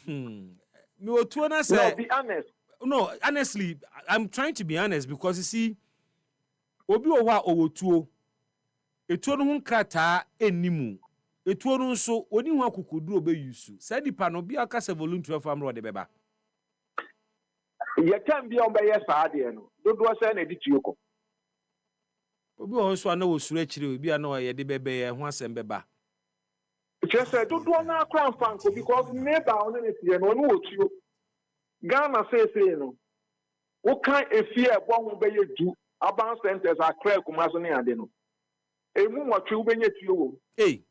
S1: Me will tuona say.
S12: No, be honest.
S1: No, honestly, I'm trying to be honest because you see, obi owa owotuo. Etuo no hunkrata enimu. Etuo no nso oni hu akokoduro be yusu. Say dipa no bi aka se voluntary farm road beba.
S12: Ye can be on by yes ade no. Dodo say na di tuoko.
S1: Obi o nso ana wo suru akire obi ana ye de bebe ye ho asem beba.
S12: Just say dodo na akran fanko because neighbor on ne tie no no otuo. Ghana say no. Wo kan efie ebo ho be ye du urban centers akra kumaso ne ade no. Emu nwotwe wo benye tuo wo.
S1: Hey.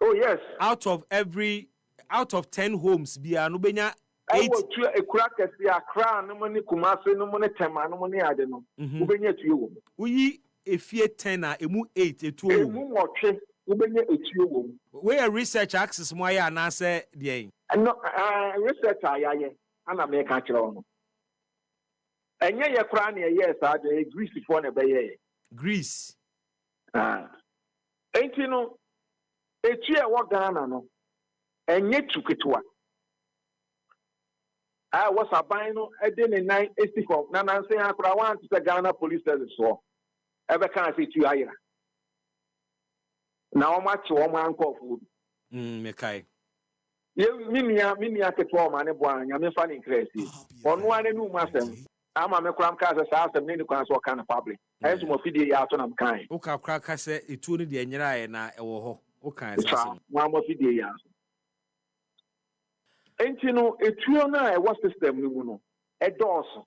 S12: Oh yes.
S1: Out of 10 homes, bia no benya 8.
S12: I will try a crack as the Accra, no money, Kumasi, no money, Tema, no money, I don't know. Who bring it to you? We if ye 10 emu 8, a 2. Emu watch, who bring it to you? Where research access, why I na say, the no, research, and I make a on. And yeah, your crown, yes, I Greece before a bay.
S1: Greece.
S12: Ain't you know? It's here what Ghana no, and yet took it to one. I was a bino a day in 984. Nana saying I want to the Ghana police service so. Ever can't see you here. Now much one man call food.
S1: Mekai.
S12: You mini at the 4 man, I'm funny crazy. On one new master. I'm a cram cast as house and many class what kind of public. As more video out on I'm kind.
S1: Oka crack say it to the engineer and I owe. Okay,
S12: one more video. And you know, a trio now, what system you know? A dorsal.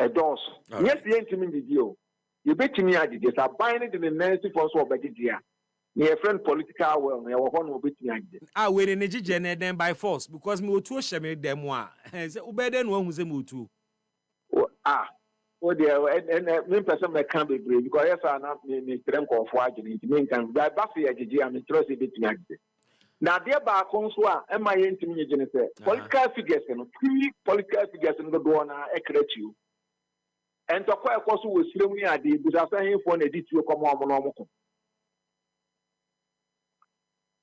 S12: Yes, the intimate video. You bet me I did this. I bind it in the Nancy for so better dear. Near friend political well, I was one will beat me.
S1: I wait in a G then by force because me to shame them one. Better than one who's a mutu.
S12: Oh dear, and me person that can't be brave because yes, I'm not me strength of watching it. Mean can by Buffy a GG, I'm interested in it. Now, dear Barconswa, and my intimate political figures and 3 political figures in the door now, you. And to quite a course was slowly at the disaster for an edit you come on.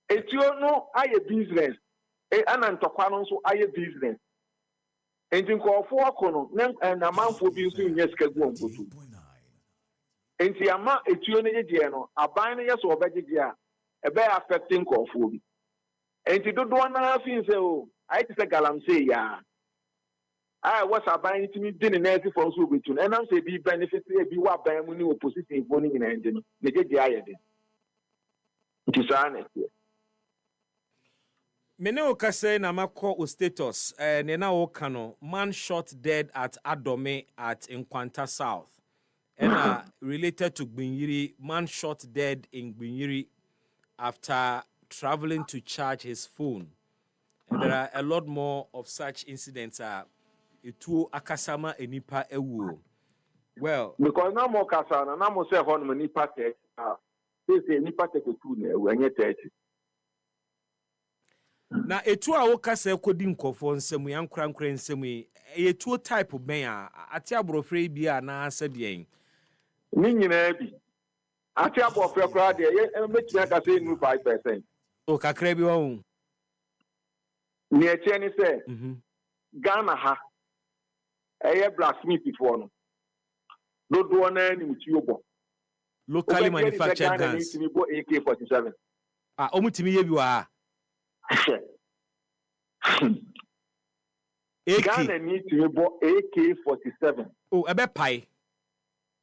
S12: It's you know, I a business, and Antoquanon, so I a business. And you call for and a month for being soon, yes, can go to. And the amount a tune, a binary or vegetarian, a bear affecting call for me. And you don't want to have things, so I just a galam say, yeah. I was a buying to me dinner nancy for so between, and I'm say be benefit, be what by when you opposition phoning in engine, they get the idea. It is honest.
S1: Meneo kase na mako o status nena o kano man shot dead at Adome at Nkwanta South and related to Gbinyiri, man shot dead in Gbinyiri after traveling to charge his phone. And there are a lot more of such incidents itu akasama enipa ewu. Well,
S12: because now more kasana now more say on enipa take say enipa take two na ewu enye 30.
S1: Na etu a wokasa ekodi nkofo nsemu ya nkra nsemu etu type ben a ati abrofre bi a na asebien
S12: ni nyina bi ati abrofre kra de e metia ka say nu 5%.
S1: O kakra bi won
S12: ni eche ni say Ghana ha eye blacksmith for no do na ni muti obo
S1: locally manufactured guns
S12: AK-47
S1: omutimi ye bi wa
S12: Ghana need to buy AK-47.
S1: Oh, ebe pai.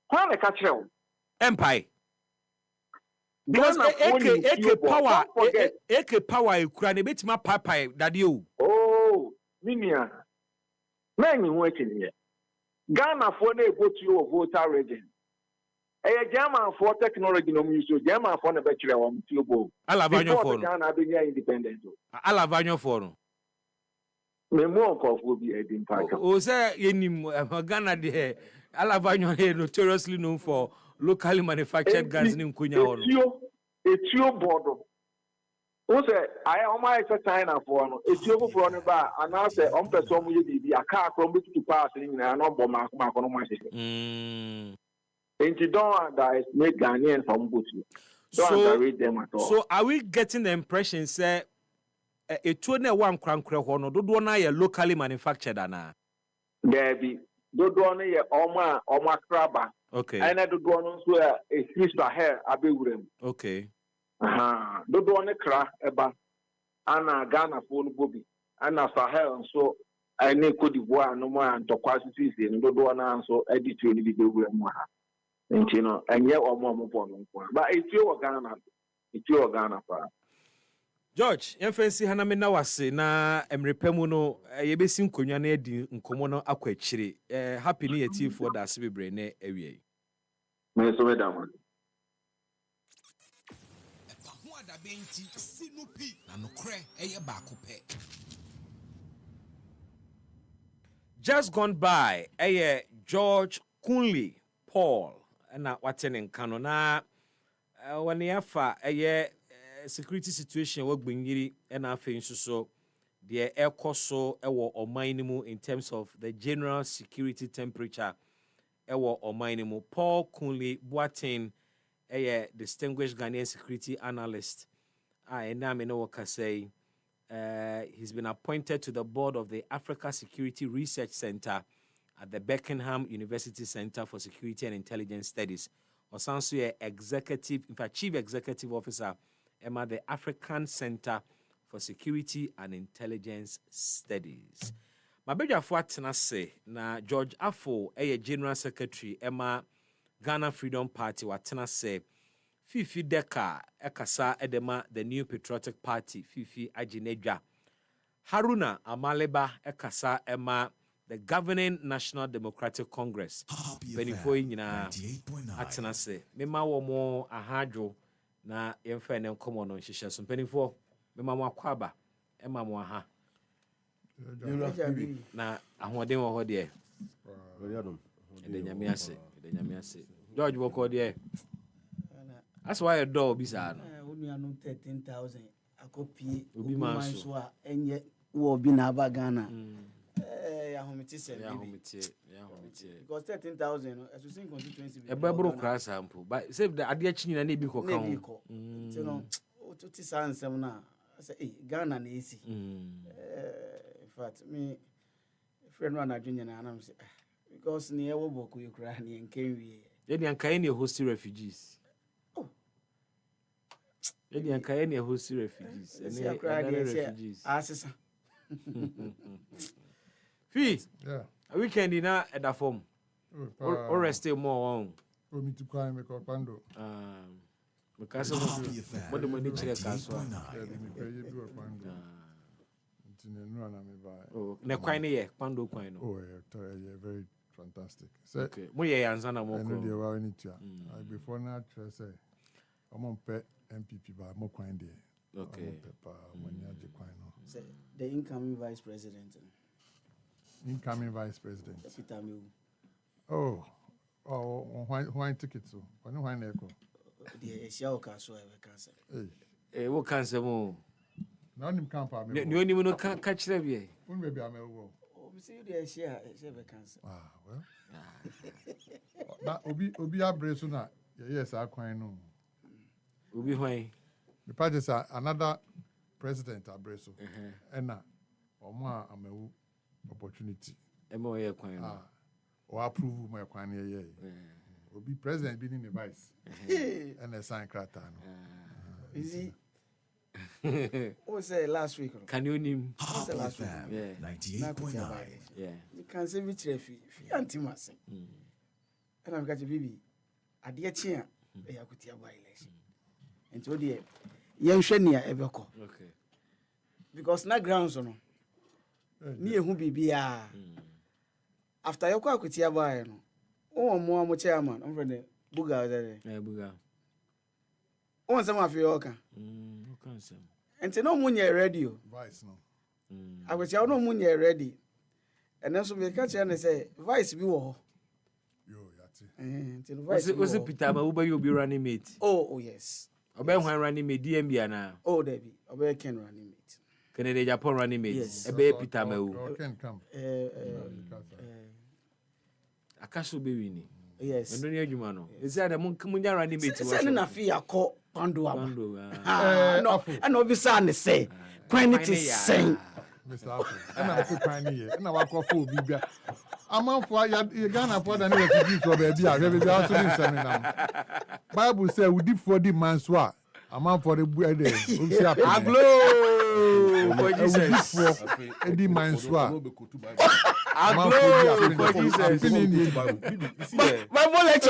S12: Why na catch you?
S1: Empire. Because AK power, AK power ekura na betima pai daddy o.
S12: Oh, minia. Na nyi ho akini ye. Ghana for na ebo to your voter region. German for technology no use German for the bachelor on Tubo.
S1: Alavanyo
S12: Before
S1: for
S12: the Ghana being independent.
S1: Alavanyo for
S12: Me more will be a impact.
S1: O say yenim Ghana de Alavanyo here notoriously known for locally manufactured guns in Nkunya ono.
S12: Etio board. O say I am my China for no. Etio for no ba and I say on person mu ye a car from to pass in na no bomb ma kono ma se. Enti don't underestimate Ghanaians from Butu. Don't underrate them at all.
S1: So are we getting the impression say a two na one krankre ho no dodo na ye locally manufactured ana?
S12: There be dodo na ye oma kraba.
S1: Okay.
S12: And dodo no so a sister hair abewurem.
S1: Okay.
S12: Dodo na kra eba ana Ghana for no bobi. Ana Sahel so any Cote d'Ivoire no more and to quasi dodo na so edit ni bi bewurem ha. And yet or more but it's your Ghana.
S1: George, FNC Haname na wase na emrepemu no yebesim konwa na edi nkomo no akwachire. Happy new year for that sebebre na ewie.
S12: Me so me dam.
S2: EpaHoaDaben ti sinupi na nokre eye baako pe.
S1: Just gone by, George Kunle Paul na waten nkano na wani afa security situation wo gbenyiri na afa nsuso de ekoso ewo oman ni mu in terms of the general security temperature ewo oman ni mu. Paul Kunle Boateng distinguished Ghanaian security analyst na me no waka say he's been appointed to the board of the Africa Security Research Center at the Beckenham University Center for Security and Intelligence Studies. Osanso executive, in fact, chief executive officer at the African Center for Security and Intelligence Studies. Mabeja Fuatena say na George Afo, general secretary Emma Ghana Freedom Party watena say Fifi Deka ekasa edema the New Patriotic Party Fifi Ajinedwa. Haruna Amaleba ekasa Emma the governing National Democratic Congress. Benifo nyina atena se. Mema wo mo ahadwo na yemfa ne nkomo no nhihye so. Benifo mema mo akwaba ema mo aha. Na ahoden wo ho de. Ede nyame ase. George Boko de. That's why a door bisa no.
S13: Wonu anu 13,000 akopie obi manso a enye wo bi na aba Ghana. Because 13,000 as you see constituency.
S1: Ebebro class sample. But say the adia chinyina na ebi ko kan.
S13: You know, to sansem na say Ghana na esi. In fact, me friend one adwenya na am say because ne ewo boku yekura ne enkenwie.
S1: Ye ne ankae ne host refugees. Ye ne ankae ne host refugees.
S13: Ne refugees. Asesa.
S1: Fee. Yeah. A weekend in at the form. Or rest more on.
S14: Me to crime me pando.
S1: Because what the money check castle. Oh, ne quine ye, pando quine.
S14: Oh, yeah, very fantastic.
S1: Okay. Moye ansana mo.
S14: Before now, say, I'm on pet MPP by more quine there.
S1: Okay.
S13: The incoming vice president.
S14: Incoming vice president. Oh, why ticket so? Why no why echo?
S13: The Asia Castle ever cancel.
S1: Hey, what cancel mo?
S14: No him camp am.
S1: You only no catch them here.
S14: Who maybe am wo?
S13: Oh, we see the Asia ever cancel.
S14: Well. Na obi abreso na yes akwan no.
S1: Obi why?
S14: The party is another president abreso. Ena omo amewu opportunity.
S1: Emo ye kwan no.
S14: Or approve my kwan ye. Will be president being in the vice. And a sign crata no.
S13: Is he? What was it last week?
S1: Can you name?
S13: What's the last week?
S1: Yeah.
S14: 98.9.
S1: Yeah.
S13: You can say which refi anti-mass. And I'm catching baby. At the chair, they are good election. And so the young Shania ever call.
S1: Okay.
S13: Because na grounds on. Me who be after your quack with your buy. Oh, more chairman, over there. Buga there.
S1: Buga.
S13: On some of your can. And no munye radio.
S14: Vice no.
S13: I was your no munye ready. And then so we catch and say, Vice be war.
S1: Was it Peter Uber you be running mate?
S13: Oh yes.
S1: Obey when running mate DMB now.
S13: Oh Debbie, obey can running mate.
S1: Canada Japan running mate.
S13: Yes.
S1: Obey Peter Mau.
S14: Can come.
S1: Akaso be winning.
S13: Yes.
S1: And don't you man. Is that a munya running mate?
S13: Send na fi akọ Pando. No, and obviously say quantity sing.
S14: Mr. Apple. And I'm so tiny. And I walk off for Bibia. I'm on for you Ghana for the refugee from baby. I have also been seminar. Bible says we did for the man's work. I'm on for the bread.
S1: Aglo for Jesus.
S14: For the man's work.
S1: Aglo for Jesus. My wallet.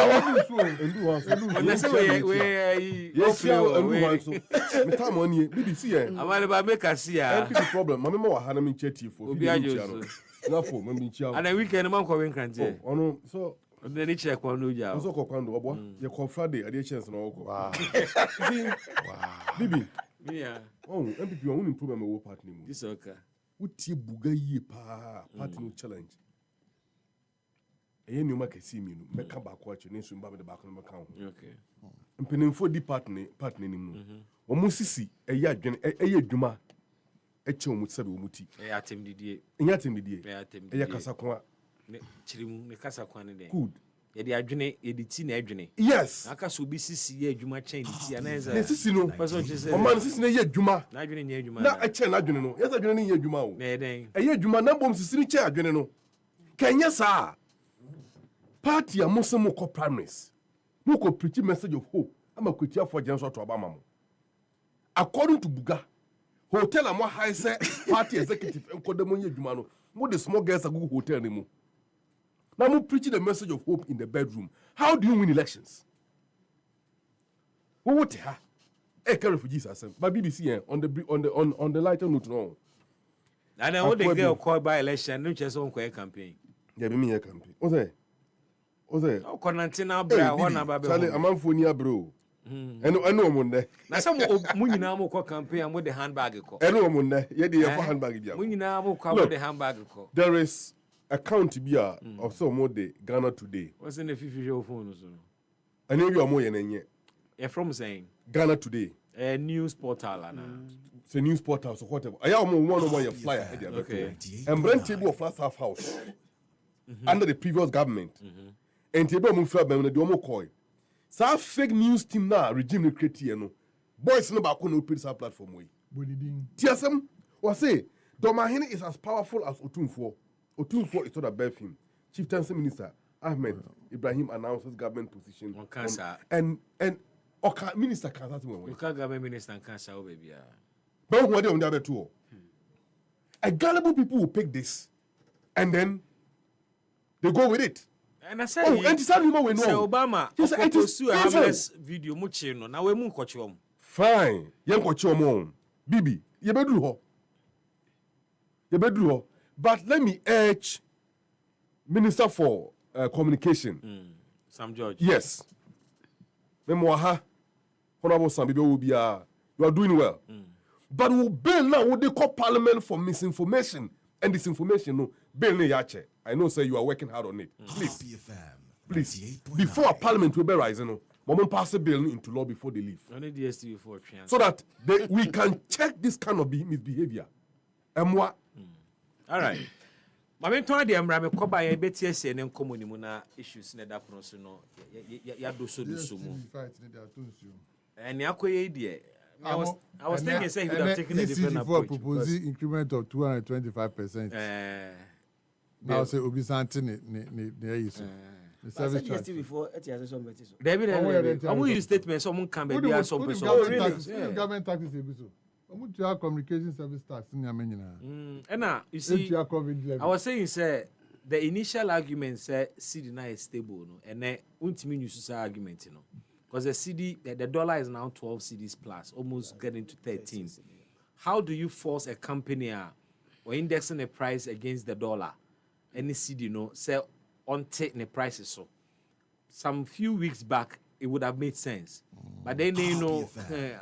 S1: And a weekend, man, coming can't.
S15: Oh, no, so.
S1: Then he check one new job.
S15: Also, Coquando, you call Friday, a chance no. Wow. Bibi.
S1: Yeah.
S15: Oh, MPP, only improvement with partner.
S1: This okay.
S15: What you bugayi pa partner challenge. A new market see me, make come back watch your name, the back on the account.
S1: Okay.
S15: And penning for the partner, almost see a year juma. Echo mutsabe umuti.
S1: Yatem didie.
S15: Yatem didie.
S1: Yatem
S15: didie. Yakasa kwa.
S1: Chirimu ne kasa kwa ne den.
S15: Good.
S1: Yedi adwene yedi ti na adwene.
S15: Yes.
S1: Aka so bi sisi ye adwuma chen di ti aneza.
S15: Ne sisi no.
S1: Person chese.
S15: O man sisi ne ye adwuma.
S1: Na adwene nye adwuma.
S15: Na eche na adwene no. Yes adwene ne ye adwuma o.
S1: Na den.
S15: Ye adwuma na bom sisi ne che adwene no. Kenya sa. Party amose mo ko primaries. Mo ko preach message of hope. Ama kwatia for genso to obama mo. According to Buga, hotel am high say party executive enko dem nye adwuma no. Mo the small girls go hotel ni mo. Now I'm preaching the message of hope in the bedroom. How do you win elections? What ha? Refugees are sent. But BBC on the lighter note no.
S1: And then what the girl called by election, no just on campaign.
S15: Yeah, be me campaign. What's that?
S1: Oh, Conantina bra, one about
S15: Charlie, I'm on for near bro. I know Monday.
S1: Now some Munina mo campaign with the handbag.
S15: I know Monday. Yeah, the handbag.
S1: Munina mo with the handbag.
S15: There is account be of some more day Ghana Today.
S1: What's in the official phone?
S15: I know you are more than
S1: you're from saying
S15: Ghana Today.
S1: A news portal.
S15: It's a news portal, so whatever. I am one of your flyer.
S1: Okay.
S15: And brand table of last half house under the previous government. And table move from the Domo Koi. So fake news team now regime create no. Boys no back on open platform way. TSM was say Domahine is as powerful as Otunfo. Otunfo is not above him. Chieftaincy Minister Ahmed Ibrahim announces government position
S1: on cancer.
S15: And Minister cancer.
S1: Local government minister and cancer, baby.
S15: But what they on the other two? A gullible people will pick this, and then they go with it.
S1: And I said,
S15: and it's not even
S1: say Obama.
S15: Yes, it is
S1: a harmless video. Muchino. Now we move kochom.
S15: Fine. Young kochom. Bibi, you better do ho. But let me urge Minister for Communication.
S1: Sam George.
S15: Yes. Memoaha. Honorable Sam Bibi will be you are doing well. But we'll bail now what they call Parliament for misinformation and disinformation. No, bail ne yache. I know, sir, you are working hard on it. Please. Before a Parliament will be rising, no, Mom pass a bill into law before they leave.
S1: Only DSTV for
S15: so that we can check this kind of misbehavior. And what?
S1: All right. Mame to ade amra me koba ya beti ese ne nkomo ni mu na issues ne da prono so no ya do so mu. And yakoye die I was thinking say he would have taken a different approach.
S14: Proposing increment of 225%. Now say obi santi ne yiso. The service charge.
S13: Before so.
S1: David, I use statement so mun can be there some person.
S14: Government taxes ebiso. Omutua communication service tax ni amenyina.
S1: And you see I was saying say the initial argument say CD na is stable no and then untimi use argument no. Because the CD, the dollar is now 12 CDs plus, almost getting to 13. How do you force a company or indexing a price against the dollar? Any CD, say on take the prices so. some few weeks back, it would have made sense. But then, you know,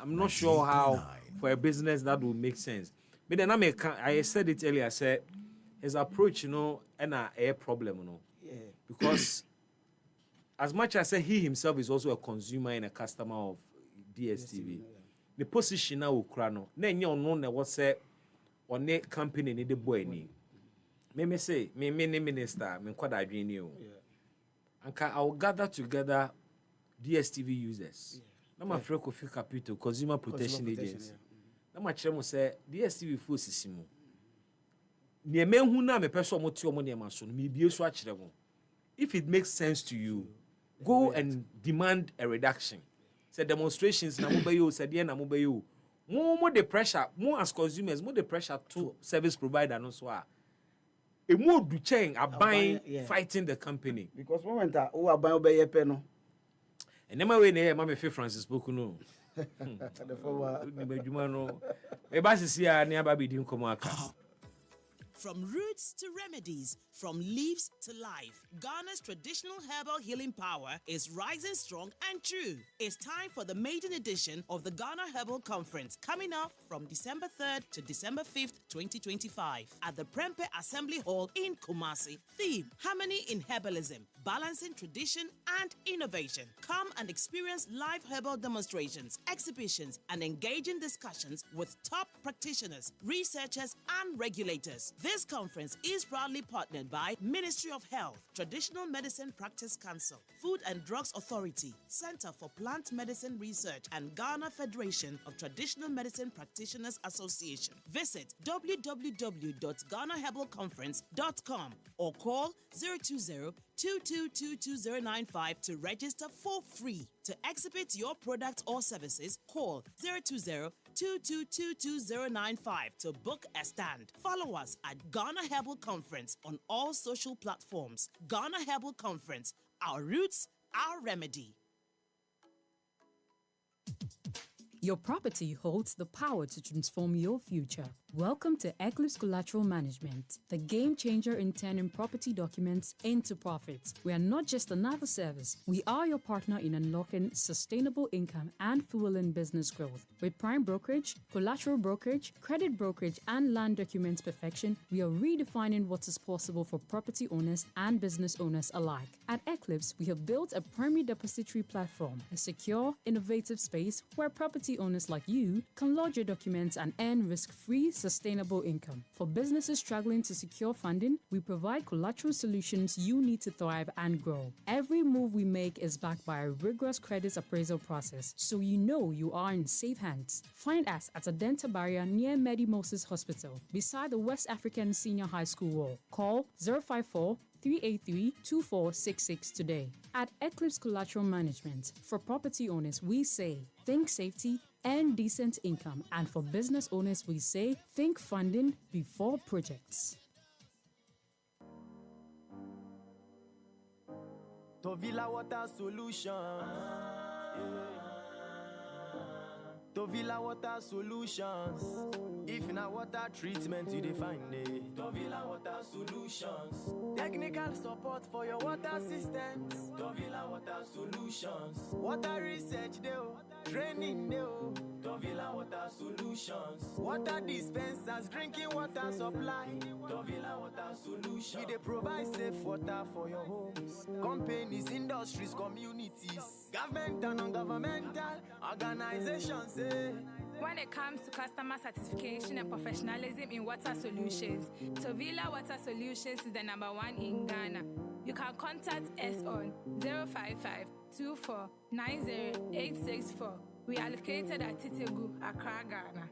S1: I'm not sure how for a business that would make sense. But then I said it earlier, I said his approach, you know, and a problem, you know.
S13: Yeah.
S1: Because as much as he himself is also a consumer and a customer of DSTV, the position now will crown. Then you know what say on a company need the boy ni. Me say me minister me kwada adwini o. Anka I will gather together DSTV users. Na ma frɛ Kofi Capital Consumer Protection Agency. Na ma kyerɛ mo say DSTV fo sisi mo. Ne me hu na me pɛ mo te mo ne ma so no me bie so akyerɛ mo. If it makes sense to you, go and demand a reduction. Say demonstrations na mo bayo, say dey na mo bayo. Mo the pressure, mo as consumers, mo the pressure to service provider no so a. E mo do chain buying fighting the company.
S13: Because moment who are buying obey pe no.
S1: And nema we na ma me fe Francis Boku no.
S13: The former
S1: Juma no. E ba sisi a ne aba bi di nkomo aka.
S7: From roots to remedies, from leaves to life, Ghana's traditional herbal healing power is rising strong and true. It's time for the maiden edition of the Ghana Herbal Conference, coming up from December 3rd to December 5th, 2025, at the Prempeh Assembly Hall in Kumasi. Theme: Harmony in Herbalism, balancing tradition and innovation. Come and experience live herbal demonstrations, exhibitions, and engaging discussions with top practitioners, researchers, and regulators. This conference is proudly partnered by Ministry of Health, Traditional Medicine Practice Council, Food and Drugs Authority, Center for Plant Medicine Research, and Ghana Federation of Traditional Medicine Practitioners Association. Visit www.ghanaherbalconference.com or call 020-2222-095 to register for free. To exhibit your product or services, call 020-2222-095 to book a stand. Follow us at Ghana Herbal Conference on all social platforms. Ghana Herbal Conference, our roots, our remedy.
S6: Your property holds the power to transform your future. Welcome to Eclipse Collateral Management, the game changer in turning property documents into profits. We are not just another service. We are your partner in unlocking sustainable income and fueling business growth. With prime brokerage, collateral brokerage, credit brokerage, and land documents perfection, we are redefining what is possible for property owners and business owners alike. At Eclipse, we have built a primary depository platform, a secure, innovative space where property owners like you can lodge your documents and earn risk-free, sustainable income. For businesses struggling to secure funding, we provide collateral solutions you need to thrive and grow. Every move we make is backed by a rigorous credit appraisal process, so you know you are in safe hands. Find us at Adenta Barrier near Medi Moses Hospital, beside the West African Senior High School wall. Call 054-383-2466 today. At Eclipse Collateral Management, for property owners, we say, think safety and decent income. And for business owners, we say, think funding before projects.
S16: Tovila Water Solutions. Tovila Water Solutions. If in a water treatment you define it. Tovila Water Solutions. Technical support for your water systems. Tovila Water Solutions. Water research deo, training deo. Tovila Water Solutions. Water dispensers, drinking water supply. Tovila Water Solutions. We provide safe water for your homes, companies, industries, communities, government and non-governmental organizations.
S17: When it comes to customer satisfaction and professionalism in water solutions, Tovila Water Solutions is the #1 in Ghana. You can contact us on 055-2490-864. We are located at Titegu, Accra, Ghana.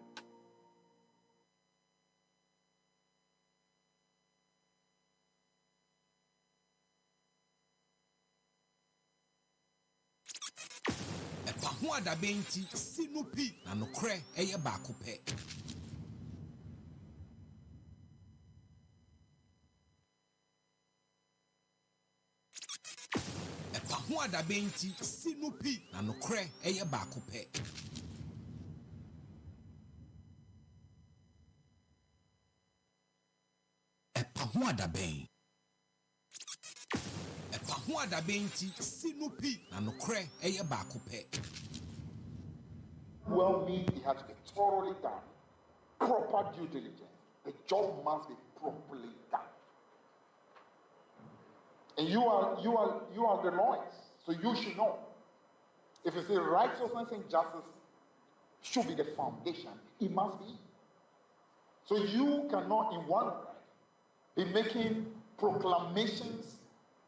S2: EpaHoaDaben ti sinupi na nokre eye baako pɛ. EpaHoaDaben ti sinupi na nokre eye baako pɛ. EpaHoaDaben. EpaHoaDaben nti sinupi na nokre eye baako pe.
S3: Well means it has to be thoroughly done. Proper due diligence. The job must be properly done. And you are the lawyers, so you should know. If you say righteousness and justice should be the foundation, it must be. So you cannot in one breath be making proclamations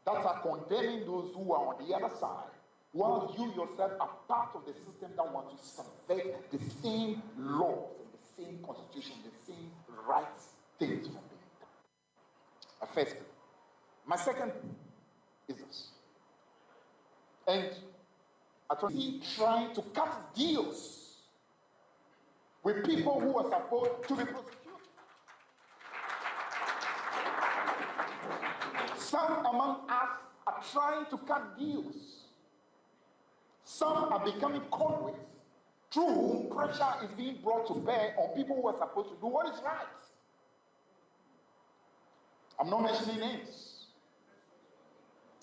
S3: that are condemning those who are on the other side, while you yourself are part of the system that want to subvert the same laws and the same constitution, the same rights things from being done. My first point. My second is this. And attorney trying to cut deals with people who are supposed to be prosecuted. Some among us are trying to cut deals. Some are becoming conduits through whom pressure is being brought to bear on people who are supposed to do what is right. I'm not mentioning names.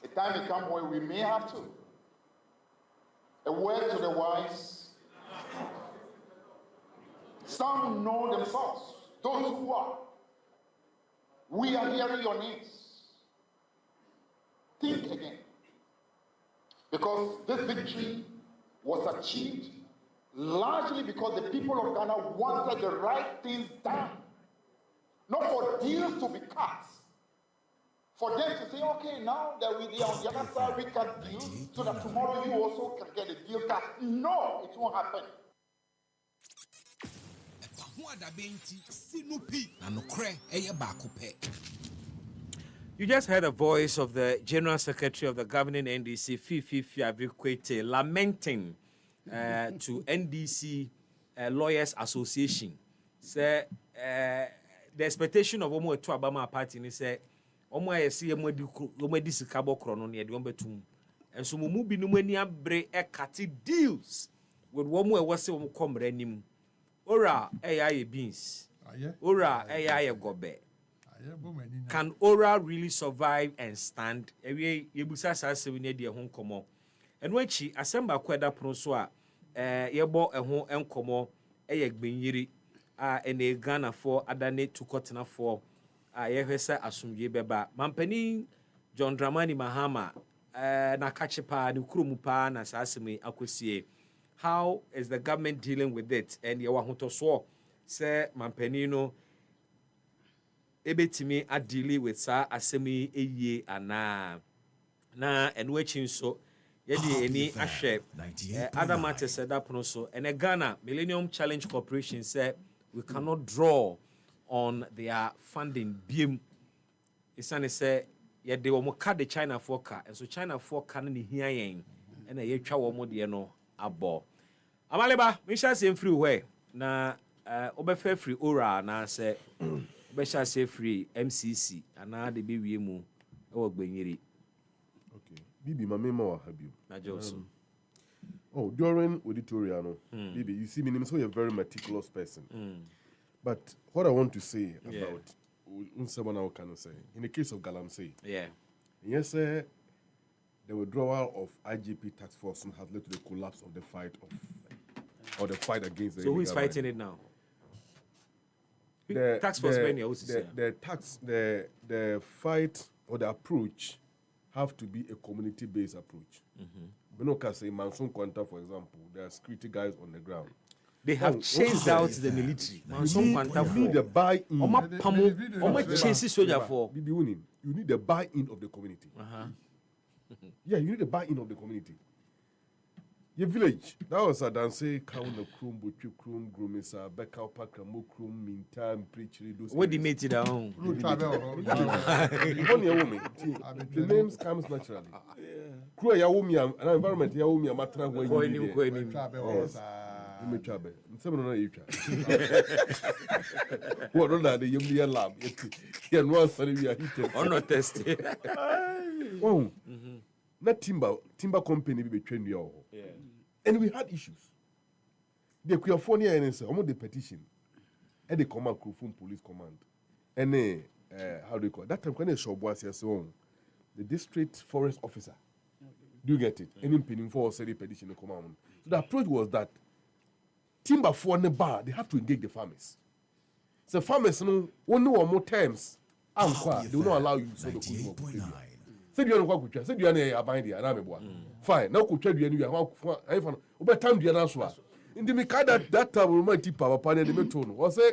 S3: A time may come where we may have to. A word to the wise. Some know themselves. Those who are. We are hearing your names. Think again. Because this victory was achieved largely because the people of Ghana wanted the right things done. Not for deals to be cut. For them to say, okay, now that we are on the other side, we cut deals so that tomorrow you also can get a deal cut. No, it won't happen.
S2: EpaHoaDaben nti sinupi na nokre eye baako pe.
S1: You just heard the voice of the General Secretary of the governing NDC, Fifi Fiavikwete, lamenting to NDC Lawyers Association. Say the expectation of Omo to Abama party ni say Omo ayesi Omo sikabo krono ne de ombetum. Enso mu bi no mani abre e kati deals with Omo e wose Omo komra nim. Ora aye beans. Ora aye gobe. Can Ora really survive and stand? Ewe yebusa sase we ne de ho nkomo. Eno achi asemba kweda pro so a yebo eho enkomo gbenyiri a ene Ghana for adane to kotena for yehwese asumdwe beba. Mampani John Dramani Mahama na kachepa ni kurumu pa na saseme akosie. How is the government dealing with it? And yewa hotoso say mampani no ebetimi adili with sa asemi eye ana na enwechi so yedi eni ahwe other matters said that so and Ghana Millennium Challenge Corporation said we cannot draw on their funding biem isane say yede wo ka the China for car and so China for car ni hia yen and ye twa wo mo de no abo amaleba me sha say free where na obefa free Ora na say Besha say free MCC and the baby mu or gbenyiri.
S15: Okay. Bibi mama wa habiu.
S1: Na Johnson.
S15: Oh, during editorial no. Bibi, you see me so you're a very meticulous person. But what I want to say about someone I can say in the case of Galamsey.
S1: Yeah.
S15: Yes, sir. The withdrawal of IGP task force has led to the collapse of the fight against the.
S1: So who is fighting it now?
S15: The fight or the approach have to be a community-based approach. Benoka say Manson Quanta, for example, there are security guys on the ground.
S1: They have chased out the military.
S15: Manson Quanta you need the buy-in. You need the buy-in of the community. Yeah, you need the buy-in of the community. Your village. That was a dance. Count the Krum, Butchu Krum, Grumisa, Becca, Pakamo Krum, Meantime, Preachery.
S1: What they made it down?
S15: The names comes naturally. Crew Yaumi, an environment Yaumi, a matter when you travel. Some of you what are the Yumi lab? Here, no sorry, we are hitting.
S1: Or not tested.
S15: Oh, not timber company be trained you. And we had issues. The California and the petition, and the command crew from police command, and how do you call it? That time when they show was your song, the district forest officer. Do you get it? Any penny for say petition come on. So the approach was that timber for the bar, they have to engage the farmers. So farmers know one more terms. They will not allow you so the say you know what say you are abide there na fine now could trade you are over time the answer in the make that time my tip papa na the metone was say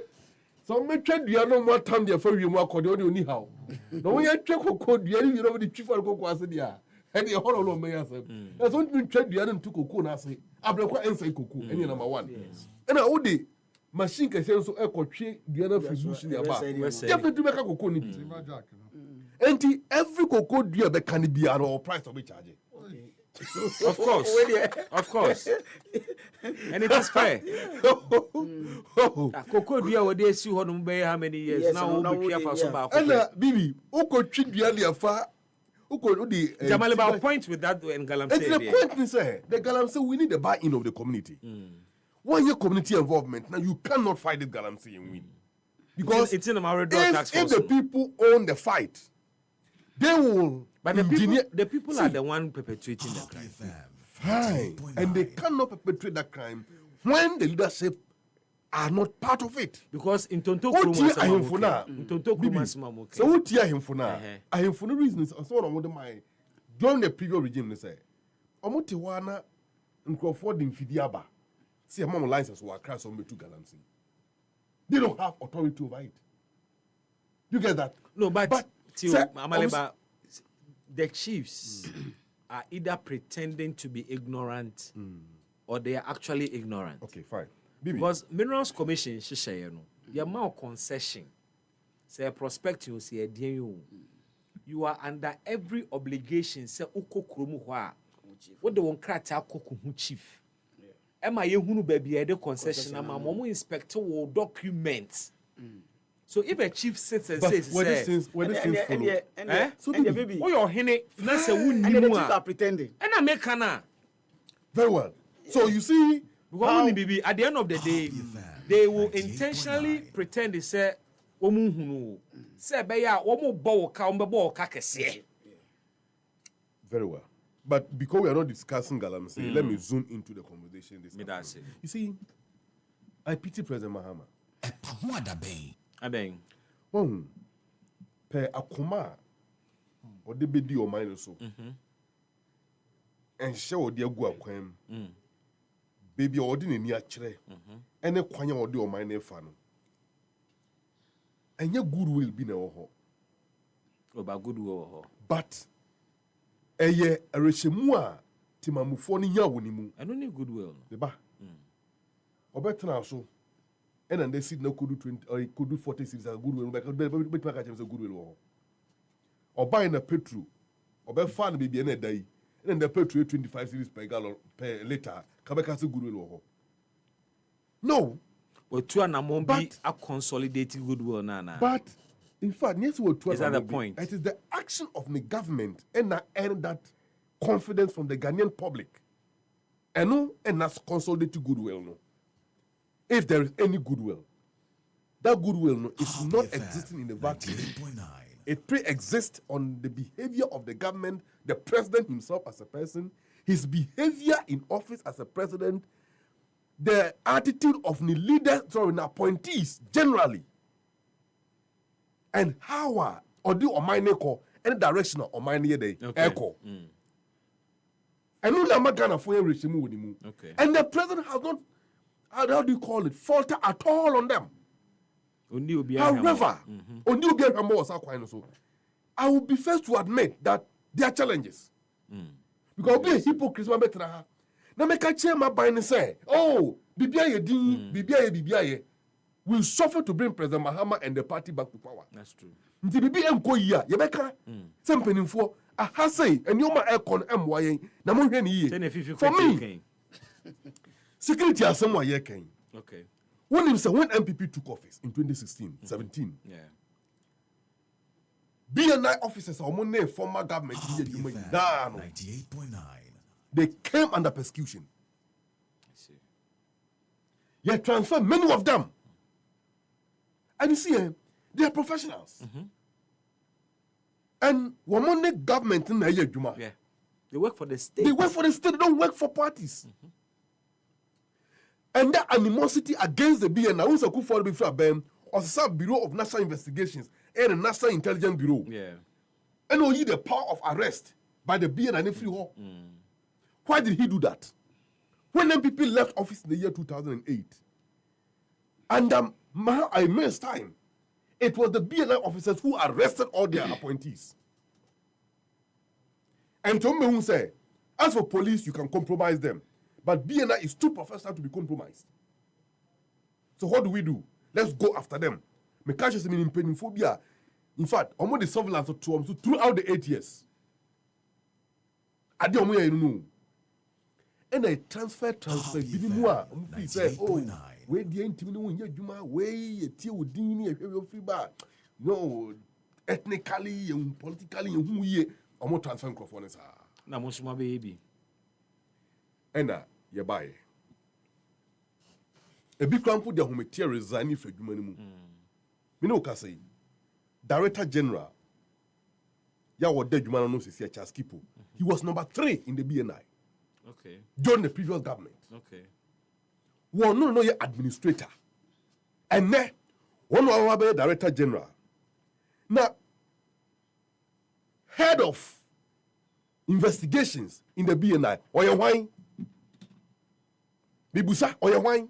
S15: so me trade you no more time there for you more accord only how no we check code you know the chief of go say there and the whole of me answer that's what we trade you no to cocoa na say abrekwa ensa cocoa any number 1 and I would machine can say so ekotwe the other fibushi there ba definitely make cocoa ni and every cocoa dua be can be at all price of charge.
S1: Of course. And it is fair. Cocoa dua we dey see honum be how many years now we be careful so ba.
S15: And bibi o ko twi dua dey fa o ko the
S1: Jamal about point with that and Galam say.
S15: The point is the Galam say we need the buy-in of the community. One year community involvement now you cannot fight this Galam say and win. Because
S1: it's in our
S15: tax force. If the people own the fight, they will.
S1: But the people are the one perpetuating the crime.
S15: Fine. And they cannot perpetrate that crime when the leadership are not part of it.
S1: Because in Tonto Kuruma,
S15: so what tear him for now? I have for no reason. So one of my during the previous regime, they say, Omotiwana and Crawford in Fidiaba. See, a mom license were crash on me to Galamsey. They don't have authority over it. You get that?
S1: No, but Amaleba, the chiefs are either pretending to be ignorant or they are actually ignorant.
S15: Okay, fine.
S1: Because Minerals Commission, the amount of concession, say prospect you say you are under every obligation. Say uko kurumu what the one krata koku chief. Emma yehunu baby the concession ama momo inspector will document. So if a chief sits and says,
S15: where this things follow?
S1: So baby, oh your hene, na say who
S13: and the chief are pretending.
S1: And I make kana.
S15: Very well. So you see,
S1: because at the end of the day, they will intentionally pretend they say, "Omu hunu." Say, "Beya, omu bow ka, omu bow ka kese."
S15: Very well. But because we are not discussing Galamsey, let me zoom into the conversation. You see, I pity President Mahama.
S2: EpaHoaDaben.
S1: Aben.
S15: Per akoma, or the baby or mine so. And show the aguaquem. Baby or didn't near chere. And a quanya or do mine fan. And your goodwill be no ho.
S1: About goodwill.
S15: But a year a reshemua timamufoni ya wunimu.
S1: I don't need goodwill.
S15: The ba. Or better now so. And then they see no could do 20 or could do 40 cities a goodwill, but a goodwill. Or buying a petrol, or buy fan baby any day, and then the petrol 25 cities per gallon per liter, Kabaka's goodwill. No.
S1: But to an be a consolidated goodwill, Nana.
S15: But in fact, yes,
S1: is that the point?
S15: It is the action of the government and that confidence from the Ghanaian public. And that's consolidated goodwill. No. If there is any goodwill, that goodwill is not existing in the vacuum. It pre-exists on the behavior of the government, the president himself as a person, his behavior in office as a president, the attitude of the leaders, the appointees generally, and how or do or my echo any direction or my echo. And no Ghana for regime. And the president has not, how do you call it, falter at all on them. However, I will be first to admit that there are challenges. Because be a hypocrite, now make a chair my bind and say, oh, BBI will suffer to bring President Mahama and the party back to power.
S1: That's true.
S15: I say, and you're my aircon MY. For me, security are somewhere here.
S1: Okay.
S15: When MPP took office in 2016, 17, BNI officers are among former government.
S4: 98.9.
S15: They came under persecution. You transfer many of them. And you see, they are professionals. And woman government in the Juma.
S1: Yeah. They work for the state.
S15: They work for the state, they don't work for parties. And that animosity against the BNI, who's a coup for before BEM, or some Bureau of National Investigations and the National Intelligence Bureau.
S1: Yeah.
S15: And only the power of arrest by the BNI free war. Why did he do that? When MPP left office in the year 2008, and I missed time, it was the BNI officers who arrested all their appointees. And Tom who said, as for police, you can compromise them. But BNI is too professional to be compromised. So what do? Let's go after them. Me catch us in phobia. In fact, almost the surveillance of Trump throughout the 8 years. I don't know. And I transfer. Binimua. He said, oh, where the intimate Juma, where a tea with Dini, a free bar. No, ethnically and politically, and who ye, or more transfer microphones.
S1: Na musuma baby.
S15: And you buy. A big crump put the home resigning for human. Minoka say, Director General, Yawa dead human knows his Chaskipo. He was number 3 in the BNI.
S1: Okay.
S15: During the previous government.
S1: Okay.
S15: One no administrator. And then one of our Director General. Now, head of investigations in the BNI, or your wine. Bibusa, or your wine.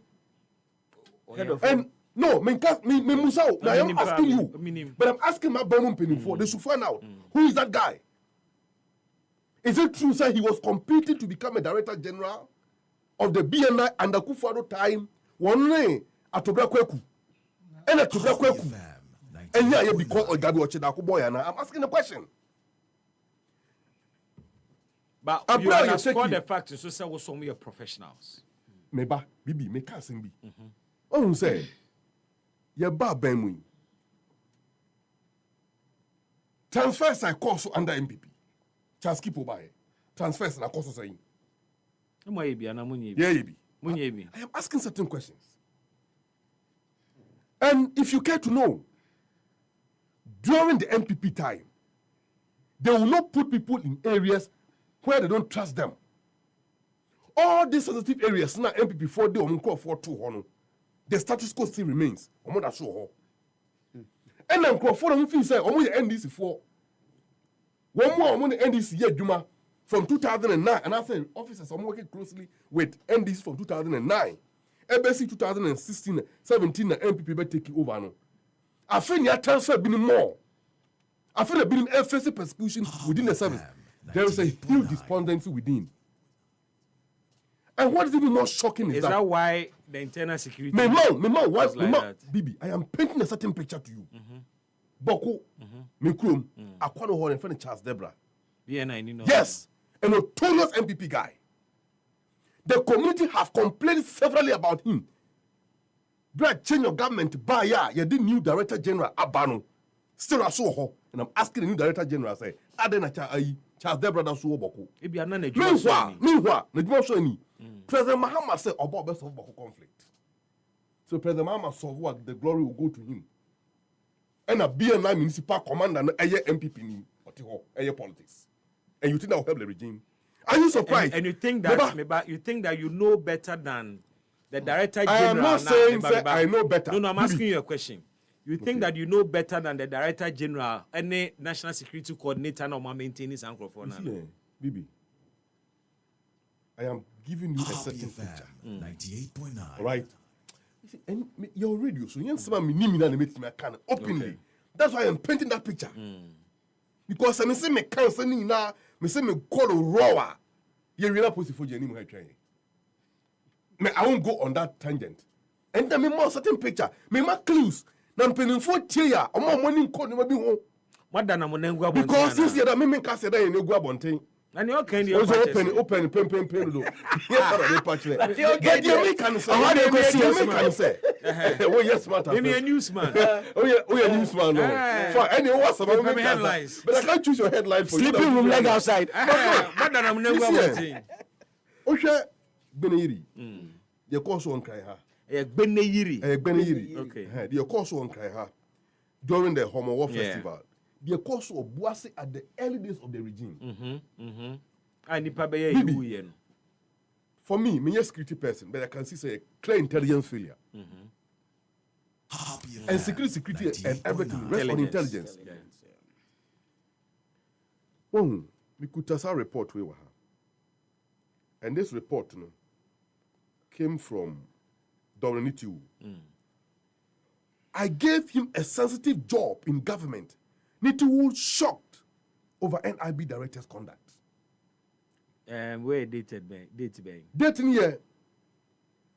S15: And no, me Musa, I am asking you. But I'm asking my Bernum Penny for they should find out who is that guy. Is it true, sir, he was competing to become a Director General of the BNI under Kufado time? One name at Tobrakweku. And at Tobrakweku. And yeah, because Ogabi Ochedako boy, and I'm asking a question.
S1: But you understand the fact is so was some of your professionals.
S15: Meba, Bibi, me can't sing. Oh, say, your bar Benwin. Transfers I course under MPP. Chaskipo by transfers and I course saying. Yeah, I am asking certain questions. And if you care to know, during the MPP time, they will not put people in areas where they don't trust them. All these sensitive areas now MPP 4 day or 4 2 the status quo still remains. And then for them feel say omo NDC 4. One more omo NDC year Juma from 2009 and I say officers are working closely with NDC from 2009. ABC 2016 17 na MPP be taking over no. I feel your transfer been more. I feel there been face persecution within the service. There is a huge despondency within. And what is even more shocking is that
S1: why the internal security
S15: me mom, Bibi, I am painting a certain picture to you. Boko, Mikrum, Aquano Horn and friend Charles Debra. Yes, a notorious MPP guy. The community have complained severally about him. Brad, change your government by you did new Director General Abano. Still I saw her, and I'm asking the new Director General say, Adena Charles Debra da so Boko. Meanwhile, President Mahama said about best of Boko conflict. So President Mahama saw what the glory will go to him. And a BNI municipal commander and a MPP ni or politics. And you think that will help the regime? Are you surprised?
S1: And you think that you think that you know better than the Director General?
S15: I am not saying I know better.
S1: No, I'm asking you a question. You think that you know better than the Director General, any National Security Coordinator, no maintaining his microphone?
S15: Bibi, I am giving you a certain picture.
S4: 98.9.
S15: Right? And your radio, so you can't me openly. That's why I am painting that picture. Because I say me cancer na, me say me call a rower. You will not put for Jenny training. I won't go on that tangent. And then me more certain picture. Me more clues. Na mpenin for tia, o more money call no be home.
S1: What than am gu abonten?
S15: Because since you that me can say that you gu abonten.
S1: And you can you
S15: open pen do. Yes, I dey patch there. Get you can say. How dey go say? Oh yes, smart.
S1: Give me a newsman.
S15: Oh yeah, newsman. For any what's about me headlines. But I can't choose your headline for you.
S13: Sleeping room leg outside.
S1: What than am gu abonten?
S15: O hwe Beneyiri. The course on cry ha.
S1: Beneyiri.
S15: Beneyiri.
S1: Okay.
S15: The course on cry ha. During the Homo War Festival. the course of Boase at the early days of the regime. For me, I'm a security person, but I can see a clear intelligence failure. And security and everything rests on intelligence. Well, we could test our report we were. And this report came from Doranitiu. I gave him a sensitive job in government. Nitu was shocked over NIB director's conduct.
S1: Where dated by?
S15: Dating year,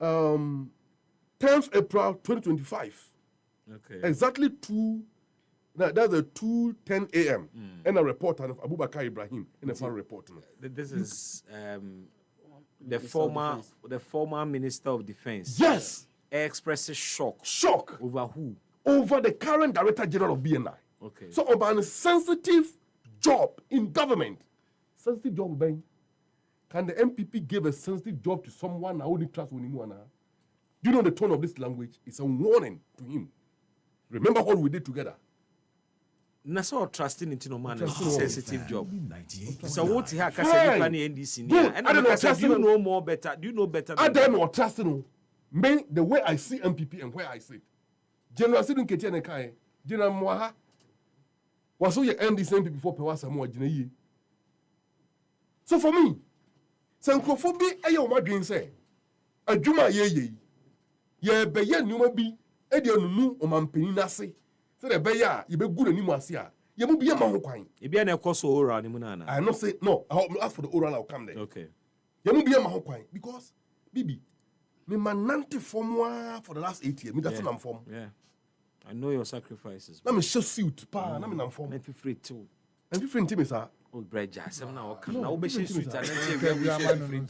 S15: 10th April 2025.
S1: Okay.
S15: Exactly that's a 2:10 a.m. And a report of Abubakar Ibrahim in a fan report.
S1: This is the former Minister of Defense.
S15: Yes.
S1: Expresses shock.
S15: Shock.
S1: Over who?
S15: Over the current Director General of BNI.
S1: Okay.
S15: So about a sensitive job in government. Sensitive job, Ben. Can the MPP give a sensitive job to someone I only trust when you do you know the tone of this language? It's a warning to him. Remember what we did together.
S1: Naso trusting into no man sensitive job. So what he has
S15: Fine.
S1: NDC and do you know more better? Do you know better?
S15: I don't know trusting. Me the way I see MPP and where I sit. General Sidun Ketiane Kai, General Mwaha. Was so you NDC MPP before Pewasa Mo Jine. So for me, Sankophobia ayo madwin say. Adwuma ye. Ye be ye numa bi e de nunu omampani nase. So the beya ye be good animu ase a. Ye mu bi ma ho kwan.
S1: E bia na ekoso oral ni mu na na.
S15: I not say no. I'll ask for the oral. I'll come there.
S1: Okay.
S15: Ye mu bi ma ho kwan because Bibi me manante form for the last 8 years. Me that's I'm form.
S1: Yeah. I know your sacrifices.
S15: Na me show suit pa na me nam form.
S1: Let me free too.
S15: And you free sir.
S1: Oh breja asem na o kan na o be suit and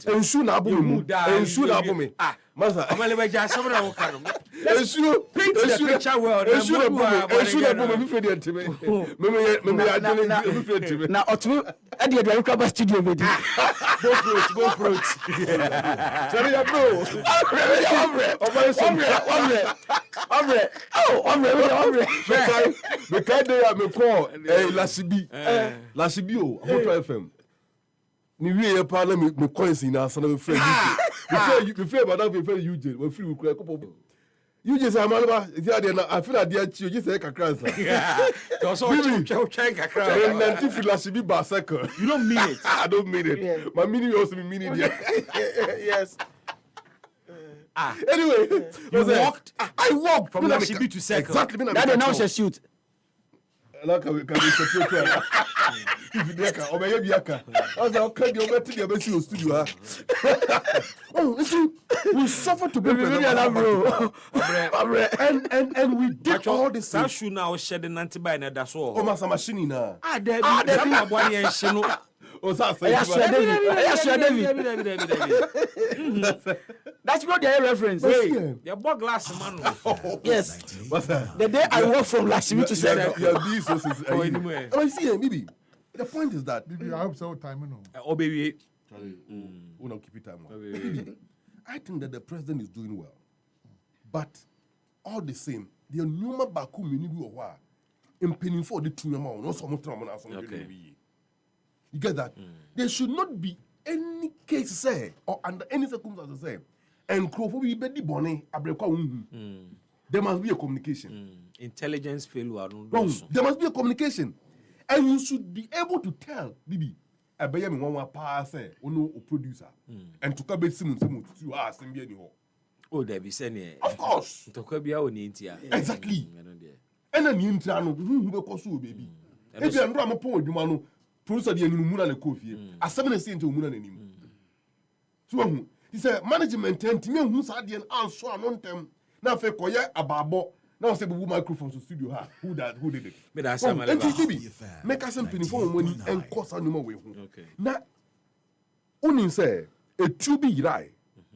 S15: Ensu na abo me. Ensu na abo me. Ah, masa.
S1: Amale breja asem na o kan.
S15: Ensu
S1: paint the picture well.
S15: Ensu na abo me free the ntime. Me adwene free ntime.
S13: Na otu e de aduane kwa studio be di.
S15: Go fruit. Sorry ya bro. Omre. Me kai dey me call Lasibi o Moto FM. Ni wie pa na me coins na so na me friend you. Before madam be friend UJ, we free we cry couple. UJ say amalba, is there na I feel that dey chi you say kakra sir.
S1: You so check kakra.
S15: And nanti fi Lasibi ba second.
S1: You don't mean it.
S15: I don't mean it. Yeah. My meaning also mean it.
S13: Yes.
S15: Anyway,
S1: you walked.
S15: I walked
S1: from Lasibi to second.
S15: Exactly.
S13: That announce a shoot.
S15: Like can be separate. If you can, or maybe you can. As I can go back to the studio. Oh, we suffer to be bro. And we did all this.
S1: That shoe now shedding antibiotic. That's all.
S15: Oh, my machine now.
S1: There be one year shino.
S15: Oh, that's
S13: That's not the reference.
S1: You bought glass man.
S13: Yes.
S15: What's that?
S13: The day I walk from Lasibi to Sego.
S15: Maybe. The point is that
S14: Bibi, I hope so time
S1: oh baby.
S15: We don't keep it time. I think that the president is doing well. But all the same, the Numa Baku Minibu or impending for the two amount, no some you get that? There should not be any case say or under any circumstances say and Crawford be the bonnet there must be a communication.
S1: Intelligence failure.
S15: No, there must be a communication. And you should be able to tell Bibi I buy me one pass no producer and to come Simon to ask him anyhow.
S1: Oh, there be sending.
S15: Of course. Exactly. And then you who will pursue baby. If you are not a poor man, producer the Muna and Kofi, as 7 cents to Muna and so he said, management and me who's had the answer on them. Now, if I call you a babo, now say we microphone to studio. Who did it?
S1: Me that's some
S15: make us some penny for money and cost no more way. Okay. Now, only say a to be right.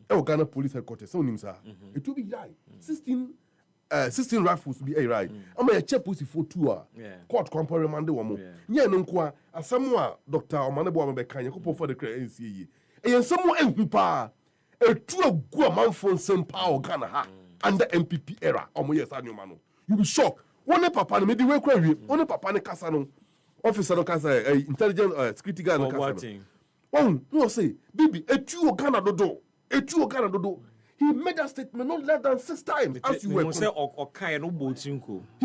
S15: Ghana police headquarters. So nimsa. It to be right. 16 rifles to be a right. I'm a check pussy for 2 hours. Court compare Monday one more. Yeah, no kwa. As someone Doctor Omanebo be kan yakop for the NCA. And someone empa a true go man phone same power Ghana ha under MPP era. Omo yes anyo mano. You be shocked One papa no me di we kwa wi. One papa ne kasa no. Officer no kasa intelligent security guy no kasa. Oh, no say, baby, etu Ghana dodo. Etu Ghana dodo. He made that statement not less than 6 times. As you were he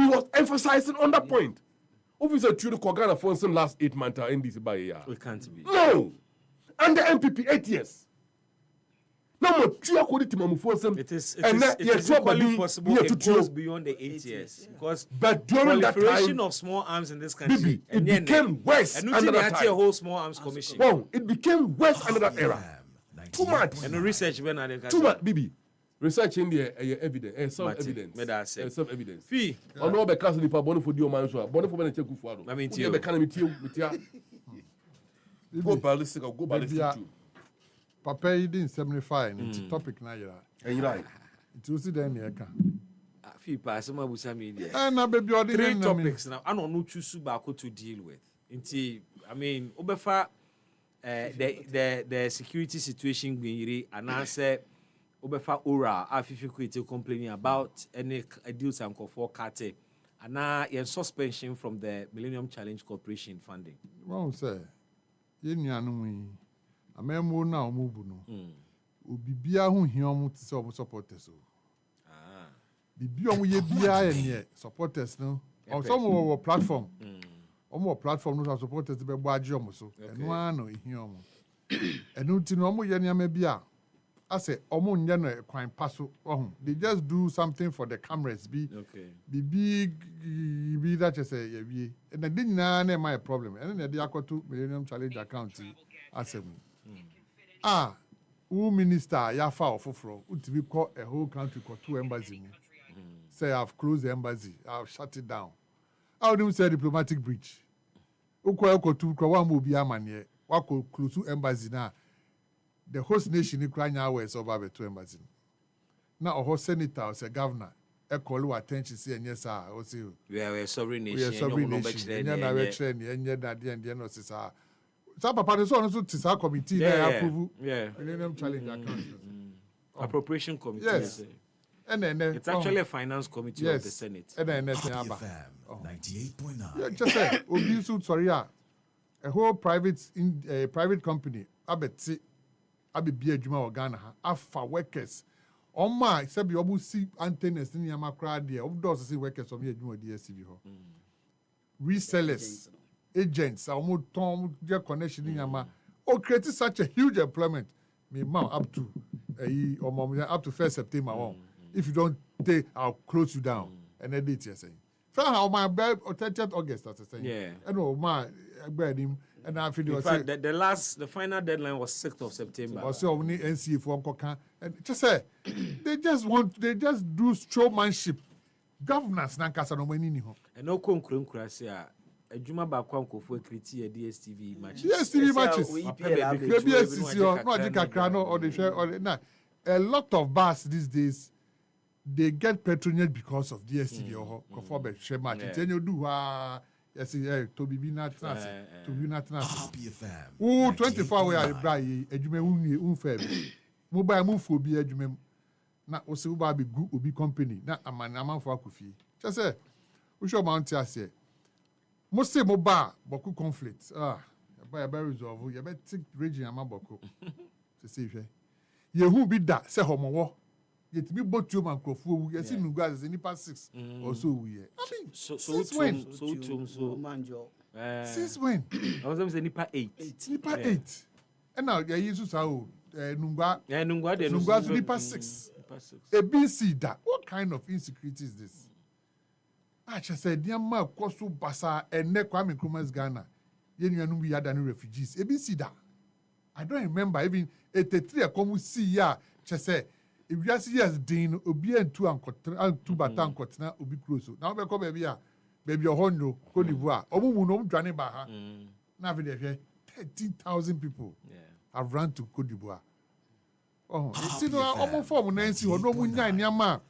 S15: was emphasizing on that point. Officer Chudi Ghana for some last 8 months in this by year.
S1: We can't be.
S15: No! Under MPP 8 years. No more 3 according to Mamu for some.
S1: It is equally possible it goes beyond the 8 years. Because
S15: but during that
S1: proliferation
S15: time
S1: of small arms in this country,
S15: it became worse under that time.
S1: A whole small arms commission.
S15: Wow, it became worse under that era. Too much.
S1: And the research when I
S15: too much, Bibi. Research in the evidence, some evidence. Some evidence.
S1: Fee.
S15: On no be cast the bone for the man so. Bone for be check for do.
S1: I mean,
S15: you be can meet you. Go ballistic or go ballistic too.
S14: Papa yi din 75 into topic na yira.
S15: And right.
S14: It was then here can.
S1: Fee pass some abusa media.
S14: Na baby odi
S1: 3 topics now. I don't know choose ba to deal with. Inti, I mean, obefa the security situation gbiri and answer obefa ora afifi create complaining about any deals and for kate and your suspension from the Millennium Challenge Corporation funding.
S14: Well, say, ye nuanu yi amemo na omubu no. Obibia hu hiom ti se omo supporters o. Bibi omo ye bia ye supporters no. On some platform. Omo platform no supporters be gbo age omo so. Enu ano hiom. Enu ti no omo ye niam bia. I say, omo nye no kwan paso. They just do something for the cameras. Be big that you say yeah. And I didn't know my problem. And then they are to Millennium Challenge account. I said, who minister ya far for to be called a whole country called 2 embassy. Say I've closed the embassy. I've shut it down. I would say diplomatic breach. Uko to kwa mobi amanye. Wako close embassy na. The host nation in Ukraine was over 2 embassy. Now a host senator or a governor, a call attention say and yes, sir.
S1: We are a sovereign nation.
S14: We are sovereign nation. And yet at the end, the end sir. Some papa is also to committee approve. Millennium Challenge account.
S1: Appropriation committee.
S14: Yes. And then
S1: it's actually a finance committee of the Senate.
S14: And then
S4: 98.9.
S14: Yeah, just say Obisu sorry. A whole private company. Abi bia adwuma wɔ Ghana ha afa workers ɔma sɛbi ɔbu si antennas ni yama kra de ɔbu dɔs si workers ɔmo adwuma di SCV hɔ resellers agents ɔmo tɔn their connection ni yama o create such a huge employment me ma up to up to 1st September if you don't take I'll close you down and then date saying fa how my 30th August that's saying and my him. And I feel
S1: in fact, the final deadline was 6th of September.
S14: Also, only NCA for Uncle and just say they just do showmanship. Governance na kasa no mani ni ho.
S1: And no konkurasi a adwuma ba kwanko for kriti DSTV matches.
S14: DSTV matches. Maybe SCC or no adika no or the share or na a lot of bars these days they get patronage because of DSTV or for be share match. Then you do yes, to be not to be not. Oh, 24 hours I buy a jume unfair. Mobile move for be a jume. Na ose uba be good obi company. Na amana for akufi. Just say, we show mount say. Most say mobile boku conflict. Buy a resolve. You better take region ama boku. To say ye who be that say homo. Yet me both you man crofo you see no guys any past 6 or so we I mean since when since when
S1: I was saying nipa 8
S14: and now they use how nungwa
S1: nungwa
S14: nipa 6 ABC that what kind of insecurity is this I just said dear ma koso basa and ne Kwame Nkrumah's Ghana ye nuanu bi yada no refugees ABC that I don't remember even 83 come see ya just say if you see yes din obi and two batan kotena obi close now be come baby ohonyo Cote d'Ivoire omumu no dwane ba ha na be there 13,000 people have run to Cote d'Ivoire it's no omo form nancy ho no mu nya niama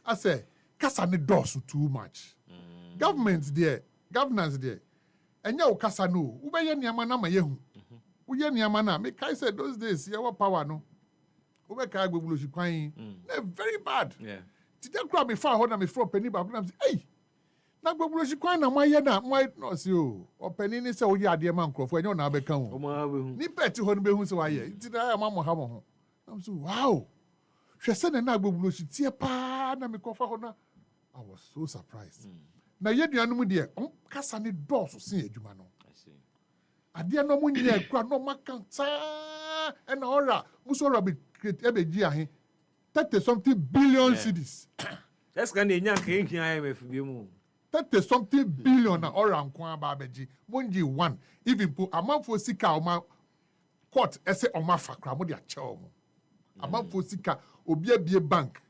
S14: I say kasa ne doors too much governance there enya o kasa no wo be ye niama na ma yehu wo ye niama na me kai say those days ye wa power no very bad. Today, grab me far hold me from penny back. Hey, na gbogbo shi kwan na moye na moye no si o opani ni se wo ya de man krofo enyo na abeka ho ni peti ho no be hu se waye nti na ma mo ha mo ho am so wow hwe se na gbogbo shi tie pa na me kofa ho na I was so surprised na yedua no mu de kasa ni dose sin adwuma no ade no mu nyina akura no makanta e na ora muso ora be create e be gi ahe 30 something billion cedis
S1: that's kan enya kan hia IMF bi mu
S14: 30 something billion na ora nko aba beji monji one even po amanfo sika o ma court ese o ma fakra mo de a che o mo amanfo sika obi abie bank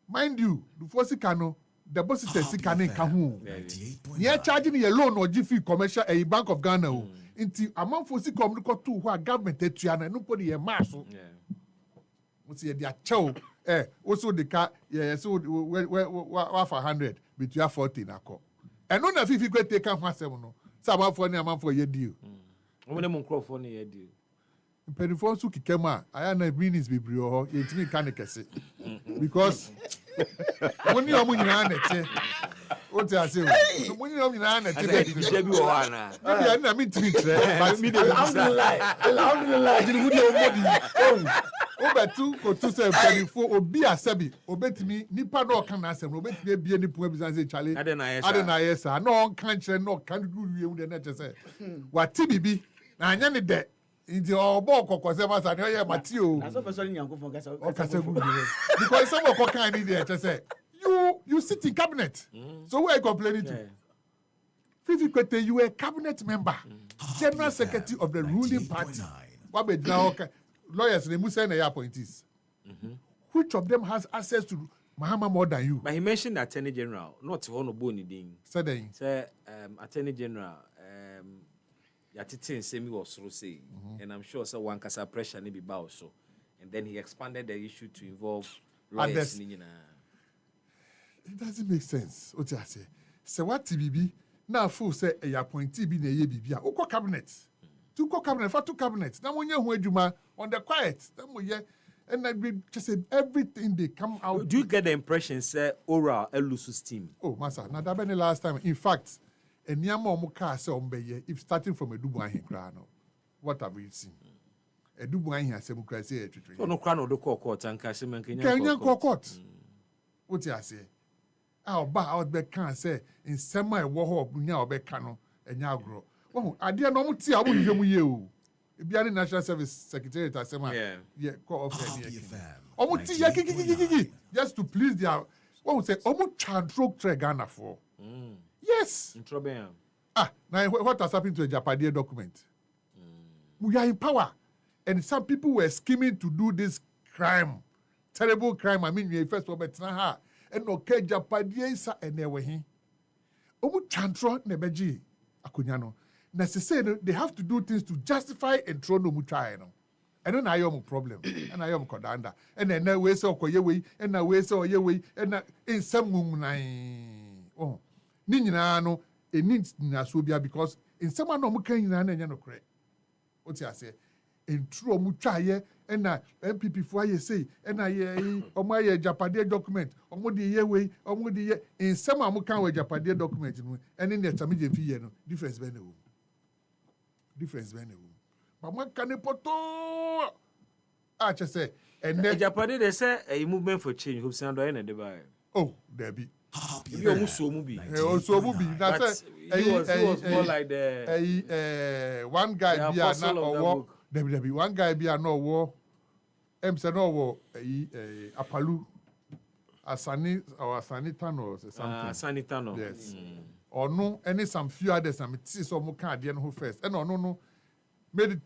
S14: mind you before sika no deposit sika ne ka ho ye charge ni ye loan or fee commercial a Bank of Ghana o nti amanfo sika o mo ko to ho a government etua na no po de ye maaso mo se ye de a che o also the car so we for 100 between 40 na ko eno na fifi go take am asem no sama for ni am for ye deal
S1: o mo microphone ye deal
S14: perifon su kikema aya na meanings bibiri ho ye timi kan kese because money o mo nyina na te o te ase o money o nyina na te
S1: de bi wo ana
S14: ya na mi timi tre alhamdulillah jiri hudi o modi o betu ko tu se perifon obi asebi obetimi nipa no kan na asem obetimi ebie ni po ebizanse chale ade na yesa na on kan kire no kan du wie mu de na chese wati bibi na anya ne de Inti obo kokose masa ni oye Matthew.
S13: Na so person nyanko fon kasa.
S14: O kasa good. Because some of kind need there say you sit in cabinet. So where you complaining to? Fifi Kwete, you a cabinet member, general secretary of the ruling party. What be now lawyers they must say na appointees. Which of them has access to Mahama more than you?
S1: But he mentioned the Attorney General, not one of Boni Ding.
S14: Say
S1: Attorney General Yatitin Semi was so say, and I'm sure so one kasa pressure maybe bow so, and then he expanded the issue to involve lawyers. It
S14: doesn't make sense. What I say? So what TBB now full say a appointee be na ye bibia. Oko cabinet, two cabinet for two cabinets. Now when you hu adwuma on the quiet, then we and I just say everything they come out.
S1: Do you get the impression say Ora elusus team?
S14: Oh, massa. Now that been the last time. In fact. And Yama Muka say if starting from a Dubai Grano, what have we seen? A Dubai has some crazy.
S1: No crown of the court and Cashman
S14: can court. What I say? Our bar out back can say in semi war now back cano and now grow. Oh, I didn't know what I would hear you. If you are the National Service Secretary, I say, yeah, call off just to please their what would say almost chandroke Ghana for. Yes. Now what has happened to a Japanese document? We are in power, and some people were scheming to do this crime, terrible crime. I mean, you first of all, and okay, Japanese and they were here. Omu chantro nebeji akunyano. Necessary, they have to do things to justify and throw no muchayano. And then I am a problem, and I am kodanda, and then we saw koyewe, and we saw yewe, and in some oh. Ni nyina no eni na so bia because in some no mu kan nyina na nya no kre oti ase entro mu twaye na MPP fo aye sei na ye omo aye Japade document omo de ye we omo de ye in some am kan we Japade document no eni ne tamaje fi ye no difference be na wo but man kan poto a che say
S1: and Japade they say a movement for change hope say ando na de ba
S14: oh there be
S1: he was more like
S14: the one guy be one guy be no war say no war Apalu Asani or Sanitano or something
S1: Sanitano
S14: yes or no any some few others some see some card who first and no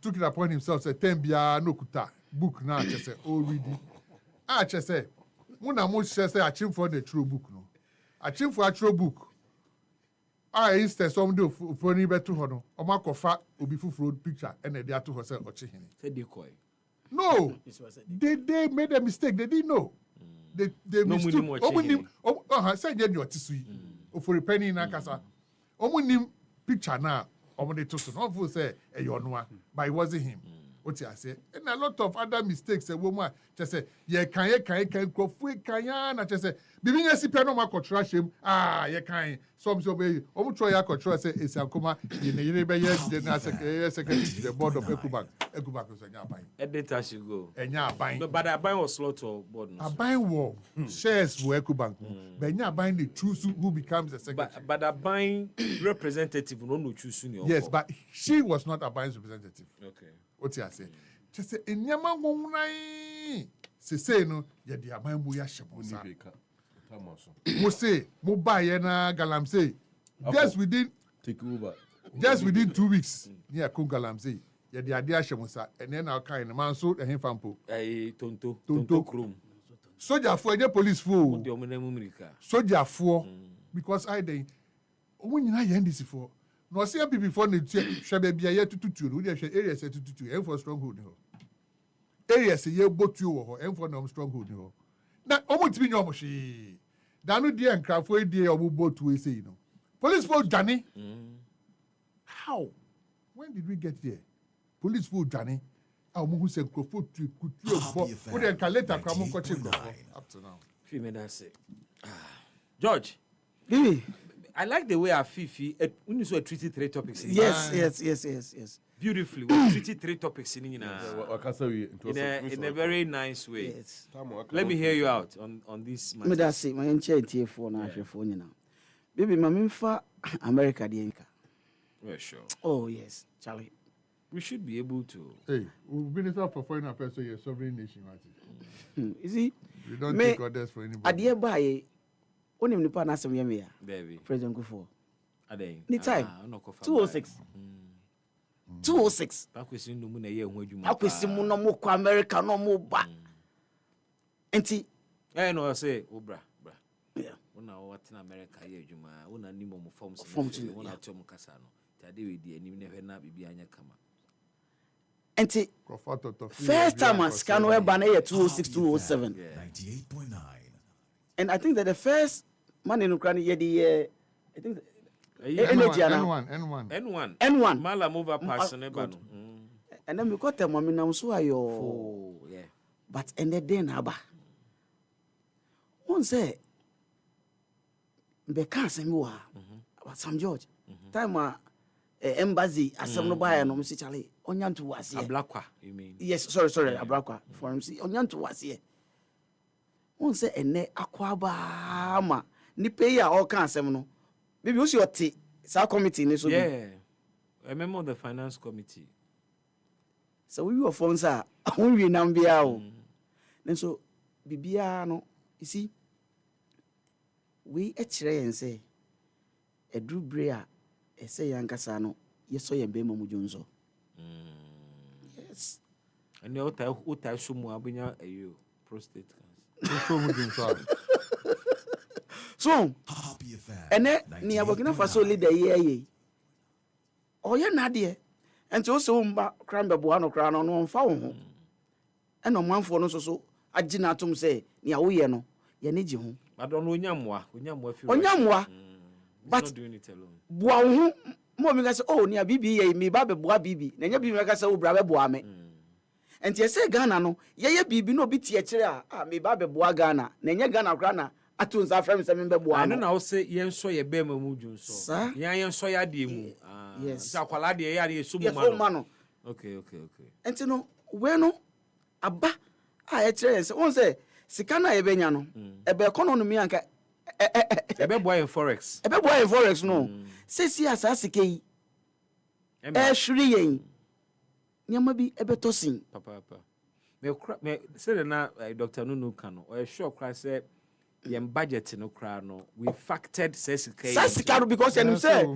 S14: took it upon himself say 10 bia no kuta book now just say oh reading just say muna mo say achim for the true book no achim for actual book instead some do for ni beto ho no o makofa obi fufuro picture and they ato ho say ochi hene
S1: say decoy
S14: no they made a mistake they didn't know they mistook omunim say je ni otisu yi ofori penny na kasa omunim picture na omo de to so no for say e yo no but it wasn't him What I say, and a lot of other mistakes. A woman just say, "Yeah, can go free, can I just say, Bibi yasi piano ma control him. Ah, yeah, can some so be. Omu try ya control say is a kuma. You need be yes, the secretary to the board of Ecubank. Ecubank is a nyabang.
S1: Editor should go.
S14: A nyabang.
S1: But I buy was slot or board.
S14: A buy war shares for Ecubank. But nyabang the choose who becomes the secretary.
S1: But a buying representative no choose.
S14: Yes, but she was not a buying representative.
S1: Okay.
S14: What you say? Just say in Yamangunai. Say no, ya di abamu ya shabosa. Mo say, mo buy na galamsey. Just within
S15: take over.
S14: Just within 2 weeks, near Kun galamsey. Ya di adia shabosa. And then our kind man so and him fampo. Tonto
S1: krum.
S14: Soldier for the police for. Soldier for because I dey. When you na yendisi for. No see people before the shebe bia ye tututu no dey area say tututu and for stronghold no area say ye botu wo and for no stronghold no na omotimi nyo mo hwe da no dey enkrafo e dey obo botu e say no police for Johnny how when did we get there police for Johnny how mo hu say enkrafo tu kutu bo wo dey calculator kwa mo ko che up to now
S1: few minutes George I like the way Afifi when you saw treated 3 topics.
S13: Yes.
S1: Beautifully, we treated 3 topics in a very nice way.
S13: Yes.
S1: Let me hear you out on this matter.
S13: Me da say my enche tie phone na hwe phone nyina. Baby mama mfa America de nka.
S1: Well, sure.
S13: Oh yes, Charlie.
S1: We should be able to.
S14: Hey, Minister for Foreign Affairs, so you're a sovereign nation, right?
S13: You see,
S14: we don't take orders for anybody.
S13: Adie bae onim nipa na asem yeme ya.
S1: Baby.
S13: President Kufo.
S1: Adey.
S13: Ni time. 206. 206.
S1: Pakwesi no mu na ye ho adwuma.
S13: Pakwesi mu no mo kwa America no mo ba. Enti
S1: no say obra.
S13: Yeah.
S1: Una what in America ye adwuma. Una ni mo forms. Una tom kasa no. Tade we di anim na hwe na bibia anya kama.
S13: Enti first time as can we ban 206 207.
S4: 98.9.
S13: And I think that the first man in Ukraine I think
S1: N1. Mala move up person
S13: and then we got them I mean now so
S1: yeah.
S13: But and the day na ba. One say be can say me wa about Sam George. Time embassy asem no buy no say Charlie onyanto wase.
S1: Ablakwa you mean?
S13: Yes, sorry, Ablakwa. For him see onyanto wase. One say ene akwaba ma ni pay ya all kan asem no. Baby who's your tea? Sa committee ni so be.
S1: Yeah. I remember the finance committee.
S13: So we were phones are when we now be out. Then so bibia no you see we and say a drew brea e say yankasa no yeso ye be mamu jonzo. Yes.
S1: And the uta sumu abunya ayo prostate
S14: cancer.
S13: So ene ni abogina faso leader ye oye na de enti o se umba krambe bo ano kra no no mfa wo ho ena omanfo no so agina atom se ni awoye no ye ne gi ho
S1: adon onyamwa fi
S13: but
S1: not doing it alone
S13: bo ho mo mi ga se oh ni abibi ye mi ba be bo abibi na nya bibi ga se wo bra be bo ame enti ese Ghana no ye bibi no bi tie kire a mi ba be bo Ghana na nya Ghana kra na atun sa frame se me be bo ame
S1: na wo se ye nso ye be mamu junso ye nso ya de mu
S13: yes
S1: sa kwala de ya de sumu
S13: ma no
S1: okay
S13: enti no we no aba a e kire se won se sika na ye benya no e be economy anka
S1: e be boy in forex
S13: no se si asa sika yi e hwiri yen nyama bi e be tosin
S1: papa me say na Dr. Nunu Kano o e sure cry say yem budget no kra no we factored sesika
S13: because you said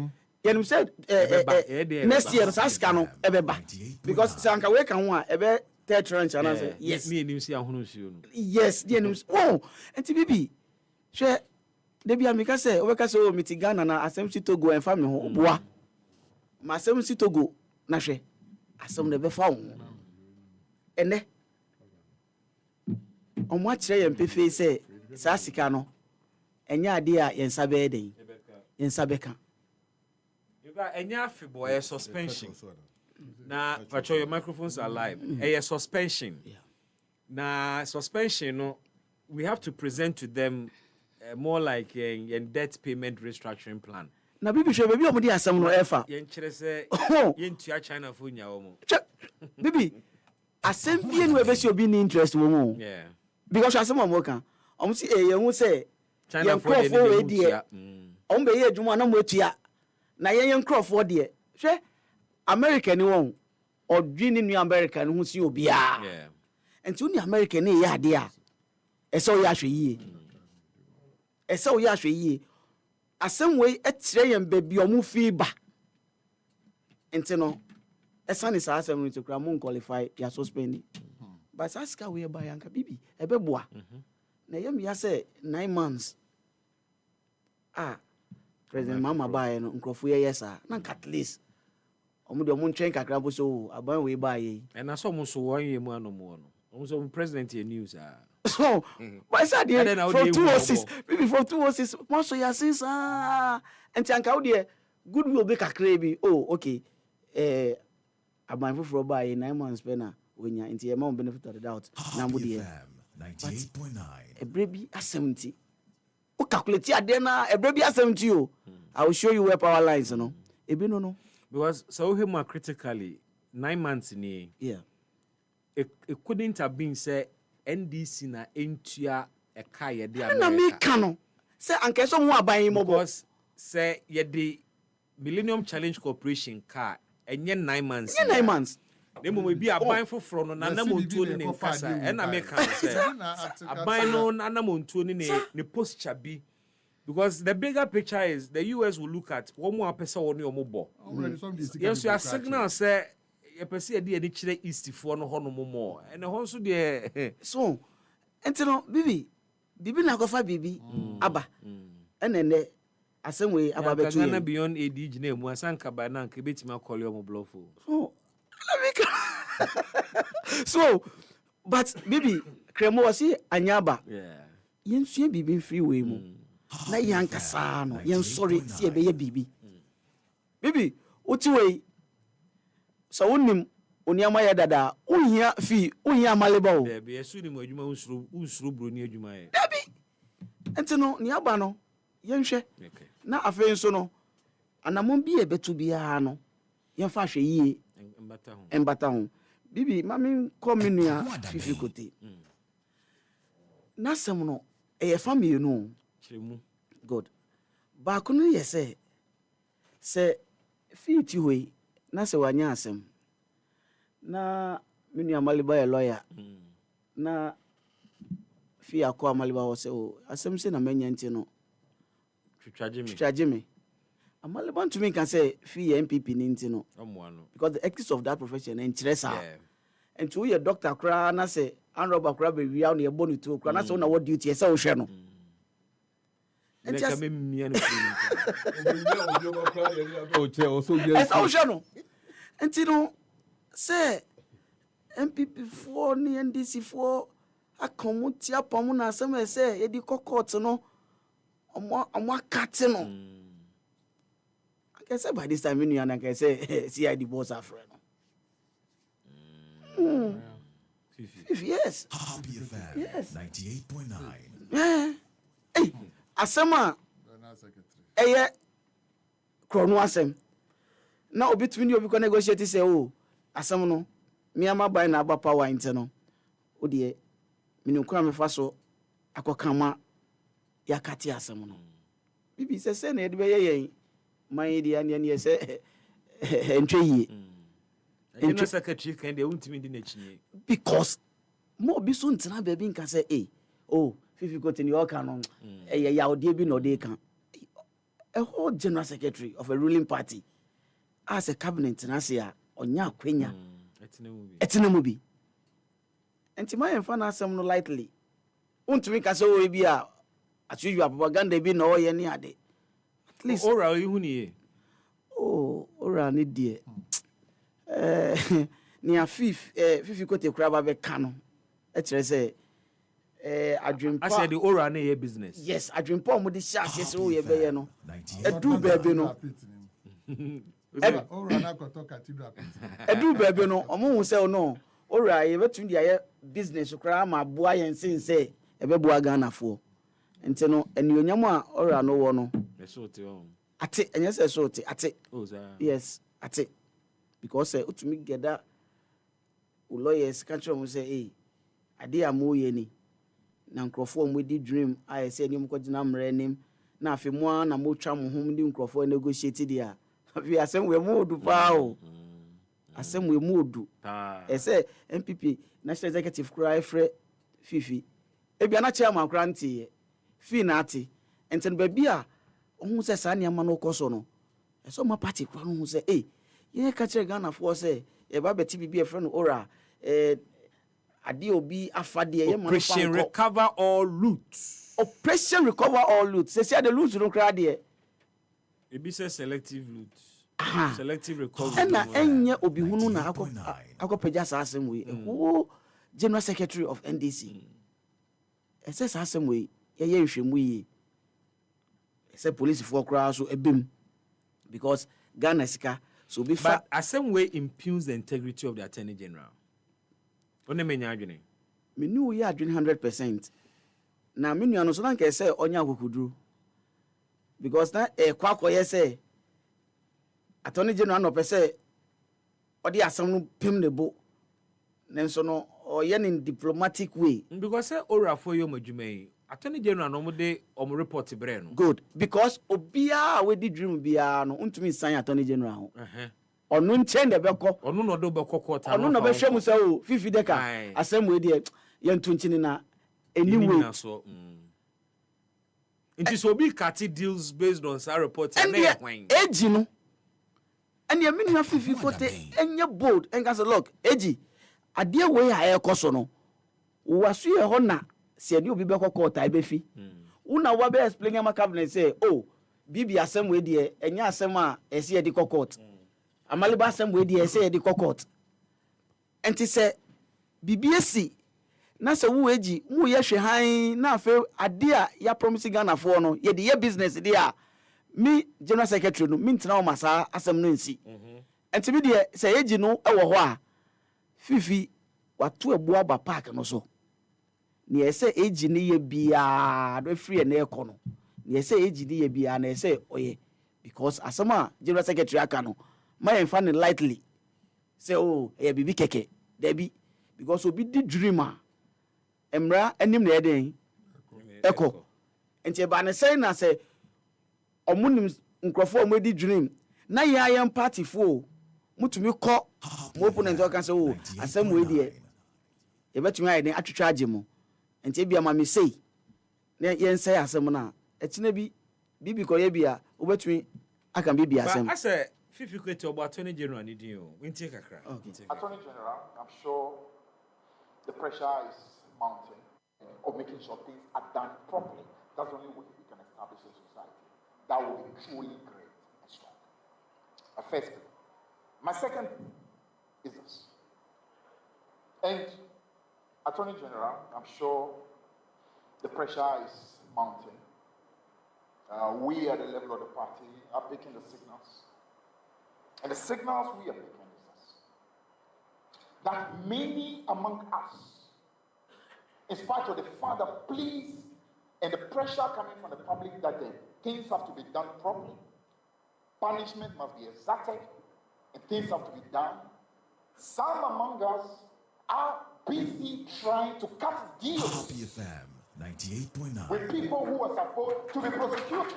S13: next year sasika no ebeba because sanka we kan ho a ebe third tranche and say yes
S1: me nim si ahunu nsuo no
S13: yes the nim oh enti bibi hwe de bia me ka say we ka say o miti Ghana na asem si Togo en fa me ho boa ma asem si Togo na hwe asem ne be fa ho ene o mo akire yem pefe say sasika no enya ade a yensa be den yensa beka
S1: you got enya afibo suspension Now, but your microphones are live. A suspension.
S13: Yeah.
S1: Now, suspension, no, we have to present to them more like a debt payment restructuring plan.
S13: Now, baby, show baby, I'm doing some no effort.
S1: Yentua China for Yaomo.
S13: Baby, I send you no ever be interest woman.
S1: Yeah.
S13: Because I some worker. See a young say
S1: China for
S13: the dear. Be here, Juma, no more tia. Na young Crawford, dear. She American won or dreaming new American who see you be. Yeah. And soon the American, yeah, dear. A so yashi. A so yashi. A some way at Trayan baby or move fever. And no, a son is asking to Cramon qualify ya suspending. But Saska we by Uncle Bibi, a beboa. Nayam ya say 9 months. President Mama buy and Uncle yes, sir. Not at least. Omudo mun train kakrabo so aban we buy. And I saw Musu 1 year more no more. Also president in news. So, why is that from 206? Maybe from 206. Most of your sins, and Tianka, dear, good will be a crazy. Oh, okay. I'm mindful for buy 9 months, Penna, when you're into your mom benefit of the doubt. Number
S4: 98.9.
S13: A baby at 70. Oh, calculate your dinner, a baby at 70. I will show you where power lines, you know. No.
S1: Because so him more critically, 9 months in here.
S13: Yeah.
S1: It couldn't have been said. NDC na entua eka ye de
S13: America. Na me kano. Say anke so mo aban mo
S1: because say ye de Millennium Challenge Corporation car enye 9 months.
S13: 9 months.
S1: Dem mo bi aban foforo no na na mo ntuo ni nkasa e na me kan say aban no na na mo ntuo ni ne posture bi because the bigger picture is the US will look at one more person woni omobo. Yes, you are signal say you perceive the any chile east for no hono more and the honso de
S13: so entino bibi na go fa bibi aba enene asem we aba betu
S1: ya na beyond AD na mu asanka ba na nka betima call your blofo
S13: so but bibi kremo wasi anyaba yensu bibi freeway mu na yankasa no yen sorry si ebe ye bibi uti so unim oniama ya dada uhia fi uhia maleba o
S1: be esu ni mo adwuma unsuru broni adwuma ye
S13: dabi entino ni aba no yenhwe na afen so no anamon bi ebetu bia no yenfa hwe yie embata ho bibi mami kominua fifi kote na sem no e family no
S1: chiremu
S13: good ba kunu yese se fiti hoyi na se wanya asem na minu amaliba a lawyer na fi akọ amaliba wo se o asem se na manya nti no twitwaje me amaliba to me can say fi MPP ni nti no because the ethics of that profession and interest and to your doctor kra na say anroba kra be wi aw na ebo ni to kra na say na what duty e say wo hwe no and just Entino say MPP for ni NDC for akomuti apamu na asem say e di court no omo akate no I can say by this time you and I can say CID boss afre no yes
S4: yes 98.9
S13: hey asema eye krono asem na obi tumi ni obi ko negotiate say oh asem no me ama buy na aba power inte no o de me no kura me fa so akokama yakati asem no bibi say na e de be yen man di an ye say entwe yi
S1: entwe secretary kan de untimi di na chinye
S13: because mo bi so ntina ba bi nka say oh fifi ko tini o kan no ya ode bi no de kan a whole general secretary of a ruling party as a cabinet na say onya akwenya etinemu bi enti my fan asem no lightly untumi ka say o bi a atuju propaganda bi na o ye ni ade at least
S1: ora ihu ni
S13: ora ni die ni a fifi ko te kura ba be ka no e kire say adwempa
S1: I said the ora na ye business
S13: yes adwempa mo de sha ase so ye be ye no edu ba bi no
S14: Ora na koto cathedral.
S13: Edu bebe no omo hu se no. Ora ye betun dia business kra ma boa yen sense ebe boa Ghana fo. Nti no enionyam a ora no wo no. Ate enye se so te ate. Yes, ate. Because utumi geda lawyers country mo say ade amoye ni na nkrofo mo di dream I say ni mo ko gina mre nim na afi mo na mo twa mo hom di nkrofo negotiate dia afi asem we mo odu pa o asem we mo odu say MPP national executive cry free fifi ebia na chairman kra ntie fi na ate enten ba bia ohun say sa ne ma no koso no so ma party kra no hu say ye ka kire Ghana for say e ba beti bibi e friend ora ade obi afade ye man
S1: Operation recover all loot.
S13: Operation recover all loot. Say the loot no kra de.
S1: E be say selective loot. Selective recovery.
S13: Na enye obi hunu na akopagya sa asem we. Who General Secretary of NDC. E say sa asem we ye hwehwemu yi. E say police for kra so ebem because Ghana sika so be
S1: but asem way impugns the integrity of the Attorney General. One menya adwene.
S13: Me knew we are doing 100%. Na me nua no so na nke say onya akokuduru. Because na kwakọ ye say Attorney General no pese odi asam no pem ne bo. Nenso no oye in diplomatic way.
S1: Because say ora for yo madwuma Attorney General no mo de report bre no.
S13: Good. Because obia we di dream bia no untumi sign Attorney General. Onu nchen de beko
S1: onu no do beko court
S13: onu no be hwemu say o fifi deka asem we de ye ntunchini na anyway
S1: It so be Kati deals based on sa report and
S13: eji no and ye mini fifi fote enye bold and can say look eji ade we ya ekoso no wasu ye ho na se ade obi beko court ai be fi una wa be explain am cabinet say oh bibi asem we de enye asem a ese ye de court amaliba asem we de ese ye de court enti se bibiesi na se wo eji mu ye hwe han na afa ade a ya promise Ghana for no ye de ye business de a mi General Secretary no mi ntina o masa asem no nsi enti bi de se eji no e wo ho a fifi watu ebu aba park no so ni ese eji ni ye bia do free na e no ni ese eji ni ye bia na ese oye because asema General Secretary aka no my fan lightly say oh e bibi keke debi because obi di dreamer emra enim na eden eko enti ba na say na say omunim nkrofo omedi dream na ya yam party fo mutumi ko mo opponent o kan say oh asem we die e betumi ayi atwetwa age mo enti bia ma me say na yen say asem na etina bi bibi ko ye bia obetumi aka bibi asem
S1: but I say fifi kwete obo Attorney General ni din o winti kakra
S3: Attorney General, I'm sure the pressure is mounting of making sure things are done properly. That's the only way we can establish a society that will be truly great and strong. My first point. My second is this. And Attorney General, I'm sure the pressure is mounting. We at the level of the party are picking the signals. And the signals we are picking is this. That many among us, in spite of the further pleas and the pressure coming from the public that things have to be done properly, punishment must be exacted, and things have to be done. Some among us are busy trying to cut deals
S4: EpaHoaDaben 98.9
S3: with people who are supposed to be prosecuted.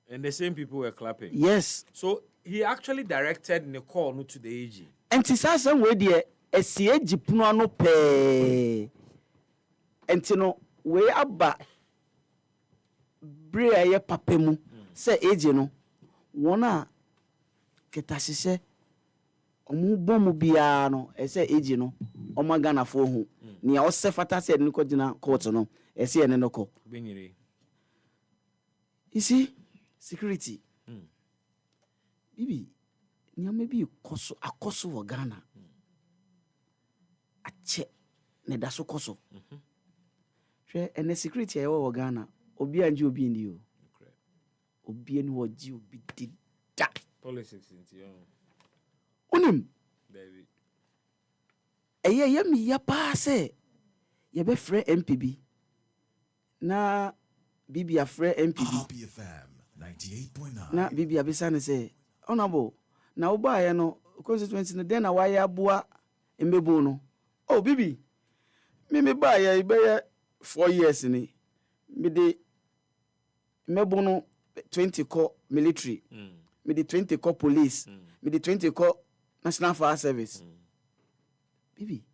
S1: And the same people were clapping.
S13: Yes.
S1: So he actually directed the call to the AG.
S13: And tisasa we de esie jipuno ano pe. Enti no we aba bre aye papemu se AG no wona ketasise omu bomu bia no ese AG no oma Ghana fo hu ni a osefata se ni ko gina court no ese ene no ko. You see security. Bibi, nyame bi akoso wo Ghana. Ache ne da so koso. Hwe ene security e wo Ghana, obi anje obi ndi o. Obi eni wo ji obi dida.
S1: Politics into you.
S13: Unim.
S1: David.
S13: Yam ya pa say. Ye be frɛ MPB. Na Bibi a frɛ MPB.
S4: FM 98.9.
S13: Na Bibi abisa ne say, honorable, na oba ya no constituency no den na wa ya boa embebu no. Oh Bibi. Me ba ya ibe 4 years ni. Me de mebo no 20 ko military. Me de 20 ko police. Me de 20 ko National Fire Service. Bibi.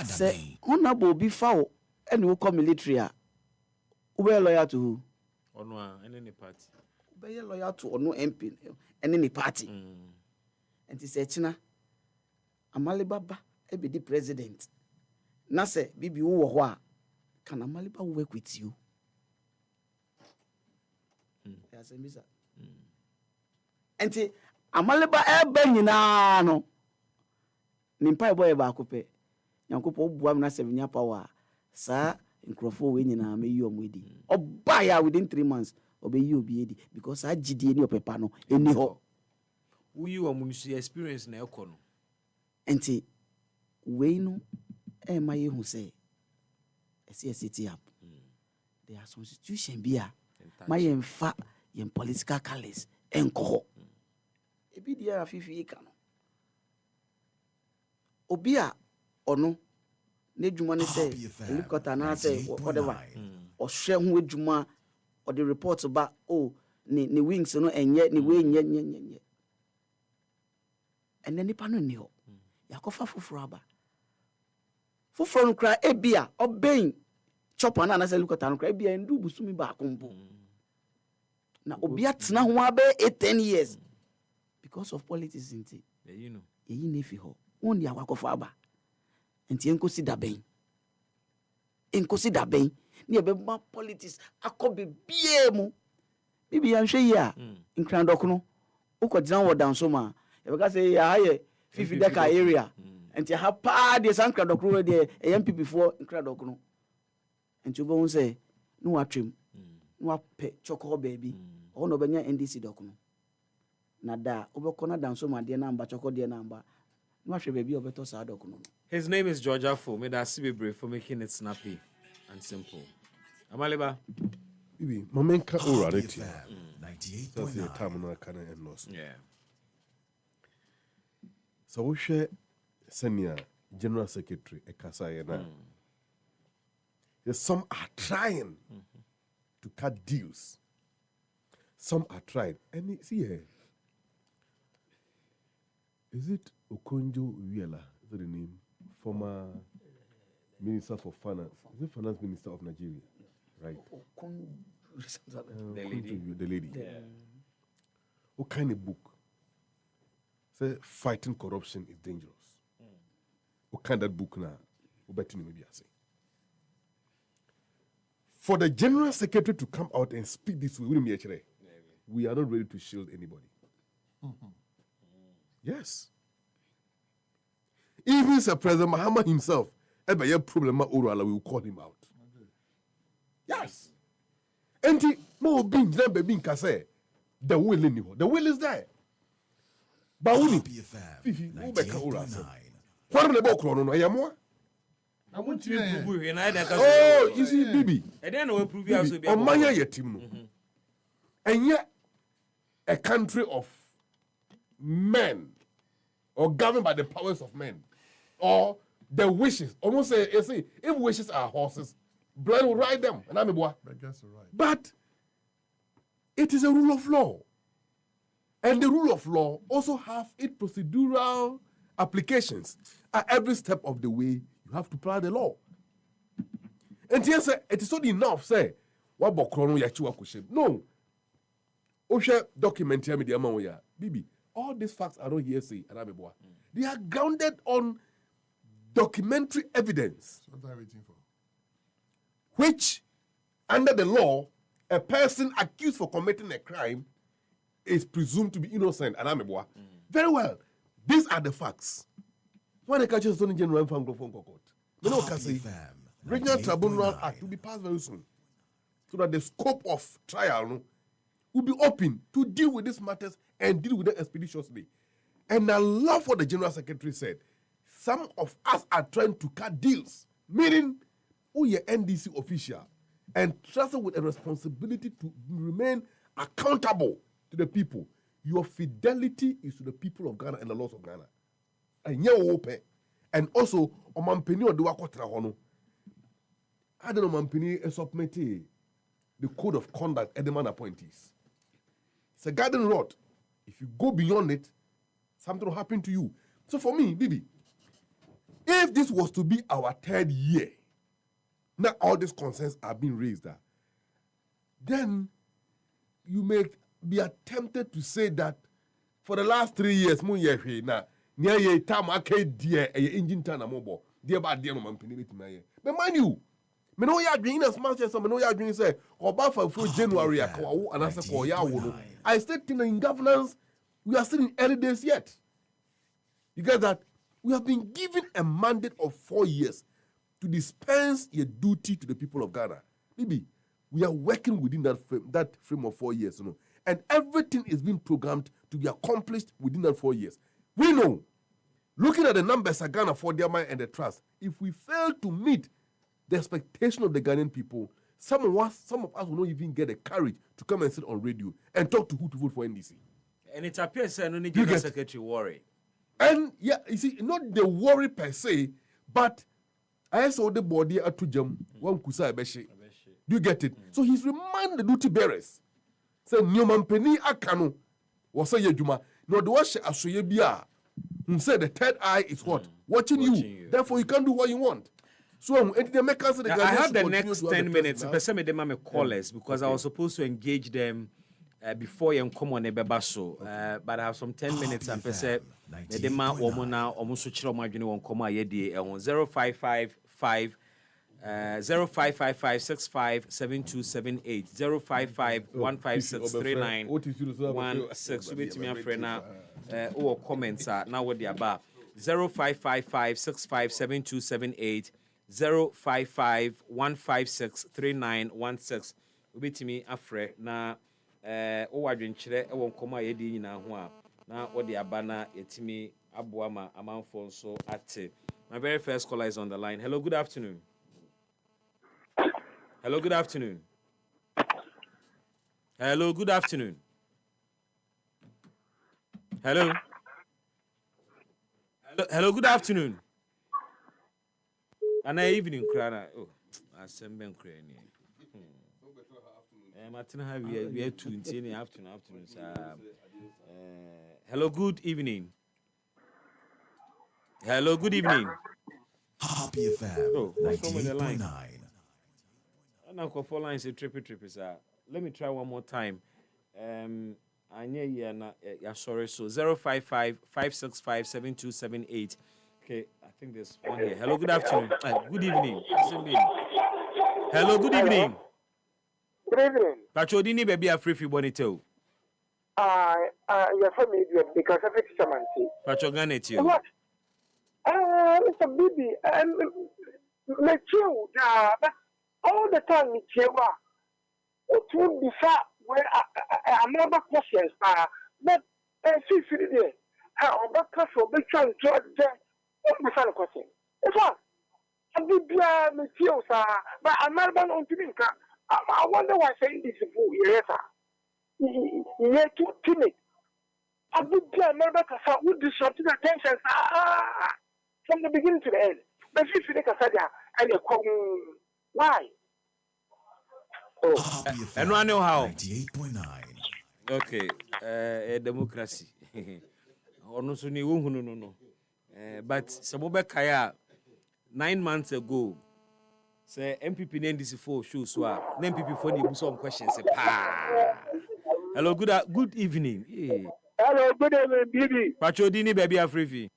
S13: Say, honorable be foul and you come military. Ube loyal to who?
S1: Ono any party.
S13: Ube loyal to ono MP and any party. And he said, China, Amalibaba, be the president. Na say, Bibi Uwa, can Amaliba work with you? Yes, Misa. And he Amaliba Benina no. Nimpa boy ba kope. Nyankopɔ bua me na sevenya power sa nkrofo we nyina me yi omudi oba ya within 3 months obeyi obi edi because agidie ni opepa no eni ho
S1: we you amunsu experience na ekɔ no
S13: enti we no e ma ye hu say esi city up there are some institution bia ma ye mfa ye political colors enko ebi dia afifi ka no obia ono ne dwuma ne say helicopter na say whatever o hwe ho adwuma o the report ba oh ni wings no enye ni we nye ene nipa no ni ho yakofa foforo aba foforo no kra ebia oben chopper na say helicopter no kra ebia ndu busumi ba akompo na obia tena ho abe 10 years because of politics inti
S1: you know
S13: eyi na fi ho won dia kwakofa aba enti enkosi daben ni ebeba politics akobe bie mu bibi ya nhwe ya nkrandok no ukogina wo dan so ma ebeka say ya haye fifi deka area enti ha pa de sankrandok ro de MPP for nkrandok no enti obo hun say no watwem no ape choko baby o no benya NDC dok no na da obeko na dan so ma de na mba choko de na mba no ahwe baby obeto sa dok no.
S1: His name is Georgia Fo. May that be brave for making it snappy and simple. Amaliba.
S15: Bibi, momenka orality. 98.9. That's the time no can end loss.
S1: Yeah.
S15: So we share senior general secretary Ekasa na. Yes, some are trying to cut deals. Some are trying. And see here. Is it Okonjo Iweala? Is that the name? Former Minister for Finance. Is it Finance Minister of Nigeria? Right. The lady.
S1: Yeah.
S15: What kind of book? Say fighting corruption is dangerous. What kind of book now? Maybe I say. For the General Secretary to come out and speak this way, we are not ready to shield anybody. Yes. Even Sir President Mahama himself, we will call him out. Yes. And the will is there. Bauni. Fifi, what about Chrono? I am more.
S1: I want to prove you.
S15: Oh, you see, Bibi.
S1: And then we'll prove you also be
S15: on my team. And yet, a country of men, or governed by the powers of men, or the wishes. Almost say, you see, if wishes are horses, blood will ride them. And I'm a boy. But it is a rule of law. And the rule of law also have its procedural applications. At every step of the way, you have to apply the law. And yes, it is not enough, say, what about Chrono Yachiwa Kushem? No. Osha document here, Bibi. All these facts are not hearsay, and I'm a boy. They are grounded on documentary evidence.
S14: What are you waiting for?
S15: Which, under the law, a person accused for committing a crime is presumed to be innocent, and I'm a boy. Very well. These are the facts. When the catches Attorney General from Court, you know, Regional Tribunal Act will be passed very soon, so that the scope of trial will be open to deal with these matters and deal with them expeditiously. And I love what the General Secretary said. Some of us are trying to cut deals, meaning we are NDC official and trusted with a responsibility to remain accountable to the people. Your fidelity is to the people of Ghana and the laws of Ghana. And also, Omampeni or Duwakotra Hono. I don't know, Mampeni is submitted the code of conduct at the man appointees. It's a garden rod. If you go beyond it, something will happen to you. So for me, Bibi, if this was to be our 3rd year, now all these concerns are being raised, then you may be tempted to say that for the last 3 years, mo ye na near ye time ake dear a engine turn a mobile, dear bad dear man penalty. But mind you, me know ya dream as much as some know ya dream say, or buffer for January, and I say, I still think in governance, we are still in early days yet. You get that? We have been given a mandate of 4 years to dispense a duty to the people of Ghana. Maybe we are working within that frame of 4 years, and everything is being programmed to be accomplished within that 4 years. We know, looking at the numbers of Ghana for their mind and the trust, if we fail to meet the expectation of the Ghanaian people, some of us will not even get the courage to come and sit on radio and talk to who to vote for NDC.
S1: And it appears that no General Secretary worry.
S15: And yeah, you see, not the worry per se, but I saw the body at Tujam, one Kusa Beshi. Do you get it? So he's reminding the duty bearers. Say, Newman Penny Akano was a Yajuma. No, the wash as Bia, who said the 3rd eye is what? Watching you. Therefore, you can't do what you want. So, I
S1: have the next 10 minutes. Person them my callers because I was supposed to engage them before you come on Ebebaso. But I have some 10 minutes and person the man woman now almost switch on my one come yedi on 0555 0555657278 0551563916 with me friend now or comments are now what they about 0555657278 0551563916 with me afre na o wadwenkyere e won koma yedi nyina ho a na what the abana yetimi aboama amanfo nso ate. My very first caller is on the line. Hello, good afternoon. Hello, good afternoon. Hello, good afternoon. Hello. Hello, good afternoon. And evening, Krana. Oh, I send Ben Crane. Martin, we are 2 in the afternoon. Hello, good evening. Hello, good evening.
S4: Happy FM 98.9.
S1: Now, 4 lines a trippy, sir. Let me try one more time. I yeah, sorry. So 055-565-7278. Okay, I think there's one here. Hello, good afternoon. Good evening. Hello, good evening.
S18: Good evening.
S1: Pachodini baby a free bonito.
S18: Your family because of it, Samanti.
S1: Pachogane you.
S18: What? Mr. Bibi, me too. All the time, me too. It would be far where I'm never questions. But see, there. I'm not careful. Be trying to the final question. If I Bibi, me too, sir. But I'm not on to me. I wonder why saying this is for yes, sir. You're too timid. I would be a member of would disrupt the attention from the beginning to the end. But if you take a sadia and you come, why?
S1: Oh, and I know how.
S4: 98.9.
S1: Okay, democracy. Or no, so no. But Samoba Kaya 9 months ago. Say MPP name this for shows so MPP for the some questions. Hello, good evening. Hey.
S18: Hello, good evening, Bibi.
S1: Pachodini baby Afrifi.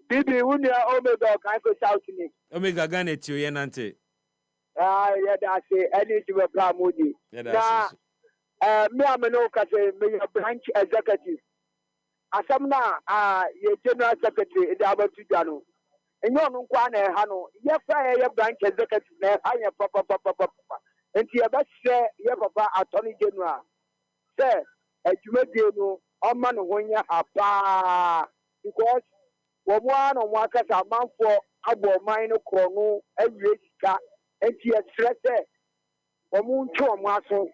S18: Bibi, unia Omega can go shout to me.
S1: Omega Gane to Yenante.
S18: Yeah, that's it. I need to apply Moody. Yeah, me, I'm an Okase, me, a branch executive. Asamna, your general secretary, the Abatujano. And you know, Hano, yes, I am branch executive, I am papa. And you have say, yeah, papa, attorney general. Sir, as you may know, ọma no wonya hapa because wɔn a wɔn akasa amanfoɔ abɔ ɔman no korɔ no awie sika enti ɛsrɛ sɛ wɔn ntwe wɔn aso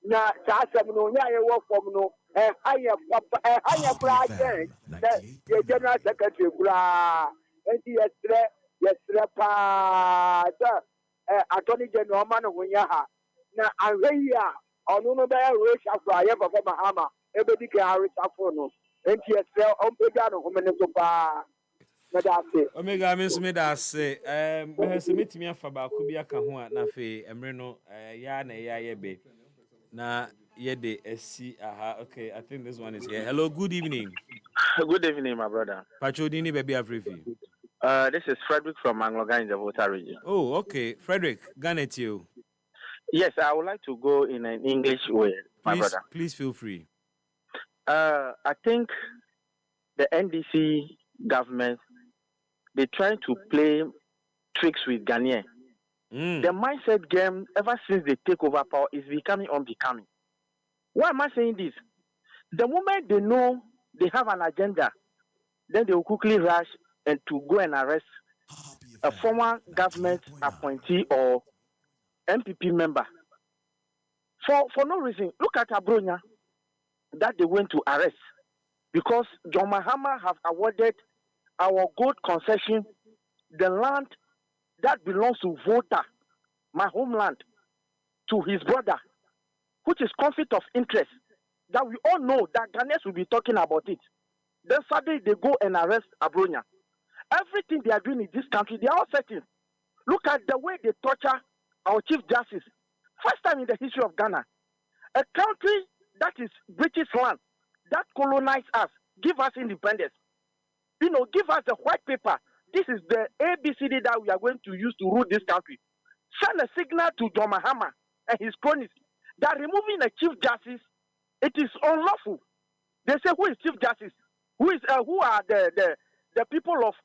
S18: na saa asɛm no onye a yɛwɔ fam no ɛha yɛ koraa kyɛn sɛ yɛ general secretary koraa enti yɛsrɛ paa sɛ attorney general ɔma no wonya ha na ahwɛ yi a ɔno no bɛyɛ reshuffle a yɛ papa mahama ebedi ka reshuffle no enti yɛsrɛ ɔmpagya no home ne so paa na daase
S1: omega me nso me daase bɛhɛ sɛ metumi afa baako bi aka ho a na afei mmerɛ no ya na ɛyɛ be na yɛde asi aha okay I think this one is here. Hello, good evening.
S19: Good evening, my brother.
S1: Pachodini baby Afrifi.
S19: This is Frederick from Angloga in the Volta region.
S1: Oh, okay. Frederick, Ghana to you.
S19: Yes, I would like to go in an English way, my brother.
S1: Please feel free.
S19: I think the NDC government, they're trying to play tricks with Ghanaian. The mindset game, ever since they take over power, is becoming unbecoming. Why am I saying this? The moment they know they have an agenda, then they will quickly rush and to go and arrest a former government appointee or MPP member. For no reason. Look at Abronya that they went to arrest because John Mahama have awarded our gold concession, the land that belongs to Volta, my homeland, to his brother, which is conflict of interest, that we all know that Ghanaians will be talking about it. Then suddenly they go and arrest Abronya. Everything they are doing in this country, they are all setting. Look at the way they torture our Chief Justice. First time in the history of Ghana. A country that is British land, that colonized us, give us independence. Give us the white paper. This is the ABCD that we are going to use to rule this country. Send a signal to John Mahama and his cronies that removing a Chief Justice, it is unlawful. They say, who is Chief Justice? Who are the people of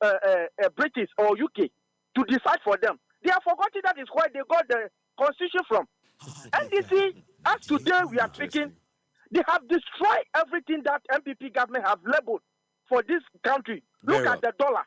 S19: British or UK to decide for them? They have forgotten that is where they got the constitution from. NDC, as today we are speaking, they have destroyed everything that MPP government have labeled for this country. Look at the dollar.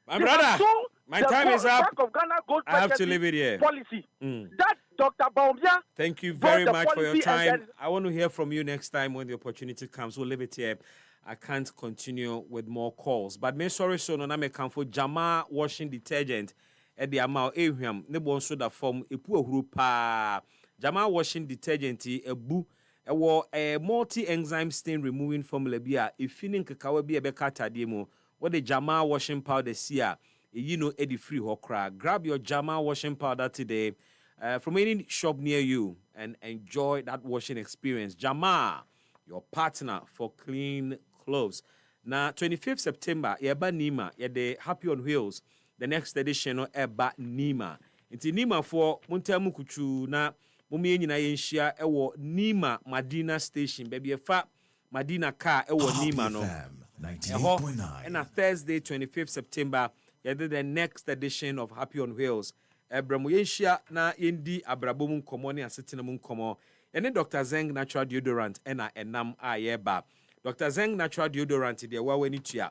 S1: My brother, my time is up.
S19: Of Ghana gold
S1: I have to leave it here.
S19: Policy. That Dr. Baumbia.
S1: Thank you very much for your time. I want to hear from you next time when the opportunity comes. We'll leave it here. I can't continue with more calls. But me sorry so no na me come for Jama washing detergent at the amount ehwam ne bon so da form epu ahuru pa. Jama washing detergent ebu ewo multi enzyme stain removing formula bi a efini nkekawa bi ebeka tade mu. What the Jama washing powder see edi free hokra. Grab your Jama washing powder today from any shop near you and enjoy that washing experience. Jama, your partner for clean clothes. Now, 25th September, Eba Nima, the Happy on Wheels, the next edition of Eba Nima. Inti Nima for Muntamu Kuchu na Mumi na Yenshia ewo Nima Madina Station. Baby, a fa Madina car ewo Nima no. And a Thursday, 25th September, the next edition of Happy on Wheels. Ebramuyenshia na indi abrabomun komoni asitinamun komo. And then Dr. Zeng Natural Deodorant ena enam ayeba. Dr. Zeng Natural Deodorant de wawenitua.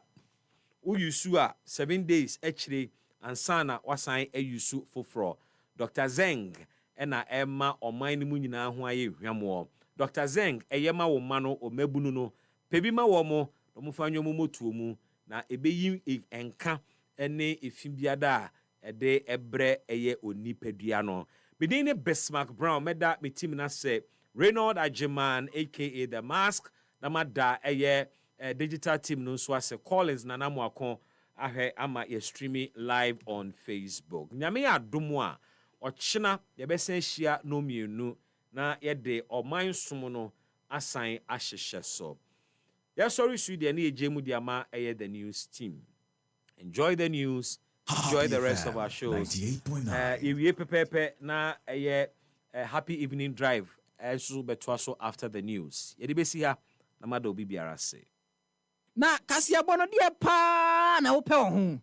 S1: Uyusua 7 days actually and sana wasan eyusu fofro. Dr. Zeng ena ema omaini mu nyina ho aye hwamo. Dr. Zeng eyema wo mano o mebunu no pebima wo mo omufanyo mu motuo mu na ebeyi enka ene efimbiada ede ebre eye onipadua no. Bidin ne Bismark Brown meda me team na say Reynald Ajeman aka The Mask na mada eye digital team no so ase Collins na namuakon ahe ama ye streaming live on Facebook. Nyame adomo a ochina ye besen hia no mienu na ye de oman som no asan ahyehye so. Yes, sorry, sweetie, and Jemu Diama the news team. Enjoy the news, enjoy the rest of our shows. If pepe na a happy evening drive as betwaso after the news. Yedibesia Namado Bibiara say.
S10: Na kasia bono die pa na upe ho.